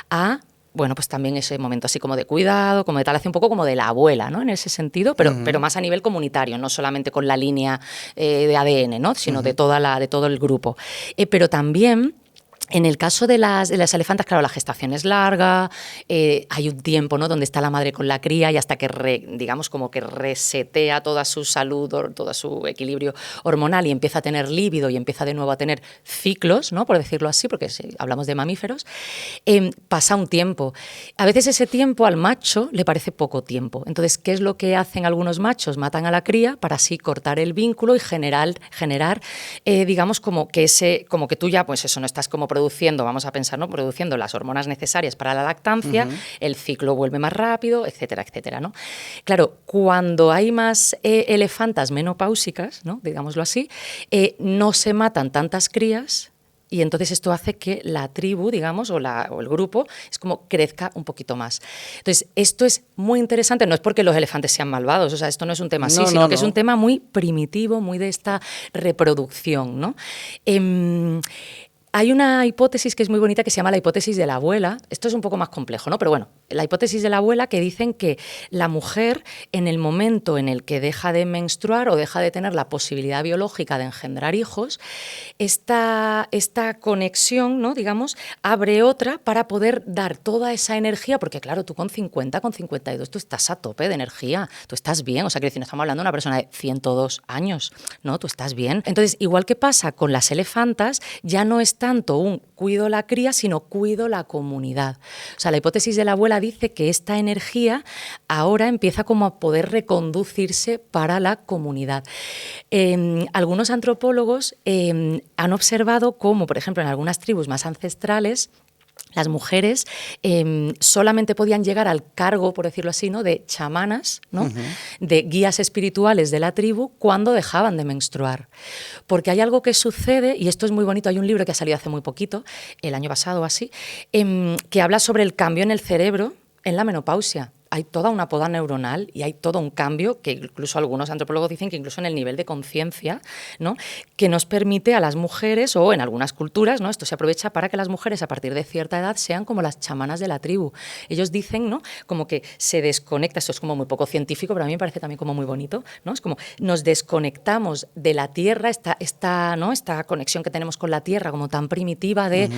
S2: a... Bueno, pues también ese momento así como de cuidado, como de tal, hace un poco como de la abuela, ¿no? En ese sentido, pero más a nivel comunitario, no solamente con la línea de ADN, ¿no?, sino de todo el grupo. Pero también... En el caso de las elefantas, claro, la gestación es larga, hay un tiempo, ¿no?, donde está la madre con la cría y hasta que, digamos, como que resetea toda su salud, todo su equilibrio hormonal y empieza a tener líbido y empieza de nuevo a tener ciclos, ¿no?, por decirlo así, porque si hablamos de mamíferos, pasa un tiempo. A veces ese tiempo al macho le parece poco tiempo. Entonces, ¿qué es lo que hacen algunos machos? Matan a la cría para así cortar el vínculo y generar digamos, como que tú ya, pues eso, no estás como produciendo, vamos a pensar, ¿no?, produciendo las hormonas necesarias para la lactancia, el ciclo vuelve más rápido, etcétera, etcétera, ¿no? Claro, cuando hay más elefantas menopáusicas, ¿no?, digámoslo así, no se matan tantas crías. Y entonces esto hace que la tribu, digamos, o el grupo, es como crezca un poquito más. Entonces, esto es muy interesante, no es porque los elefantes sean malvados, o sea, esto no es un tema así, sino que es un tema muy primitivo, muy de esta reproducción, ¿no? Hay una hipótesis que es muy bonita que se llama la hipótesis de la abuela. Esto es un poco más complejo, ¿no? Pero bueno, la hipótesis de la abuela que dicen que la mujer, en el momento en el que deja de menstruar o deja de tener la posibilidad biológica de engendrar hijos, esta conexión, ¿no?, digamos, abre otra para poder dar toda esa energía, porque claro, tú con 50, con 52, tú estás a tope de energía, tú estás bien, o sea, que decir, no estamos hablando de una persona de 102 años, ¿no? Tú estás bien. Entonces, igual que pasa con las elefantas, ya no está tanto un cuido la cría, sino cuido la comunidad. O sea, la hipótesis de la abuela dice que esta energía ahora empieza como a poder reconducirse para la comunidad. Algunos antropólogos han observado cómo, por ejemplo, en algunas tribus más ancestrales, las mujeres solamente podían llegar al cargo, por decirlo así, ¿no?, de chamanas, ¿no?, de guías espirituales de la tribu cuando dejaban de menstruar. Porque hay algo que sucede, y esto es muy bonito, hay un libro que ha salido hace muy poquito, el año pasado o así, que habla sobre el cambio en el cerebro en la menopausia. Hay toda una poda neuronal y hay todo un cambio que incluso algunos antropólogos dicen que incluso en el nivel de conciencia, ¿no?, que nos permite a las mujeres, o en algunas culturas, ¿no?, esto se aprovecha para que las mujeres a partir de cierta edad sean como las chamanas de la tribu. Ellos dicen, ¿no?, como que se desconecta, esto es como muy poco científico, pero a mí me parece también como muy bonito, ¿no?, es como nos desconectamos de la tierra, esta conexión que tenemos con la tierra como tan primitiva de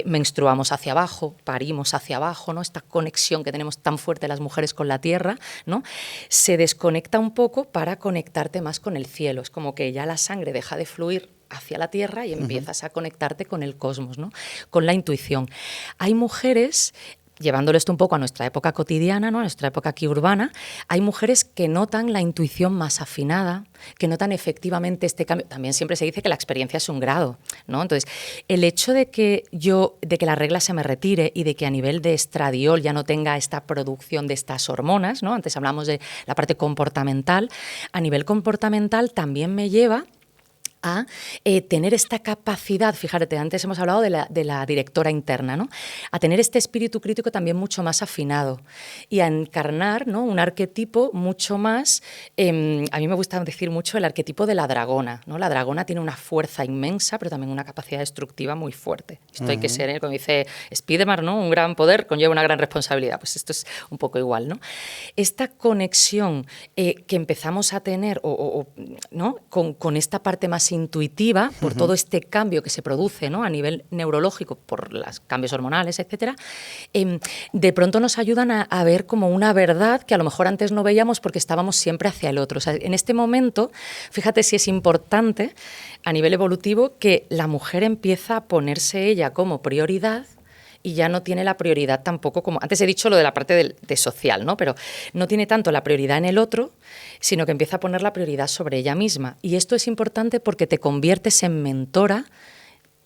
S2: menstruamos hacia abajo, parimos hacia abajo, ¿no?, esta conexión que tenemos tan fuerte las mujeres con la tierra, ¿no?, se desconecta un poco para conectarte más con el cielo. Es como que ya la sangre deja de fluir hacia la tierra y empiezas a conectarte con el cosmos, ¿no?, con la intuición. Hay mujeres, llevándolo esto un poco a nuestra época cotidiana, ¿no?, a nuestra época aquí urbana, hay mujeres que notan la intuición más afinada, que notan efectivamente este cambio. También siempre se dice que la experiencia es un grado, ¿no? Entonces, el hecho de que la regla se me retire y de que a nivel de estradiol ya no tenga esta producción de estas hormonas, ¿no?, antes hablamos de la parte comportamental, a nivel comportamental también me lleva a tener esta capacidad, fíjate, antes hemos hablado de la directora interna, ¿no?, a tener este espíritu crítico también mucho más afinado y a encarnar, ¿no?, un arquetipo mucho más, a mí me gusta decir mucho el arquetipo de la dragona, ¿no? La dragona tiene una fuerza inmensa, pero también una capacidad destructiva muy fuerte. Esto hay que ser, como dice Spiderman, ¿no?, un gran poder conlleva una gran responsabilidad. Pues esto es un poco igual, ¿no? Esta conexión que empezamos a tener ¿no?, con esta parte más intuitiva, por todo este cambio que se produce, ¿no?, a nivel neurológico, por los cambios hormonales, etcétera, de pronto nos ayudan a ver como una verdad que a lo mejor antes no veíamos porque estábamos siempre hacia el otro. O sea, en este momento, fíjate si es importante a nivel evolutivo que la mujer empieza a ponerse ella como prioridad y ya no tiene la prioridad tampoco como... Antes he dicho lo de la parte de social, ¿no?, pero no tiene tanto la prioridad en el otro, sino que empieza a poner la prioridad sobre ella misma. Y esto es importante porque te conviertes en mentora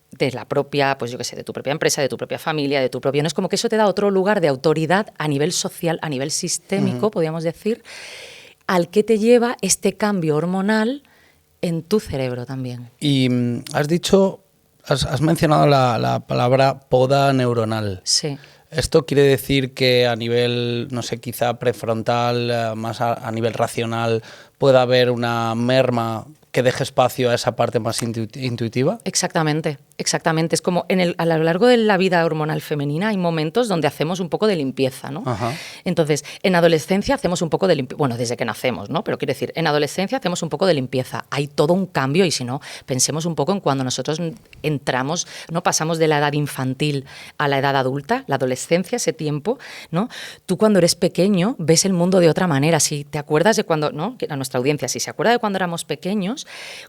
S2: de la propia, pues yo qué sé, de tu propia empresa, de tu propia familia, de tu propio... No es como que eso te da otro lugar de autoridad a nivel social, a nivel sistémico, podríamos decir, al que te lleva este cambio hormonal en tu cerebro también.
S1: Y has dicho... Has mencionado la palabra poda neuronal.
S2: Sí.
S1: ¿Esto quiere decir que a nivel, no sé, quizá prefrontal, más a nivel racional, pueda haber una merma que deje espacio a esa parte más intuitiva?
S2: Exactamente, exactamente. Es como a lo largo de la vida hormonal femenina hay momentos donde hacemos un poco de limpieza, ¿no?
S1: Ajá.
S2: Entonces, en adolescencia hacemos un poco de limpieza, bueno, desde que nacemos, ¿no? Pero quiero decir, en adolescencia hacemos un poco de limpieza. Hay todo un cambio y si no, pensemos un poco en cuando nosotros entramos, ¿no?, pasamos de la edad infantil a la edad adulta, la adolescencia, ese tiempo, ¿no? Tú cuando eres pequeño ves el mundo de otra manera. Si te acuerdas de cuando, ¿no?, a nuestra audiencia, si se acuerda de cuando éramos pequeños,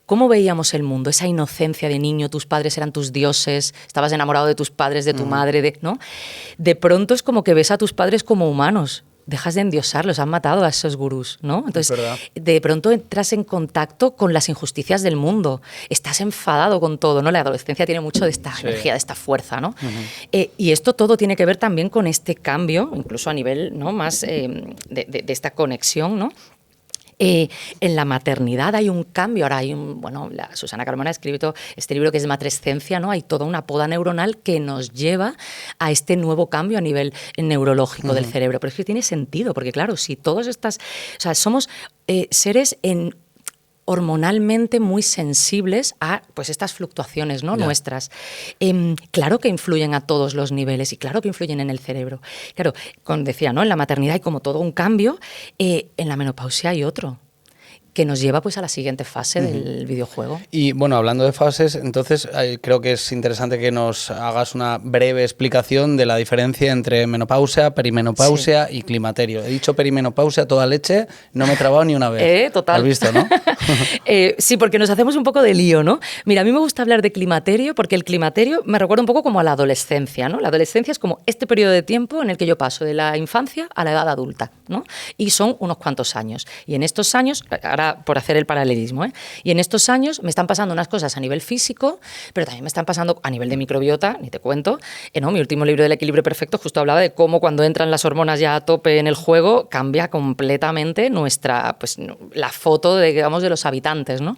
S2: ¿cómo veíamos el mundo? Esa inocencia de niño, tus padres eran tus dioses, estabas enamorado de tus padres, de tu madre, ¿no? De pronto es como que ves a tus padres como humanos, dejas de endiosarlos, han matado a esos gurús, ¿no? Entonces, de pronto entras en contacto con las injusticias del mundo, estás enfadado con todo, ¿no? La adolescencia tiene mucho de esta energía, de esta fuerza, ¿no? Y esto todo tiene que ver también con este cambio, incluso a nivel, ¿no?, más de esta conexión, ¿no? En la maternidad hay un cambio, ahora hay Susana Carmona ha escrito este libro que es Matrescencia, ¿no? Hay toda una poda neuronal que nos lleva a este nuevo cambio a nivel neurológico del cerebro, pero es que tiene sentido, porque claro, si todas estas, o sea, somos seres hormonalmente muy sensibles a pues estas fluctuaciones, ¿no?, nuestras. Claro que influyen a todos los niveles y claro que influyen en el cerebro. Claro, como decía, ¿no?, en la maternidad hay como todo un cambio, en la menopausia hay otro. que nos lleva pues a la siguiente fase del videojuego.
S1: Y bueno, hablando de fases, entonces creo que es interesante que nos hagas una breve explicación de la diferencia entre menopausia, perimenopausia y climaterio. He dicho perimenopausia toda leche, no me he trabado ni una vez.
S2: Total.
S1: ¿Has visto, no?
S2: Sí, porque nos hacemos un poco de lío, ¿no? Mira, a mí me gusta hablar de climaterio porque el climaterio me recuerda un poco como a la adolescencia, ¿no? La adolescencia es como este periodo de tiempo en el que yo paso de la infancia a la edad adulta, ¿no? Y son unos cuantos años. Y en estos años, ahora por hacer el paralelismo, y en estos años me están pasando unas cosas a nivel físico, pero también me están pasando a nivel de microbiota, ni te cuento. ¿No? Mi último libro del equilibrio perfecto justo hablaba de cómo cuando entran las hormonas ya a tope en el juego cambia completamente nuestra, pues, la foto de, digamos, de los habitantes, ¿no?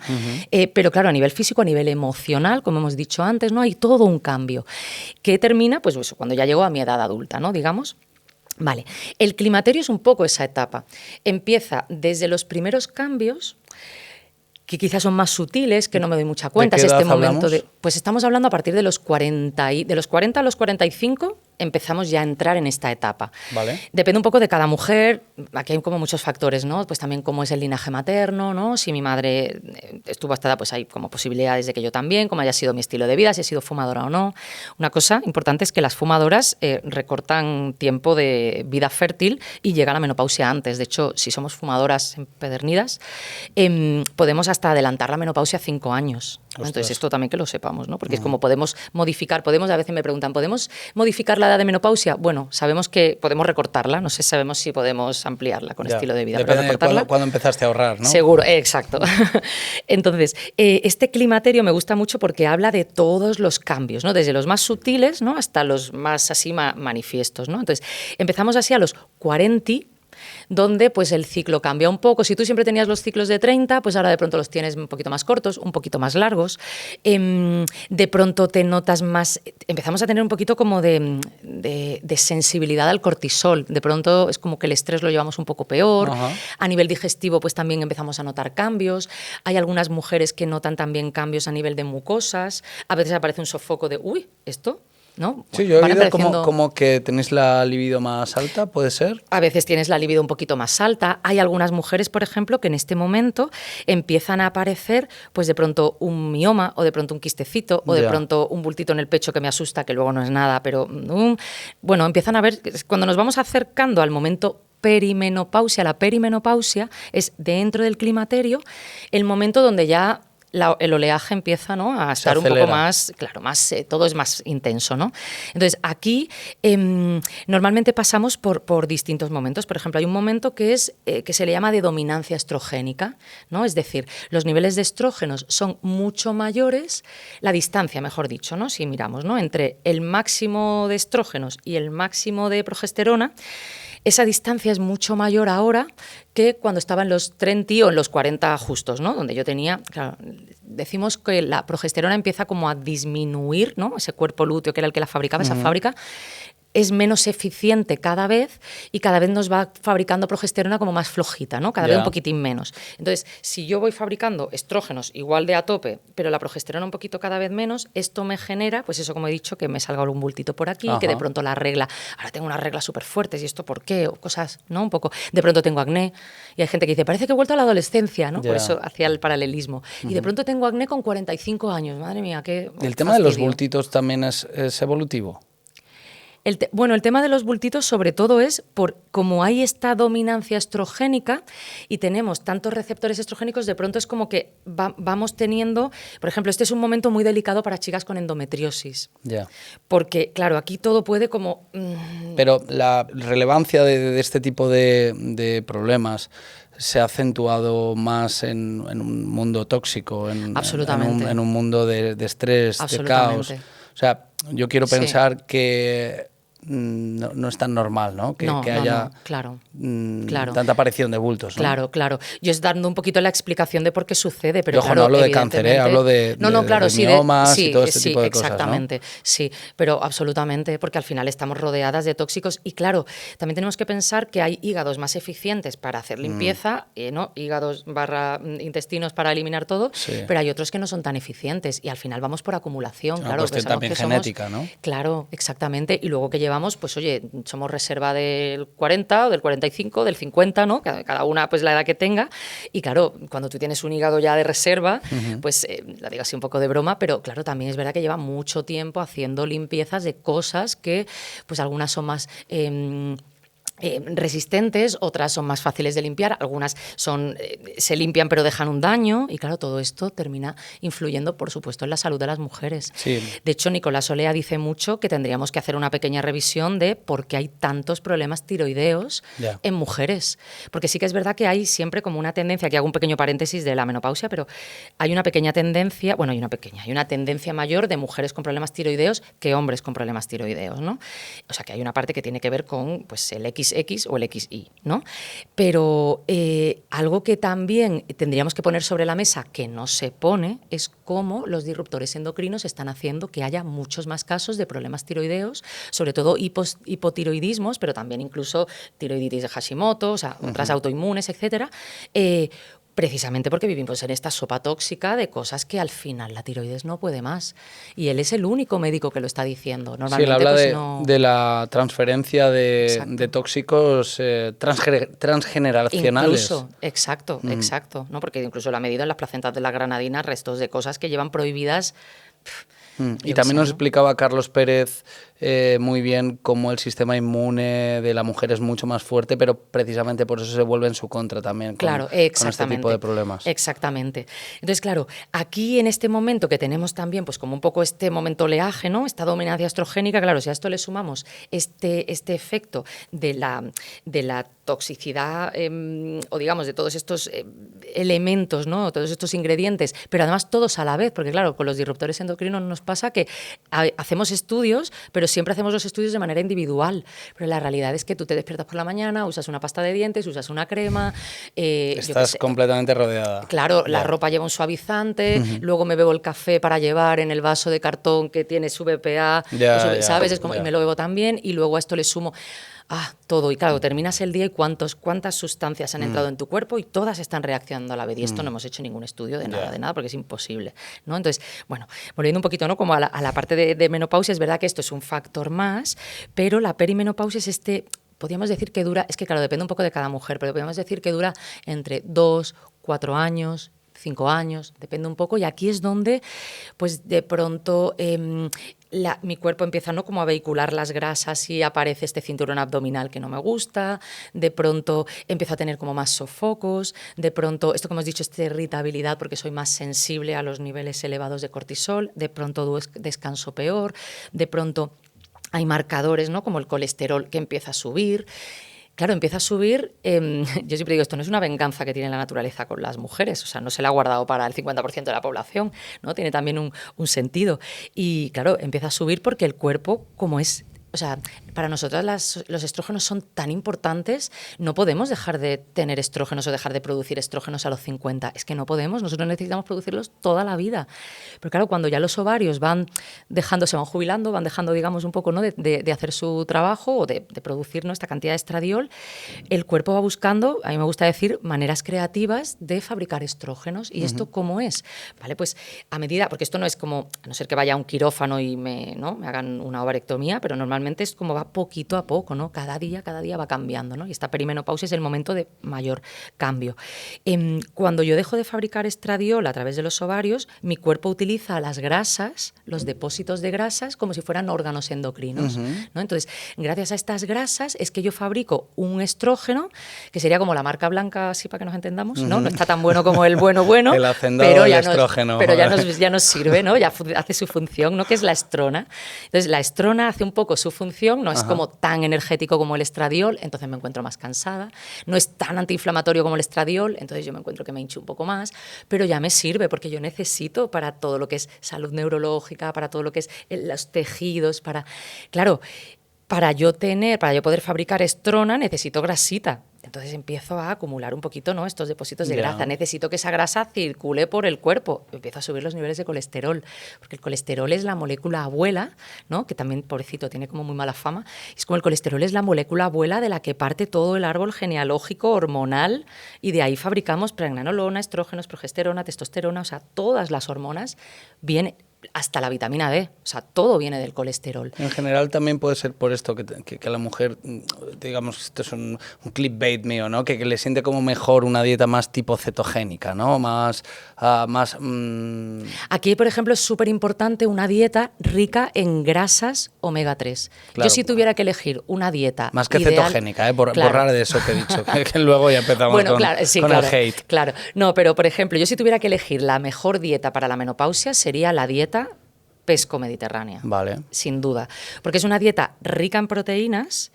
S2: Pero claro, a nivel físico, a nivel emocional, como hemos dicho antes, ¿no? Hay todo un cambio que termina, pues eso, cuando ya llego a mi edad adulta, ¿no? Digamos. Vale, el climaterio es un poco esa etapa. Empieza desde los primeros cambios, que quizás son más sutiles, que no me doy mucha cuenta.
S1: ¿De qué edad
S2: momento
S1: hablamos?
S2: pues estamos hablando a partir de los 40 a los 45 empezamos ya a entrar en esta etapa.
S1: Vale.
S2: Depende un poco de cada mujer, aquí hay como muchos factores, ¿no? Pues también cómo es el linaje materno, ¿no? Si mi madre estuvo hasta edad, pues hay como posibilidades de que yo también, cómo haya sido mi estilo de vida, si he sido fumadora o no. Una cosa importante es que las fumadoras recortan tiempo de vida fértil y llega a la menopausia antes. De hecho, si somos fumadoras empedernidas, podemos hasta adelantar la menopausia 5 años. ¿No? Entonces, esto también que lo sepamos, ¿no? Porque es como podemos modificar, a veces me preguntan, ¿podemos modificar la edad de menopausia? Bueno, sabemos que podemos recortarla, no sé, sabemos si podemos ampliarla con estilo de vida.
S1: Depende de cuándo empezaste a ahorrar, ¿no?
S2: Seguro, exacto. Entonces, este climaterio me gusta mucho porque habla de todos los cambios, ¿no? Desde los más sutiles, ¿no? Hasta los más así manifiestos, ¿no? Entonces, empezamos así a los 40, donde pues el ciclo cambia un poco. Si tú siempre tenías los ciclos de 30, pues ahora de pronto los tienes un poquito más cortos, un poquito más largos. De pronto te notas más, empezamos a tener un poquito como de sensibilidad al cortisol. De pronto es como que el estrés lo llevamos un poco peor.
S1: Ajá.
S2: A nivel digestivo pues también empezamos a notar cambios. Hay algunas mujeres que notan también cambios a nivel de mucosas. A veces aparece un sofoco de, uy, ¿esto? ¿No?
S1: Sí, yo he
S2: Van
S1: oído
S2: apareciendo...
S1: como que tenéis la libido más alta, ¿puede ser?
S2: A veces tienes la libido un poquito más alta. Hay algunas mujeres, por ejemplo, que en este momento empiezan a aparecer, pues de pronto un mioma, o de pronto un quistecito, o de pronto un bultito en el pecho que me asusta, que luego no es nada, pero bueno, empiezan a ver, cuando nos vamos acercando al momento perimenopausia, la perimenopausia es dentro del climaterio el momento donde ya el oleaje empieza, ¿no?, a estar un poco más, claro, más, todo es más intenso, ¿no? Entonces, aquí normalmente pasamos por distintos momentos. Por ejemplo, hay un momento que se le llama de dominancia estrogénica, ¿no? Es decir, los niveles de estrógenos son mucho mayores, la distancia, mejor dicho, ¿no?, si miramos, ¿no?, entre el máximo de estrógenos y el máximo de progesterona. Esa distancia es mucho mayor ahora que cuando estaba en los 30 o en los 40 justos, ¿no? Donde yo tenía, claro, decimos que la progesterona empieza como a disminuir, ¿no? Ese cuerpo lúteo que era el que la fabricaba, esa fábrica, es menos eficiente cada vez y cada vez nos va fabricando progesterona como más flojita, ¿no? Cada vez un poquitín menos. Entonces, si yo voy fabricando estrógenos igual de a tope, pero la progesterona un poquito cada vez menos, esto me genera, pues eso, como he dicho, que me salga algún bultito por aquí, que de pronto la regla, ahora tengo unas reglas súper fuertes, ¿y esto por qué? O cosas, ¿no? Un poco, de pronto tengo acné, y hay gente que dice, parece que he vuelto a la adolescencia, ¿no? Por eso hacía el paralelismo. Y de pronto tengo acné con 45 años, madre mía, qué
S1: ¿Y el tema de los bultitos también es evolutivo?
S2: Bueno, el tema de los bultitos sobre todo es por como hay esta dominancia estrogénica y tenemos tantos receptores estrogénicos, de pronto es como que vamos teniendo, por ejemplo, este es un momento muy delicado para chicas con endometriosis.
S1: Ya.
S2: Porque, claro, aquí todo puede como...
S1: Pero la relevancia de este tipo de problemas se ha acentuado más en un mundo tóxico, en un mundo de estrés, de caos. O sea, yo quiero pensar que no es tan normal, ¿no? Que haya
S2: claro.
S1: tanta aparición de bultos, ¿no?
S2: Claro. Yo es dando un poquito la explicación de por qué sucede, pero
S1: claro, no hablo de cáncer, hablo de miomas y todo este tipo de cosas,
S2: exactamente, ¿no? Sí, pero absolutamente, porque al final estamos rodeadas de tóxicos y claro, también tenemos que pensar que hay hígados más eficientes para hacer limpieza, ¿no? Hígados / intestinos para eliminar todo, pero hay otros que no son tan eficientes y al final vamos por acumulación.
S1: Una cuestión también genética, ¿no?
S2: Claro, exactamente, y luego que llevamos llevamos, pues oye, somos reserva del 40 o del 45, del 50, ¿no? Cada una pues la edad que tenga. Y claro, cuando tú tienes un hígado ya de reserva, pues la digo así un poco de broma, pero claro, también es verdad que lleva mucho tiempo haciendo limpiezas de cosas que pues algunas son más resistentes, otras son más fáciles de limpiar, algunas se limpian pero dejan un daño, y claro, todo esto termina influyendo, por supuesto, en la salud de las mujeres.
S1: Sí.
S2: De hecho, Nicolás Olea dice mucho que tendríamos que hacer una pequeña revisión de por qué hay tantos problemas tiroideos en mujeres, porque sí que es verdad que hay siempre como una tendencia, aquí hago un pequeño paréntesis de la menopausia, pero hay una pequeña tendencia, bueno, hay una tendencia mayor de mujeres con problemas tiroideos que hombres con problemas tiroideos, ¿no? O sea, que hay una parte que tiene que ver con pues, el XX o el XY, ¿no? Pero algo que también tendríamos que poner sobre la mesa, que no se pone, es cómo los disruptores endocrinos están haciendo que haya muchos más casos de problemas tiroideos, sobre todo hipotiroidismos, pero también incluso tiroiditis de Hashimoto, o sea, otras autoinmunes, etcétera, precisamente porque vivimos en esta sopa tóxica de cosas que al final la tiroides no puede más. Y él es el único médico que lo está diciendo. Normalmente,
S1: sí, él habla
S2: pues,
S1: de la transferencia de tóxicos transgeneracionales.
S2: Incluso, exacto, ¿no? Porque incluso lo ha medido en las placentas de la granadina restos de cosas que llevan prohibidas.
S1: Y también nos explicaba Carlos Pérez muy bien cómo el sistema inmune de la mujer es mucho más fuerte, pero precisamente por eso se vuelve en su contra también con este tipo de problemas.
S2: Exactamente. Entonces, claro, aquí en este momento que tenemos también, pues como un poco este momento oleaje, ¿no? Esta dominancia estrogénica, claro, si a esto le sumamos este efecto de la toxicidad o digamos de todos estos elementos, ¿no? Todos estos ingredientes, pero además todos a la vez, porque claro, con los disruptores endocrinos nos pasa que hacemos estudios, pero siempre hacemos los estudios de manera individual. Pero la realidad es que tú te despiertas por la mañana, usas una pasta de dientes, usas una crema.
S1: Estás completamente rodeada.
S2: Claro, la ropa lleva un suavizante, luego me bebo el café para llevar en el vaso de cartón que tiene su BPA, ¿sabes? Es como, y me lo bebo también, y luego a esto le sumo todo. Y claro, terminas el día y cuántas sustancias han entrado en tu cuerpo y todas están reaccionando a la vez. Y esto no hemos hecho ningún estudio de nada, porque es imposible, ¿no? Entonces, bueno, volviendo un poquito, ¿no? Como a la parte de menopausia, es verdad que esto es un factor más, pero la perimenopausia es podríamos decir que dura, es que claro, depende un poco de cada mujer, pero podríamos decir que dura entre 2, 4 años, 5 años, depende un poco, y aquí es donde, pues de pronto mi cuerpo empieza, ¿no? Como a vehicular las grasas y aparece este cinturón abdominal que no me gusta, de pronto empiezo a tener como más sofocos, de pronto, esto que hemos dicho, esta irritabilidad porque soy más sensible a los niveles elevados de cortisol, de pronto descanso peor, de pronto hay marcadores, ¿no? Como el colesterol que empieza a subir. Claro, empieza a subir, yo siempre digo, esto no es una venganza que tiene la naturaleza con las mujeres, o sea, no se la ha guardado para el 50% de la población, ¿no? Tiene también un sentido. Y claro, empieza a subir porque el cuerpo, como es... O sea, para nosotras los estrógenos son tan importantes, no podemos dejar de tener estrógenos o dejar de producir estrógenos a los 50. Es que no podemos, nosotros necesitamos producirlos toda la vida. Pero claro, cuando ya los ovarios se van jubilando, van dejando, digamos, un poco, ¿no? de hacer su trabajo o de producir, ¿no? esta cantidad de estradiol, el cuerpo va buscando, a mí me gusta decir, maneras creativas de fabricar estrógenos. ¿Y esto cómo es? Vale, pues a medida, porque esto no es como, a no ser que vaya a un quirófano y me hagan una ovarectomía, pero normalmente es como va poquito a poco, ¿no? Cada día va cambiando, ¿no? Y esta perimenopausia es el momento de mayor cambio. Cuando yo dejo de fabricar estradiol a través de los ovarios, mi cuerpo utiliza las grasas, los depósitos de grasas, como si fueran órganos endocrinos, ¿no? Entonces, gracias a estas grasas es que yo fabrico un estrógeno, que sería como la marca blanca, así para que nos entendamos, ¿no? No está tan bueno como el bueno,
S1: el hacendado del estrógeno.
S2: Pero ya nos sirve, ¿no? Ya hace su función, ¿no? Que es la estrona. Entonces, la estrona hace un poco su función, no es como tan energético como el estradiol, entonces me encuentro más cansada, no es tan antiinflamatorio como el estradiol, entonces yo me encuentro que me hincho un poco más, pero ya me sirve porque yo necesito para todo lo que es salud neurológica, para todo lo que es los tejidos, claro, para yo poder fabricar estrona necesito grasita. Entonces empiezo a acumular un poquito, ¿no? Estos depósitos de grasa. Necesito que esa grasa circule por el cuerpo. Empiezo a subir los niveles de colesterol, porque el colesterol es la molécula abuela, ¿no? Que también, pobrecito, tiene como muy mala fama. Es como el colesterol es la molécula abuela de la que parte todo el árbol genealógico hormonal, y de ahí fabricamos pregnenolona, estrógenos, progesterona, testosterona, o sea, todas las hormonas vienen hasta la vitamina D, o sea, todo viene del colesterol.
S1: En general también puede ser por esto que a la mujer, digamos, esto es un clickbait mío, ¿no? Que le siente como mejor una dieta más tipo cetogénica, ¿no?
S2: Aquí, por ejemplo, es súper importante una dieta rica en grasas omega 3.
S1: Claro.
S2: Yo si tuviera que elegir una dieta
S1: más que
S2: ideal,
S1: cetogénica, borrar de eso que he dicho, que luego ya empezamos
S2: bueno,
S1: con,
S2: claro, sí,
S1: con
S2: claro,
S1: el hate.
S2: Claro, no, pero por ejemplo, yo si tuviera que elegir la mejor dieta para la menopausia sería la dieta pesco-mediterránea,
S1: vale,
S2: sin duda, porque es una dieta rica en proteínas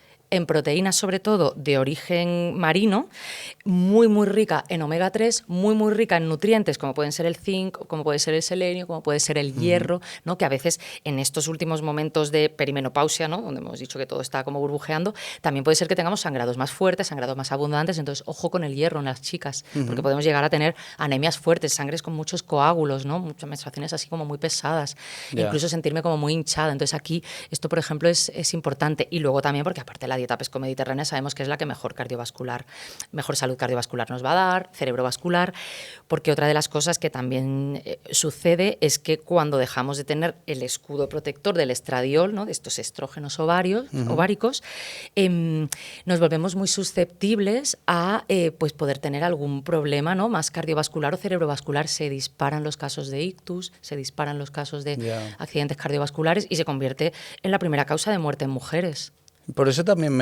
S2: sobre todo de origen marino, muy muy rica en omega 3, muy rica en nutrientes como pueden ser el zinc, como puede ser el selenio, como puede ser el hierro, ¿no? Que a veces en estos últimos momentos de perimenopausia, ¿no? Donde hemos dicho que todo está como burbujeando, también puede ser que tengamos sangrados más fuertes, sangrados más abundantes, entonces ojo con el hierro en las chicas, porque podemos llegar a tener anemias fuertes, sangres con muchos coágulos, ¿no? Muchas menstruaciones así como muy pesadas, incluso sentirme como muy hinchada, entonces aquí esto por ejemplo es importante, y luego también porque aparte la dieta pesco-mediterránea sabemos que es la que mejor salud cardiovascular nos va a dar, cerebrovascular, porque otra de las cosas que también sucede es que cuando dejamos de tener el escudo protector del estradiol, ¿no? De estos estrógenos ováricos, nos volvemos muy susceptibles a pues poder tener algún problema, ¿no? Más cardiovascular o cerebrovascular. Se disparan los casos de ictus, se disparan los casos de accidentes cardiovasculares y se convierte en la primera causa de muerte en mujeres.
S1: Por eso también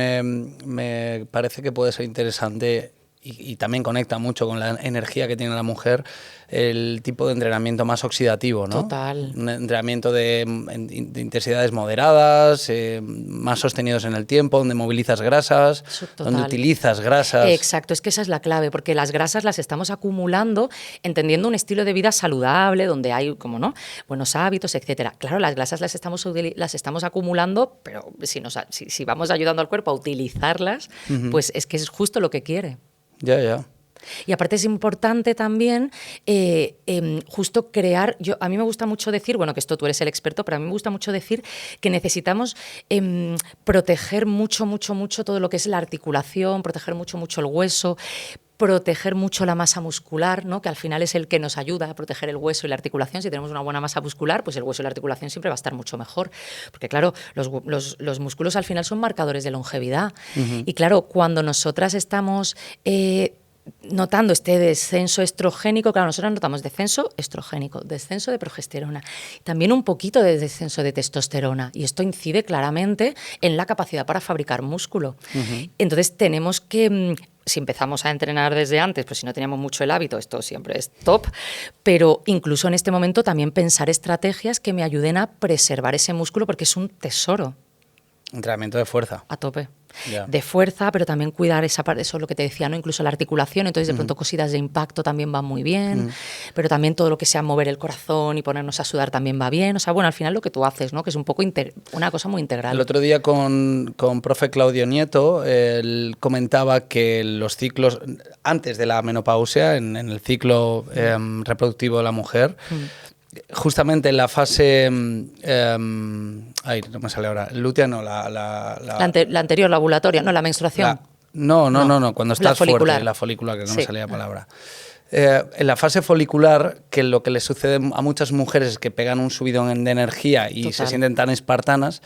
S1: me parece que puede ser interesante y también conecta mucho con la energía que tiene la mujer, el tipo de entrenamiento más oxidativo, ¿no?
S2: Total.
S1: Un entrenamiento de intensidades moderadas, más sostenidos en el tiempo, donde movilizas grasas,
S2: Total.
S1: donde utilizas grasas.
S2: Exacto, es que esa es la clave, porque las grasas las estamos acumulando entendiendo un estilo de vida saludable, donde hay, como no, buenos hábitos, etcétera. Claro, las grasas las estamos acumulando, pero si vamos ayudando al cuerpo a utilizarlas, pues es que es justo lo que quiere.
S1: Ya.
S2: Y aparte es importante también justo crear, a mí me gusta mucho decir, bueno, que esto tú eres el experto, pero a mí me gusta mucho decir que necesitamos proteger mucho todo lo que es la articulación, proteger mucho el hueso, proteger mucho la masa muscular, ¿no? Que al final es el que nos ayuda a proteger el hueso y la articulación. Si tenemos una buena masa muscular, pues el hueso y la articulación siempre va a estar mucho mejor. Porque claro, los músculos al final son marcadores de longevidad. Y claro, cuando nosotras estamos notando este descenso estrogénico, claro, nosotros notamos descenso estrogénico, descenso de progesterona, también un poquito de descenso de testosterona, y esto incide claramente en la capacidad para fabricar músculo. Entonces tenemos que, si empezamos a entrenar desde antes, pues si no teníamos mucho el hábito, esto siempre es top, pero incluso en este momento también pensar estrategias que me ayuden a preservar ese músculo, porque es un tesoro.
S1: Entrenamiento de fuerza.
S2: A tope. De fuerza, pero también cuidar esa parte, eso es lo que te decía, ¿no? Incluso la articulación, entonces de pronto cositas de impacto también van muy bien, pero también todo lo que sea mover el corazón y ponernos a sudar también va bien, o sea, bueno, al final lo que tú haces, ¿no? Que es un poco una cosa muy integral.
S1: El otro día con profe Claudio Nieto, él comentaba que los ciclos, antes de la menopausia, en el ciclo reproductivo de la mujer, justamente en la fase, no me sale ahora, lútea no, la
S2: anterior, la ovulatoria, no, la menstruación.
S1: No, cuando estás fuerte, la folicular, que no me salía la palabra. En la fase folicular, que lo que le sucede a muchas mujeres es que pegan un subidón de energía y se sienten tan espartanas,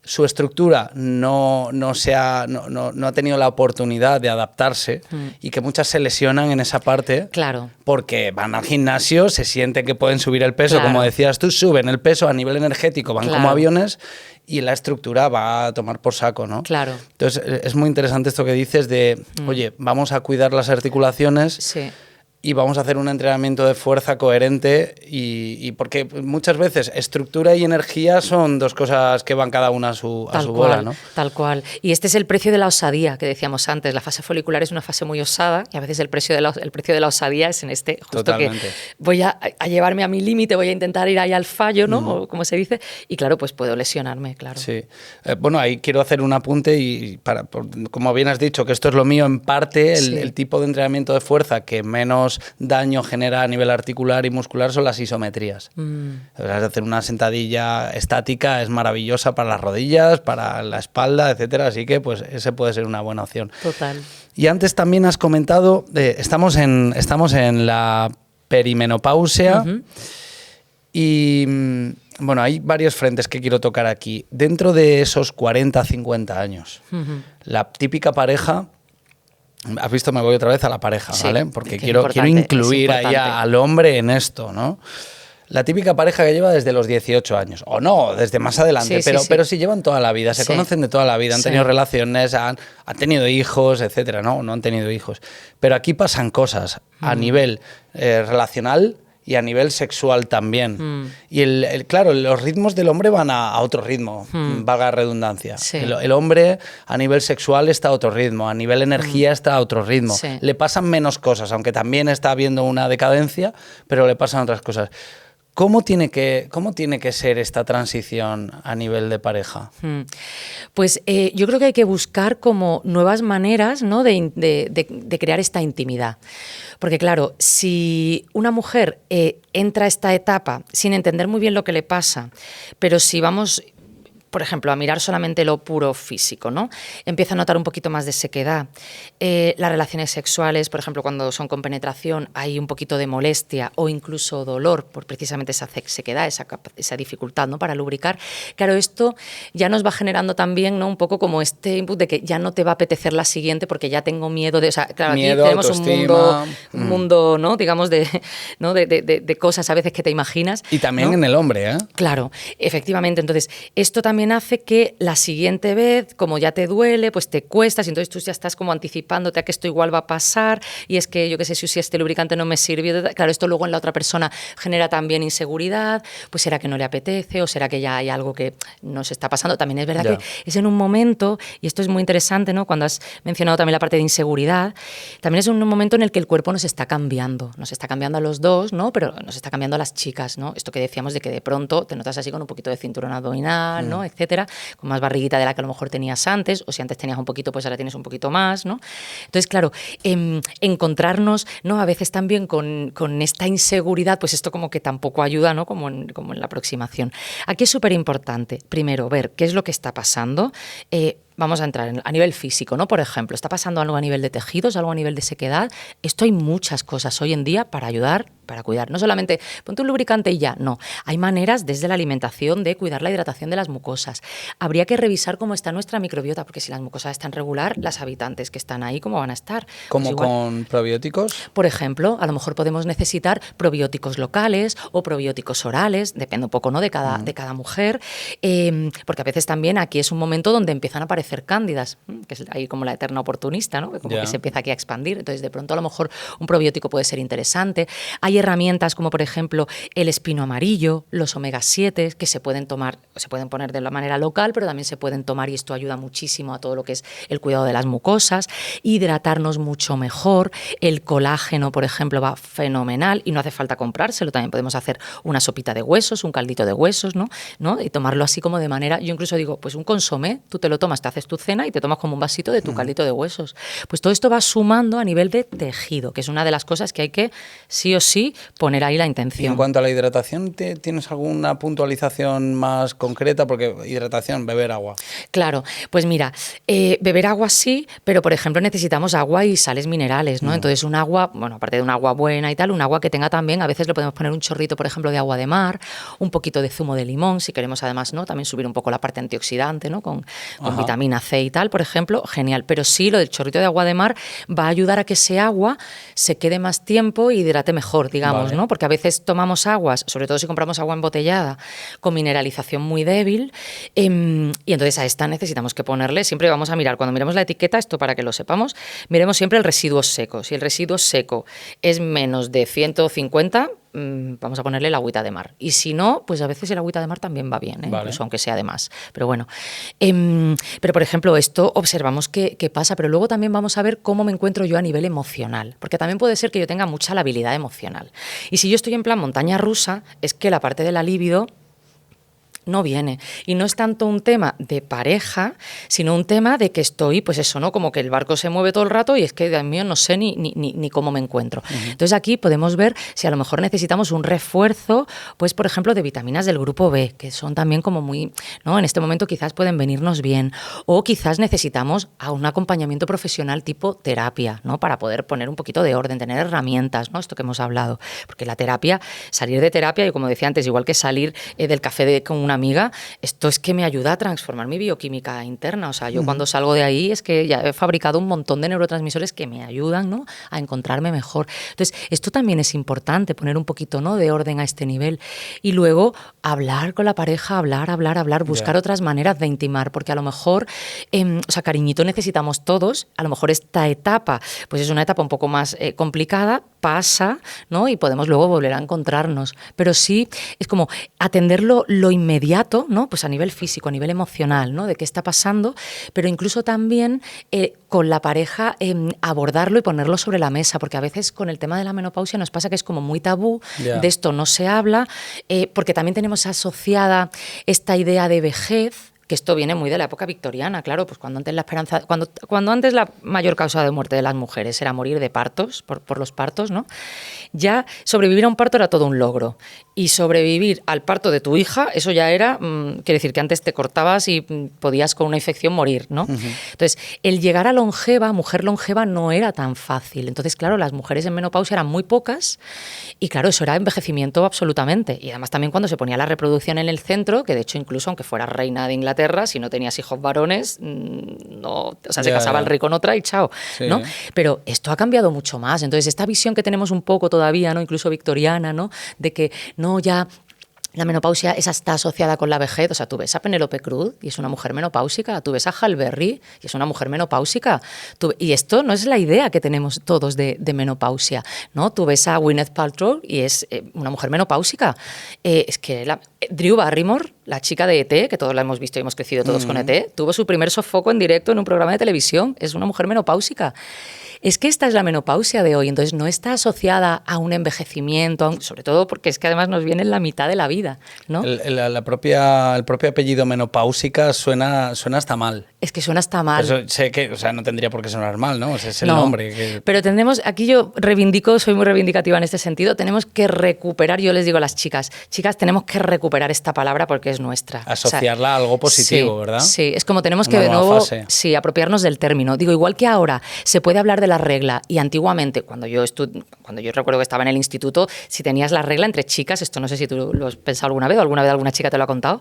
S1: su estructura no ha tenido la oportunidad de adaptarse y que muchas se lesionan en esa parte.
S2: Claro.
S1: Porque van al gimnasio, se sienten que pueden subir el peso, como decías tú, suben el peso a nivel energético, van como aviones y la estructura va a tomar por saco, ¿no?
S2: Claro.
S1: Entonces es muy interesante esto que dices de, oye, vamos a cuidar las articulaciones.
S2: Sí.
S1: Y vamos a hacer un entrenamiento de fuerza coherente y porque muchas veces estructura y energía son dos cosas que van cada una a su bola, ¿no?
S2: Tal cual. Y este es el precio de la osadía que decíamos antes. La fase folicular es una fase muy osada y a veces el precio de la osadía es en este, justo Totalmente. Que voy a llevarme a mi límite, voy a intentar ir ahí al fallo, ¿no? O como se dice. Y claro, pues puedo lesionarme, claro.
S1: Sí. Bueno, ahí quiero hacer un apunte y como bien has dicho, que esto es lo mío en parte, el tipo de entrenamiento de fuerza que menos daño genera a nivel articular y muscular son las isometrías. Hacer una sentadilla estática es maravillosa para las rodillas, para la espalda, etcétera, así que pues ese puede ser una buena opción.
S2: Total.
S1: Y antes también has comentado, estamos en la perimenopausia. Y bueno, hay varios frentes que quiero tocar aquí. Dentro de esos 40, 50 años, la típica pareja... Has visto, me voy otra vez a la pareja,
S2: Sí,
S1: ¿vale? Porque
S2: que es
S1: quiero incluir ahí
S2: importante.
S1: al hombre en esto, ¿no? La típica pareja que lleva desde los 18 años, o no, desde más adelante, pero sí llevan toda la vida, se conocen de toda la vida, han tenido relaciones, han tenido hijos, etcétera, ¿no? No han tenido hijos. Pero aquí pasan cosas a nivel relacional y a nivel sexual también. Y claro, los ritmos del hombre van a otro ritmo, vaga redundancia.
S2: Sí.
S1: El hombre a nivel sexual está a otro ritmo, a nivel energía está a otro ritmo.
S2: Sí.
S1: Le pasan menos cosas, aunque también está habiendo una decadencia, pero le pasan otras cosas. ¿Cómo tiene que ser esta transición a nivel de pareja?
S2: Pues yo creo que hay que buscar como nuevas maneras, ¿no?, de crear esta intimidad. Porque claro, si una mujer entra a esta etapa sin entender muy bien lo que le pasa, pero si vamos, por ejemplo, a mirar solamente lo puro físico, ¿no?, empieza a notar un poquito más de sequedad. Las relaciones sexuales, por ejemplo, cuando son con penetración, hay un poquito de molestia o incluso dolor por precisamente esa sequedad, esa dificultad, ¿no?, para lubricar. Claro, esto ya nos va generando también, ¿no?, un poco como este input de que ya no te va a apetecer la siguiente porque ya tengo miedo de... O sea, claro,
S1: miedo,
S2: aquí tenemos
S1: autoestima,
S2: un mundo, ¿no?, digamos, de cosas a veces que te imaginas.
S1: Y también, ¿no?, en el hombre, ¿eh?
S2: Claro, efectivamente. Entonces, esto también hace que la siguiente vez, como ya te duele, pues te cuestas y entonces tú ya estás como anticipándote a que esto igual va a pasar y es que yo qué sé, si este lubricante no me sirvió, claro, esto luego en la otra persona genera también inseguridad, pues será que no le apetece o será que ya hay algo que nos está pasando. También es verdad que es en un momento, y esto es muy interesante, ¿no?, cuando has mencionado también la parte de inseguridad, también es un momento en el que el cuerpo nos está cambiando a los dos, ¿no?, pero nos está cambiando a las chicas, ¿no? Esto que decíamos de que de pronto te notas así con un poquito de cinturón abdominal, ¿no?, etcétera, con más barriguita de la que a lo mejor tenías antes, o si antes tenías un poquito, pues ahora tienes un poquito más, ¿no? Entonces, claro, encontrarnos, ¿no?, a veces también con esta inseguridad, pues esto como que tampoco ayuda, ¿no?, como en la aproximación. Aquí es súper importante, primero, ver qué es lo que está pasando. Vamos a entrar a nivel físico, ¿no? Por ejemplo, ¿está pasando algo a nivel de tejidos, algo a nivel de sequedad? Esto hay muchas cosas hoy en día para ayudar, para cuidar. No solamente ponte un lubricante y ya, no. Hay maneras desde la alimentación de cuidar la hidratación de las mucosas. Habría que revisar cómo está nuestra microbiota, porque si las mucosas están regular, las habitantes que están ahí, ¿cómo van a estar?
S1: ¿Como
S2: pues
S1: con probióticos?
S2: Por ejemplo, a lo mejor podemos necesitar probióticos locales o probióticos orales, depende un poco, ¿no?, de cada mujer, porque a veces también aquí es un momento donde empiezan a aparecer cándidas, que es ahí como la eterna oportunista, ¿no?, como que se empieza aquí a expandir. Entonces, de pronto, a lo mejor un probiótico puede ser interesante. Hay herramientas como, por ejemplo, el espino amarillo, los omega 7, que se pueden tomar, se pueden poner de la manera local, pero también se pueden tomar y esto ayuda muchísimo a todo lo que es el cuidado de las mucosas, hidratarnos mucho mejor. El colágeno, por ejemplo, va fenomenal y no hace falta comprárselo. También podemos hacer una sopita de huesos, un caldito de huesos, ¿no? Y tomarlo así como de manera, yo incluso digo, pues un consomé, tú te lo tomas, te haces tu cena y te tomas como un vasito de tu caldito de huesos. Pues todo esto va sumando a nivel de tejido, que es una de las cosas que hay que sí o sí poner ahí la intención.
S1: Y en cuanto a la hidratación, ¿tienes alguna puntualización más concreta? Porque hidratación, beber agua.
S2: Claro, pues mira, beber agua sí, pero por ejemplo necesitamos agua y sales minerales, ¿no? Entonces un agua, bueno, aparte de un agua buena y tal, un agua que tenga también, a veces le podemos poner un chorrito, por ejemplo, de agua de mar, un poquito de zumo de limón, si queremos además, ¿no?, también subir un poco la parte antioxidante, ¿no?, con vitamina C y tal, por ejemplo, genial. Pero sí, lo del chorrito de agua de mar va a ayudar a que ese agua se quede más tiempo y hidrate mejor, digamos, ¿no? Porque a veces tomamos aguas, sobre todo si compramos agua embotellada, con mineralización muy débil, y entonces a esta necesitamos que ponerle, siempre vamos a mirar, cuando miremos la etiqueta, esto para que lo sepamos, miremos siempre el residuo seco. Si el residuo seco es menos de 150, vamos a ponerle la agüita de mar. Y si no, pues a veces el agüita de mar también va bien, incluso aunque sea de más. Pero bueno, pero por ejemplo, esto observamos que pasa, pero luego también vamos a ver cómo me encuentro yo a nivel emocional, porque también puede ser que yo tenga mucha labilidad emocional. Y si yo estoy en plan montaña rusa, es que la parte de la libido no viene. Y no es tanto un tema de pareja, sino un tema de que estoy, pues eso, ¿no? Como que el barco se mueve todo el rato y es que, Dios mío, no sé ni cómo me encuentro. Entonces aquí podemos ver si a lo mejor necesitamos un refuerzo, pues por ejemplo, de vitaminas del grupo B, que son también como muy, ¿no? En este momento quizás pueden venirnos bien. O quizás necesitamos a un acompañamiento profesional tipo terapia, ¿no? Para poder poner un poquito de orden, tener herramientas, ¿no? Esto que hemos hablado. Porque la terapia, salir de terapia, y como decía antes, igual que salir del café con una amiga, esto es que me ayuda a transformar mi bioquímica interna. O sea, yo cuando salgo de ahí es que ya he fabricado un montón de neurotransmisores que me ayudan, ¿no? A encontrarme mejor. Entonces, esto también es importante, poner un poquito, ¿no? de orden a este nivel. Y luego hablar con la pareja, hablar, buscar otras maneras de intimar, porque a lo mejor, o sea, cariñito necesitamos todos, a lo mejor esta etapa, pues es una etapa un poco más complicada, pasa, ¿no? Y podemos luego volver a encontrarnos. Pero sí, es como atender lo inmediato, ¿no? Pues a nivel físico, a nivel emocional, ¿no? De qué está pasando, pero incluso también con la pareja abordarlo y ponerlo sobre la mesa, porque a veces con el tema de la menopausia nos pasa que es como muy tabú, de esto no se habla, porque también tenemos asociada esta idea de vejez, que esto viene muy de la época victoriana, claro, pues cuando antes la mayor causa de muerte de las mujeres era morir de partos, por los partos, ¿no? Ya sobrevivir a un parto era todo un logro. Y sobrevivir al parto de tu hija, eso ya era, quiere decir que antes te cortabas y podías con una infección morir, ¿no? Entonces, el llegar a longeva, mujer longeva, no era tan fácil. Entonces, claro, las mujeres en menopausia eran muy pocas y, claro, eso era envejecimiento absolutamente. Y además también cuando se ponía la reproducción en el centro, que de hecho incluso aunque fueras reina de Inglaterra, si no tenías hijos varones, no, o sea, se casaba el rey con otra y chao, ¿no? Pero esto ha cambiado mucho más. Entonces, esta visión que tenemos un poco todavía, ¿no? Incluso victoriana, ¿no? De que no, ya la menopausia está asociada con la vejez. O sea, tú ves a Penélope Cruz y es una mujer menopáusica, tú ves a Halle Berry y es una mujer menopáusica. Y esto no es la idea que tenemos todos de menopausia, ¿no? Tú ves a Gwyneth Paltrow y es una mujer menopáusica. Es que Drew Barrymore, la chica de ET, que todos la hemos visto y hemos crecido todos con ET, tuvo su primer sofoco en directo en un programa de televisión. Es una mujer menopáusica. Es que esta es la menopausia de hoy, entonces no está asociada a un envejecimiento, sobre todo porque es que además nos viene en la mitad de la vida, ¿no?
S1: El propio apellido menopáusica suena hasta mal.
S2: Es que suena hasta mal.
S1: Eso, sé que, o sea, no tendría por qué sonar mal, ¿no? O sea, es el nombre.
S2: Pero aquí yo soy muy reivindicativa en este sentido, tenemos que recuperar, yo les digo a las chicas, tenemos que recuperar esta palabra porque es nuestra.
S1: Asociarla a algo positivo, ¿verdad?
S2: Sí, es como tenemos que de nuevo apropiarnos del término. Digo, igual que ahora se puede hablar de la regla y antiguamente, cuando yo recuerdo que estaba en el instituto, si tenías la regla entre chicas, esto no sé si tú lo has pensado alguna vez o alguna vez alguna chica te lo ha contado,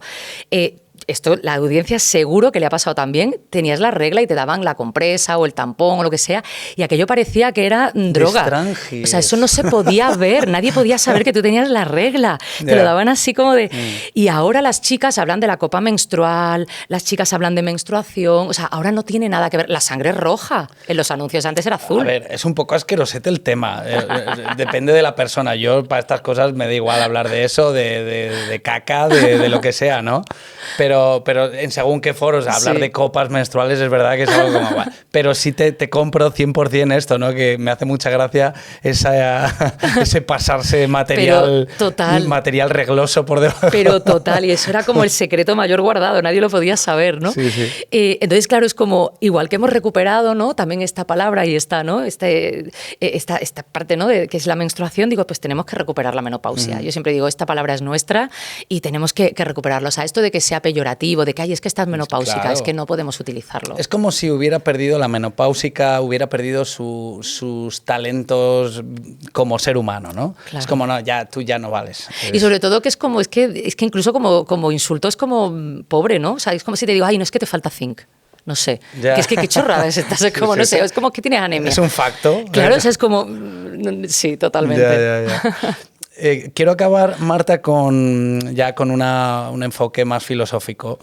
S2: esto la audiencia seguro que le ha pasado también, tenías la regla y te daban la compresa o el tampón o lo que sea y aquello parecía que era droga. O sea, eso no se podía ver, nadie podía saber que tú tenías la regla, te lo daban así como de... Y ahora las chicas hablan de la copa menstrual, las chicas hablan de menstruación, o sea, ahora no tiene nada que ver, la sangre es roja, en los anuncios antes era azul.
S1: A ver, es un poco asquerosete el tema, depende de la persona, yo para estas cosas me da igual hablar de eso, de caca, de lo que sea, ¿no? Pero en según qué foros, hablar de copas menstruales es verdad que es algo como... Bueno, pero sí te compro 100% esto, ¿no? Que me hace mucha gracia ese pasarse material regloso por debajo.
S2: Pero total, y eso era como el secreto mayor guardado, nadie lo podía saber, ¿no?
S1: Sí.
S2: Entonces, claro, es como, igual que hemos recuperado, ¿no? También esta palabra y esta parte, ¿no? Que es la menstruación, digo, pues tenemos que recuperar la menopausia. Yo siempre digo, esta palabra es nuestra y tenemos que recuperarlo. O sea, esto de que sea peyorativo, de que es que estás menopáusica, claro. Es que no podemos utilizarlo.
S1: Es como si hubiera perdido la menopáusica, hubiera perdido sus talentos como ser humano, ¿no? Claro. Es como, no, tú ya no vales.
S2: Y sobre todo que es que incluso como insulto es como pobre, ¿no? O sea, es como si te digo, ay, no es que te falta zinc. No sé, que es que qué chorrada es esta, es como, no sé, es como que tienes anemia.
S1: Es un facto.
S2: Claro, o sea, es como, sí, totalmente.
S1: Ya. Quiero acabar, Marta, con un enfoque más filosófico,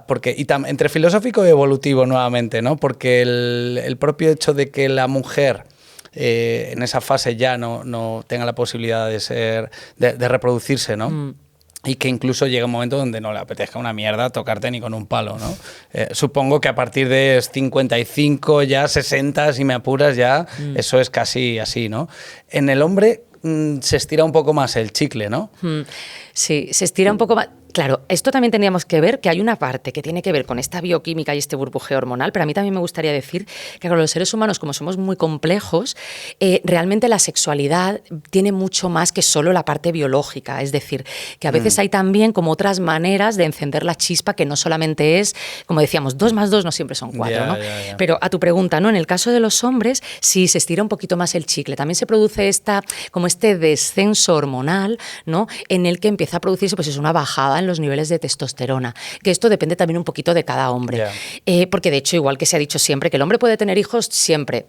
S1: porque entre filosófico y evolutivo nuevamente, ¿no? Porque el propio hecho de que la mujer en esa fase ya no tenga la posibilidad de reproducirse, ¿no? Y que incluso llega un momento donde no le apetezca una mierda tocarte ni con un palo, ¿no? Supongo que a partir de 55, ya 60, si me apuras, ya eso es casi así, ¿no? En el hombre se estira un poco más el chicle, ¿no?
S2: Sí, se estira un poco más. Claro, esto también tendríamos que ver que hay una parte que tiene que ver con esta bioquímica y este burbujeo hormonal, pero a mí también me gustaría decir que con los seres humanos, como somos muy complejos, realmente la sexualidad tiene mucho más que solo la parte biológica. Es decir, que a veces hay también como otras maneras de encender la chispa que no solamente es, como decíamos, 2 más 2 no siempre son 4, ¿no? Pero a tu pregunta, ¿no? En el caso de los hombres, si se estira un poquito más el chicle, también se produce como este descenso hormonal, ¿no? En el que empieza a producirse pues es una bajada en los niveles de testosterona, que esto depende también un poquito de cada hombre. Porque de hecho, igual que se ha dicho siempre, que el hombre puede tener hijos siempre.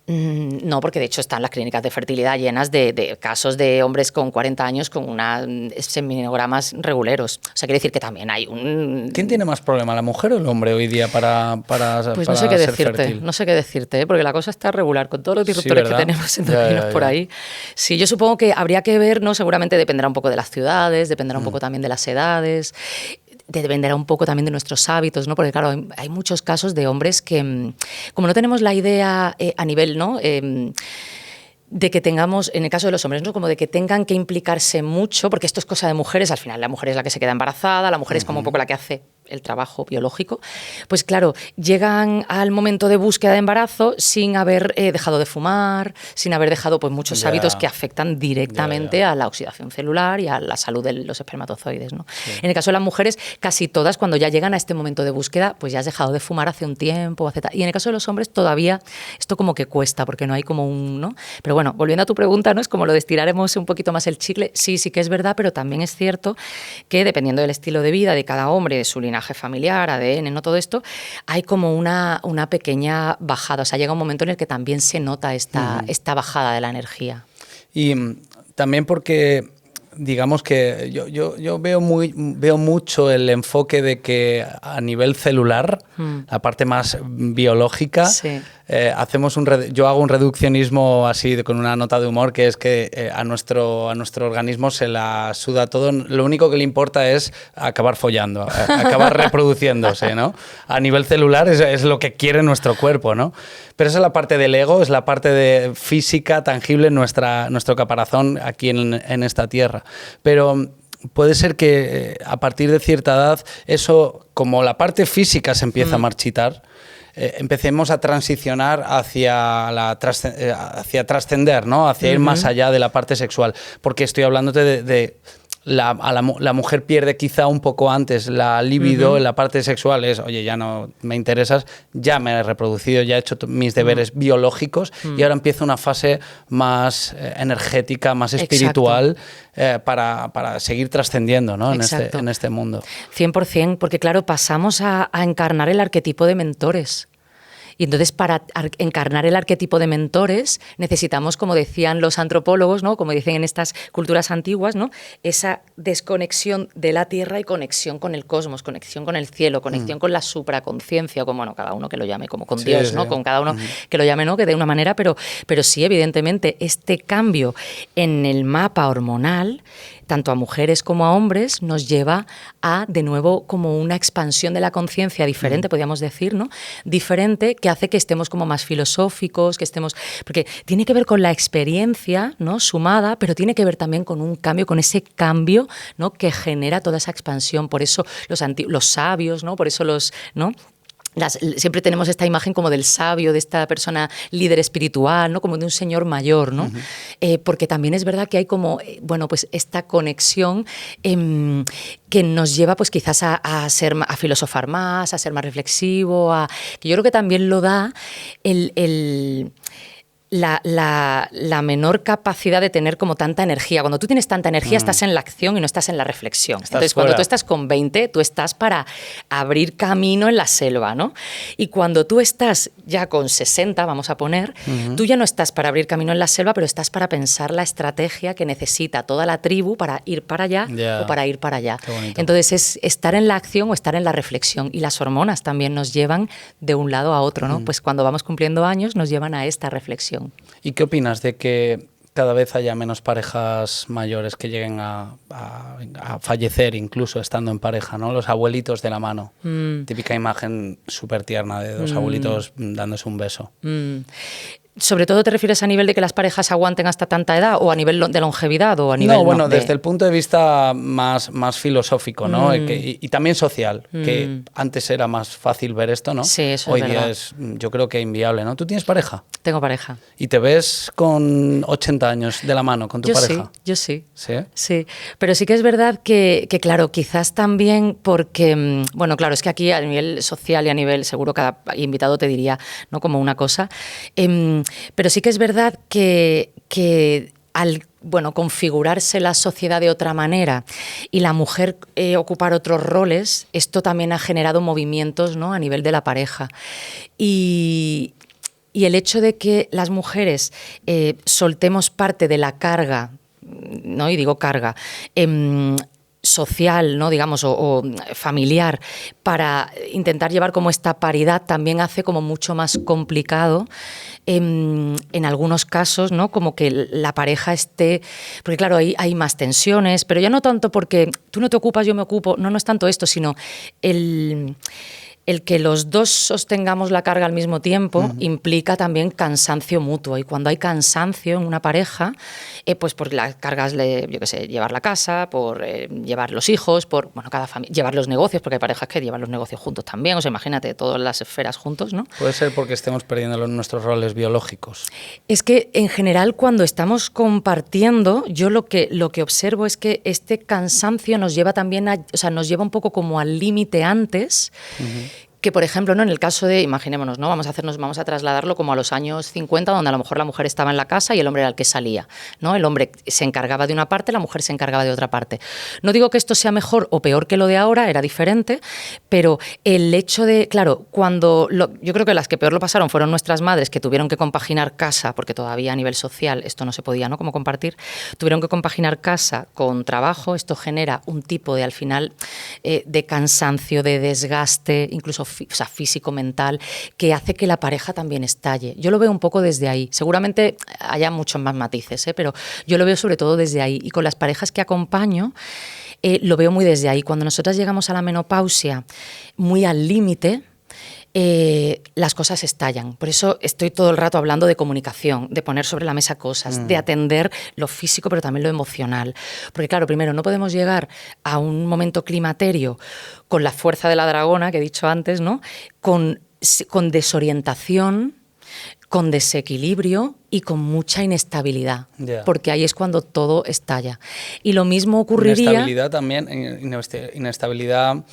S2: No, porque de hecho están las clínicas de fertilidad llenas de casos de hombres con 40 años con unos seminogramas reguleros. O sea, quiere decir que también hay un...
S1: ¿Quién tiene más problema, la mujer o el hombre hoy día para
S2: Pues no sé qué decirte, no sé qué decirte, porque la cosa está regular con todos los disruptores que tenemos endocrinos por ahí. Sí, yo supongo que habría que ver, ¿no? Seguramente dependerá un poco de las ciudades, dependerá un poco también de las edades, dependerá un poco también de nuestros hábitos, ¿no? Porque claro, hay muchos casos de hombres que, como no tenemos la idea a nivel, ¿no? De que tengamos, en el caso de los hombres, ¿no? Como de que tengan que implicarse mucho, porque esto es cosa de mujeres, al final la mujer es la que se queda embarazada, la mujer es como un poco la que hace el trabajo biológico, pues claro, llegan al momento de búsqueda de embarazo sin haber dejado de fumar, sin haber dejado pues muchos hábitos que afectan directamente a la oxidación celular y a la salud de los espermatozoides, ¿no? En el caso de las mujeres, casi todas, cuando ya llegan a este momento de búsqueda, pues ya has dejado de fumar hace un tiempo, y en el caso de los hombres todavía esto como que cuesta, porque no hay como un, ¿no? Pero bueno, volviendo a tu pregunta, ¿no? Es como lo de estiraremos un poquito más el chicle, sí que es verdad, pero también es cierto que dependiendo del estilo de vida de cada hombre, de su linaje familiar, ADN, no todo esto, hay como una pequeña bajada. O sea, llega un momento en el que también se nota esta bajada de la energía.
S1: Y también porque, digamos que yo veo mucho el enfoque de que a nivel celular, la parte más biológica, yo hago un reduccionismo así con una nota de humor, que es que a nuestro organismo se la suda todo, lo único que le importa es acabar follando, acabar reproduciéndose, ¿no? A nivel celular es lo que quiere nuestro cuerpo, ¿no? Pero esa es la parte del ego, es la parte de física tangible, nuestro caparazón aquí en esta tierra. Pero puede ser que a partir de cierta edad, eso, como la parte física se empieza a marchitar, empecemos a transicionar hacia trascender, ¿no? Hacia ir más allá de la parte sexual. Porque estoy hablándote de la mujer pierde quizá un poco antes la libido en la parte sexual, es, oye, ya no me interesas, ya me he reproducido, ya he hecho mis deberes biológicos y ahora empieza una fase más energética, más espiritual, para seguir trascendiendo, ¿no? en este mundo.
S2: 100%, porque claro, pasamos a encarnar el arquetipo de mentores. Y entonces, para encarnar el arquetipo de mentores, necesitamos, como decían los antropólogos, ¿no? Como dicen en estas culturas antiguas, ¿no? Esa desconexión de la tierra y conexión con el cosmos, conexión con el cielo, conexión con la supraconciencia, como bueno, cada uno que lo llame, como con Dios, ¿no? Con cada uno que lo llame, ¿no? Que de una manera, pero sí, evidentemente, este cambio en el mapa hormonal, tanto a mujeres como a hombres, nos lleva a, de nuevo, como una expansión de la conciencia diferente, podríamos decir, ¿no? Diferente, que hace que estemos como más filosóficos, que estemos... Porque tiene que ver con la experiencia, ¿no? Sumada, pero tiene que ver también con un cambio, con ese cambio, ¿no? Que genera toda esa expansión. Por eso los sabios, ¿no? Por eso ¿no? Siempre tenemos esta imagen como del sabio, de esta persona líder espiritual, ¿no? Como de un señor mayor, ¿no? Porque también es verdad que hay como, bueno, pues esta conexión que nos lleva pues quizás a filosofar más, a ser más reflexivo, que yo creo que también lo da la menor capacidad de tener como tanta energía. Cuando tú tienes tanta energía estás en la acción y no estás en la reflexión. Entonces, cuando tú estás con 20, tú estás para abrir camino en la selva, ¿no? Y cuando tú estás ya con 60, vamos a poner, tú ya no estás para abrir camino en la selva, pero estás para pensar la estrategia que necesita toda la tribu para ir para allá o para ir para allá. Entonces, es estar en la acción o estar en la reflexión. Y las hormonas también nos llevan de un lado a otro, ¿no? Pues cuando vamos cumpliendo años nos llevan a esta reflexión.
S1: ¿Y qué opinas de que cada vez haya menos parejas mayores que lleguen a fallecer incluso estando en pareja, ¿no? Los abuelitos de la mano. Típica imagen súper tierna de dos abuelitos dándose un beso.
S2: ¿Sobre todo te refieres a nivel de que las parejas aguanten hasta tanta edad o a nivel de longevidad o a nivel...
S1: No, bueno, desde el punto de vista más filosófico, ¿no? Y también social, que antes era más fácil ver esto, ¿no?
S2: Sí, eso
S1: Hoy
S2: es
S1: día
S2: verdad.
S1: es, yo creo que inviable, ¿no? ¿Tú tienes pareja?
S2: Tengo pareja.
S1: ¿Y te ves con 80 años de la mano con tu pareja?
S2: Yo sí.
S1: ¿Sí?
S2: Sí, pero sí que es verdad que, claro, quizás también porque, bueno, claro, es que aquí a nivel social y a nivel, seguro cada invitado te diría, ¿no? Como una cosa, pero sí que es verdad que al configurarse la sociedad de otra manera y la mujer ocupar otros roles, esto también ha generado movimientos, ¿no? A nivel de la pareja. Y el hecho de que las mujeres soltemos parte de la carga, ¿no? Y digo carga, social, ¿no? Digamos, o familiar, para intentar llevar como esta paridad, también hace como mucho más complicado en algunos casos, ¿no? Como que la pareja esté... Porque claro, hay más tensiones, pero ya no tanto porque tú no te ocupas, yo me ocupo, no es tanto esto, sino el que los dos sostengamos la carga al mismo tiempo implica también cansancio mutuo. Y cuando hay cansancio en una pareja, pues por las cargas, yo qué sé, llevar la casa, por llevar los hijos, por cada familia, llevar los negocios, porque hay parejas que llevan los negocios juntos también. O sea, imagínate, todas las esferas juntos, ¿no?
S1: Puede ser porque estemos perdiendo nuestros roles biológicos.
S2: Es que, en general, cuando estamos compartiendo, yo lo que observo es que este cansancio nos lleva también nos lleva un poco como al límite antes, que, por ejemplo, ¿no? En el caso de, imaginémonos, ¿no? Vamos a trasladarlo como a los años 50, donde a lo mejor la mujer estaba en la casa y el hombre era el que salía, ¿no? El hombre se encargaba de una parte, la mujer se encargaba de otra parte. No digo que esto sea mejor o peor que lo de ahora, era diferente, pero el hecho de, claro, yo creo que las que peor lo pasaron fueron nuestras madres, que tuvieron que compaginar casa, porque todavía a nivel social esto no se podía, ¿no? Como compartir, tuvieron que compaginar casa con trabajo. Esto genera un tipo de, al final, de cansancio, de desgaste, incluso físico, mental, que hace que la pareja también estalle. Yo lo veo un poco desde ahí. Seguramente haya muchos más matices, pero yo lo veo sobre todo desde ahí. Y con las parejas que acompaño, lo veo muy desde ahí. Cuando nosotras llegamos a la menopausia muy al límite, las cosas estallan. Por eso estoy todo el rato hablando de comunicación, de poner sobre la mesa cosas, de atender lo físico pero también lo emocional. Porque claro, primero, no podemos llegar a un momento climaterio con la fuerza de la dragona que he dicho antes, ¿no? Con desorientación, con desequilibrio y con mucha inestabilidad, porque ahí es cuando todo estalla. Y lo mismo ocurriría...
S1: Inestabilidad también, inestabilidad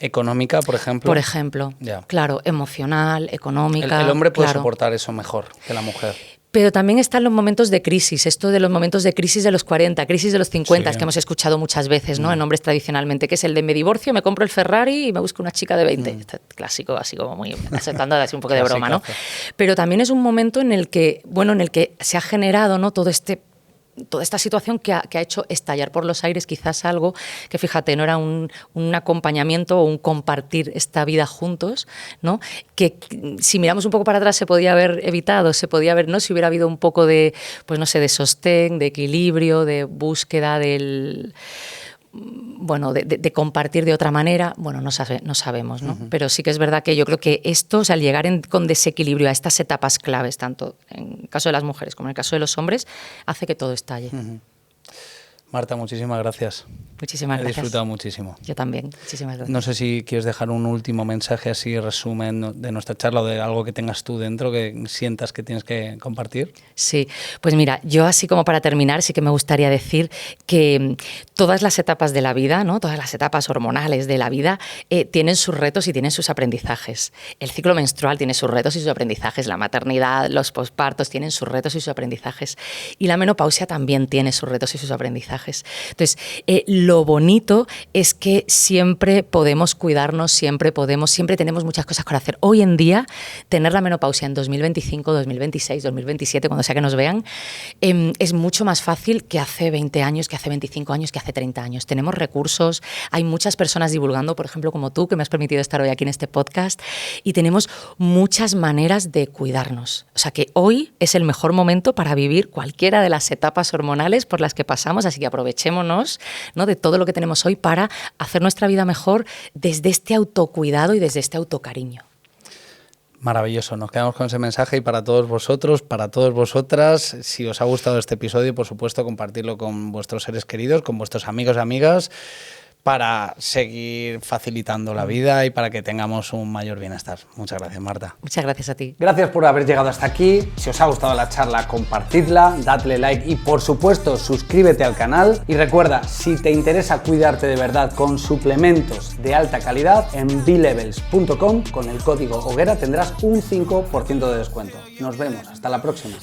S1: económica, por ejemplo.
S2: Por ejemplo, claro, emocional, económica.
S1: El hombre puede
S2: claro.
S1: soportar eso mejor que la mujer.
S2: Pero también están los momentos de crisis, esto de los momentos de crisis de los 40, crisis de los 50, que hemos escuchado muchas veces, ¿no? En hombres tradicionalmente, que es el de me divorcio, me compro el Ferrari y me busco una chica de 20. Este clásico, así como muy aceptando así un poco de broma, ¿no? Pero también es un momento en el que, se ha generado, ¿no? Toda esta situación que ha hecho estallar por los aires quizás algo que, fíjate, no era un acompañamiento o un compartir esta vida juntos, ¿no? Que si miramos un poco para atrás se podía haber evitado, ¿no? Si hubiera habido un poco de, pues no sé, de sostén, de equilibrio, de búsqueda de compartir de otra manera, no sabemos, ¿no? Pero sí que es verdad que yo creo que esto, al llegar con desequilibrio a estas etapas claves, tanto en el caso de las mujeres como en el caso de los hombres, hace que todo estalle.
S1: Marta, muchísimas gracias.
S2: Muchísimas gracias.
S1: He disfrutado muchísimo.
S2: Yo también, muchísimas gracias.
S1: No sé si quieres dejar un último mensaje, así resumen de nuestra charla o de algo que tengas tú dentro que sientas que tienes que compartir.
S2: Sí, pues mira, yo así como para terminar sí que me gustaría decir que todas las etapas de la vida, ¿no? Todas las etapas hormonales de la vida tienen sus retos y tienen sus aprendizajes. El ciclo menstrual tiene sus retos y sus aprendizajes, la maternidad, los pospartos tienen sus retos y sus aprendizajes y la menopausia también tiene sus retos y sus aprendizajes. Entonces, lo bonito es que siempre podemos cuidarnos, siempre tenemos muchas cosas por hacer. Hoy en día, tener la menopausia en 2025, 2026, 2027, cuando sea que nos vean, es mucho más fácil que hace 20 años, que hace 25 años, que hace 30 años. Tenemos recursos, hay muchas personas divulgando, por ejemplo, como tú, que me has permitido estar hoy aquí en este podcast, y tenemos muchas maneras de cuidarnos. O sea que hoy es el mejor momento para vivir cualquiera de las etapas hormonales por las que pasamos, así que aprovechémonos, ¿no? de todo lo que tenemos hoy para hacer nuestra vida mejor desde este autocuidado y desde este autocariño.
S1: Maravilloso, nos quedamos con ese mensaje y para todos vosotros, para todas vosotras, si os ha gustado este episodio, por supuesto, compartirlo con vuestros seres queridos, con vuestros amigos y amigas, para seguir facilitando la vida y para que tengamos un mayor bienestar. Muchas gracias, Marta.
S2: Muchas gracias a ti.
S4: Gracias por haber llegado hasta aquí. Si os ha gustado la charla, compartidla, dadle like y por supuesto suscríbete al canal. Y recuerda, si te interesa cuidarte de verdad con suplementos de alta calidad, en blevels.com con el código Hoguera tendrás un 5% de descuento. Nos vemos, hasta la próxima.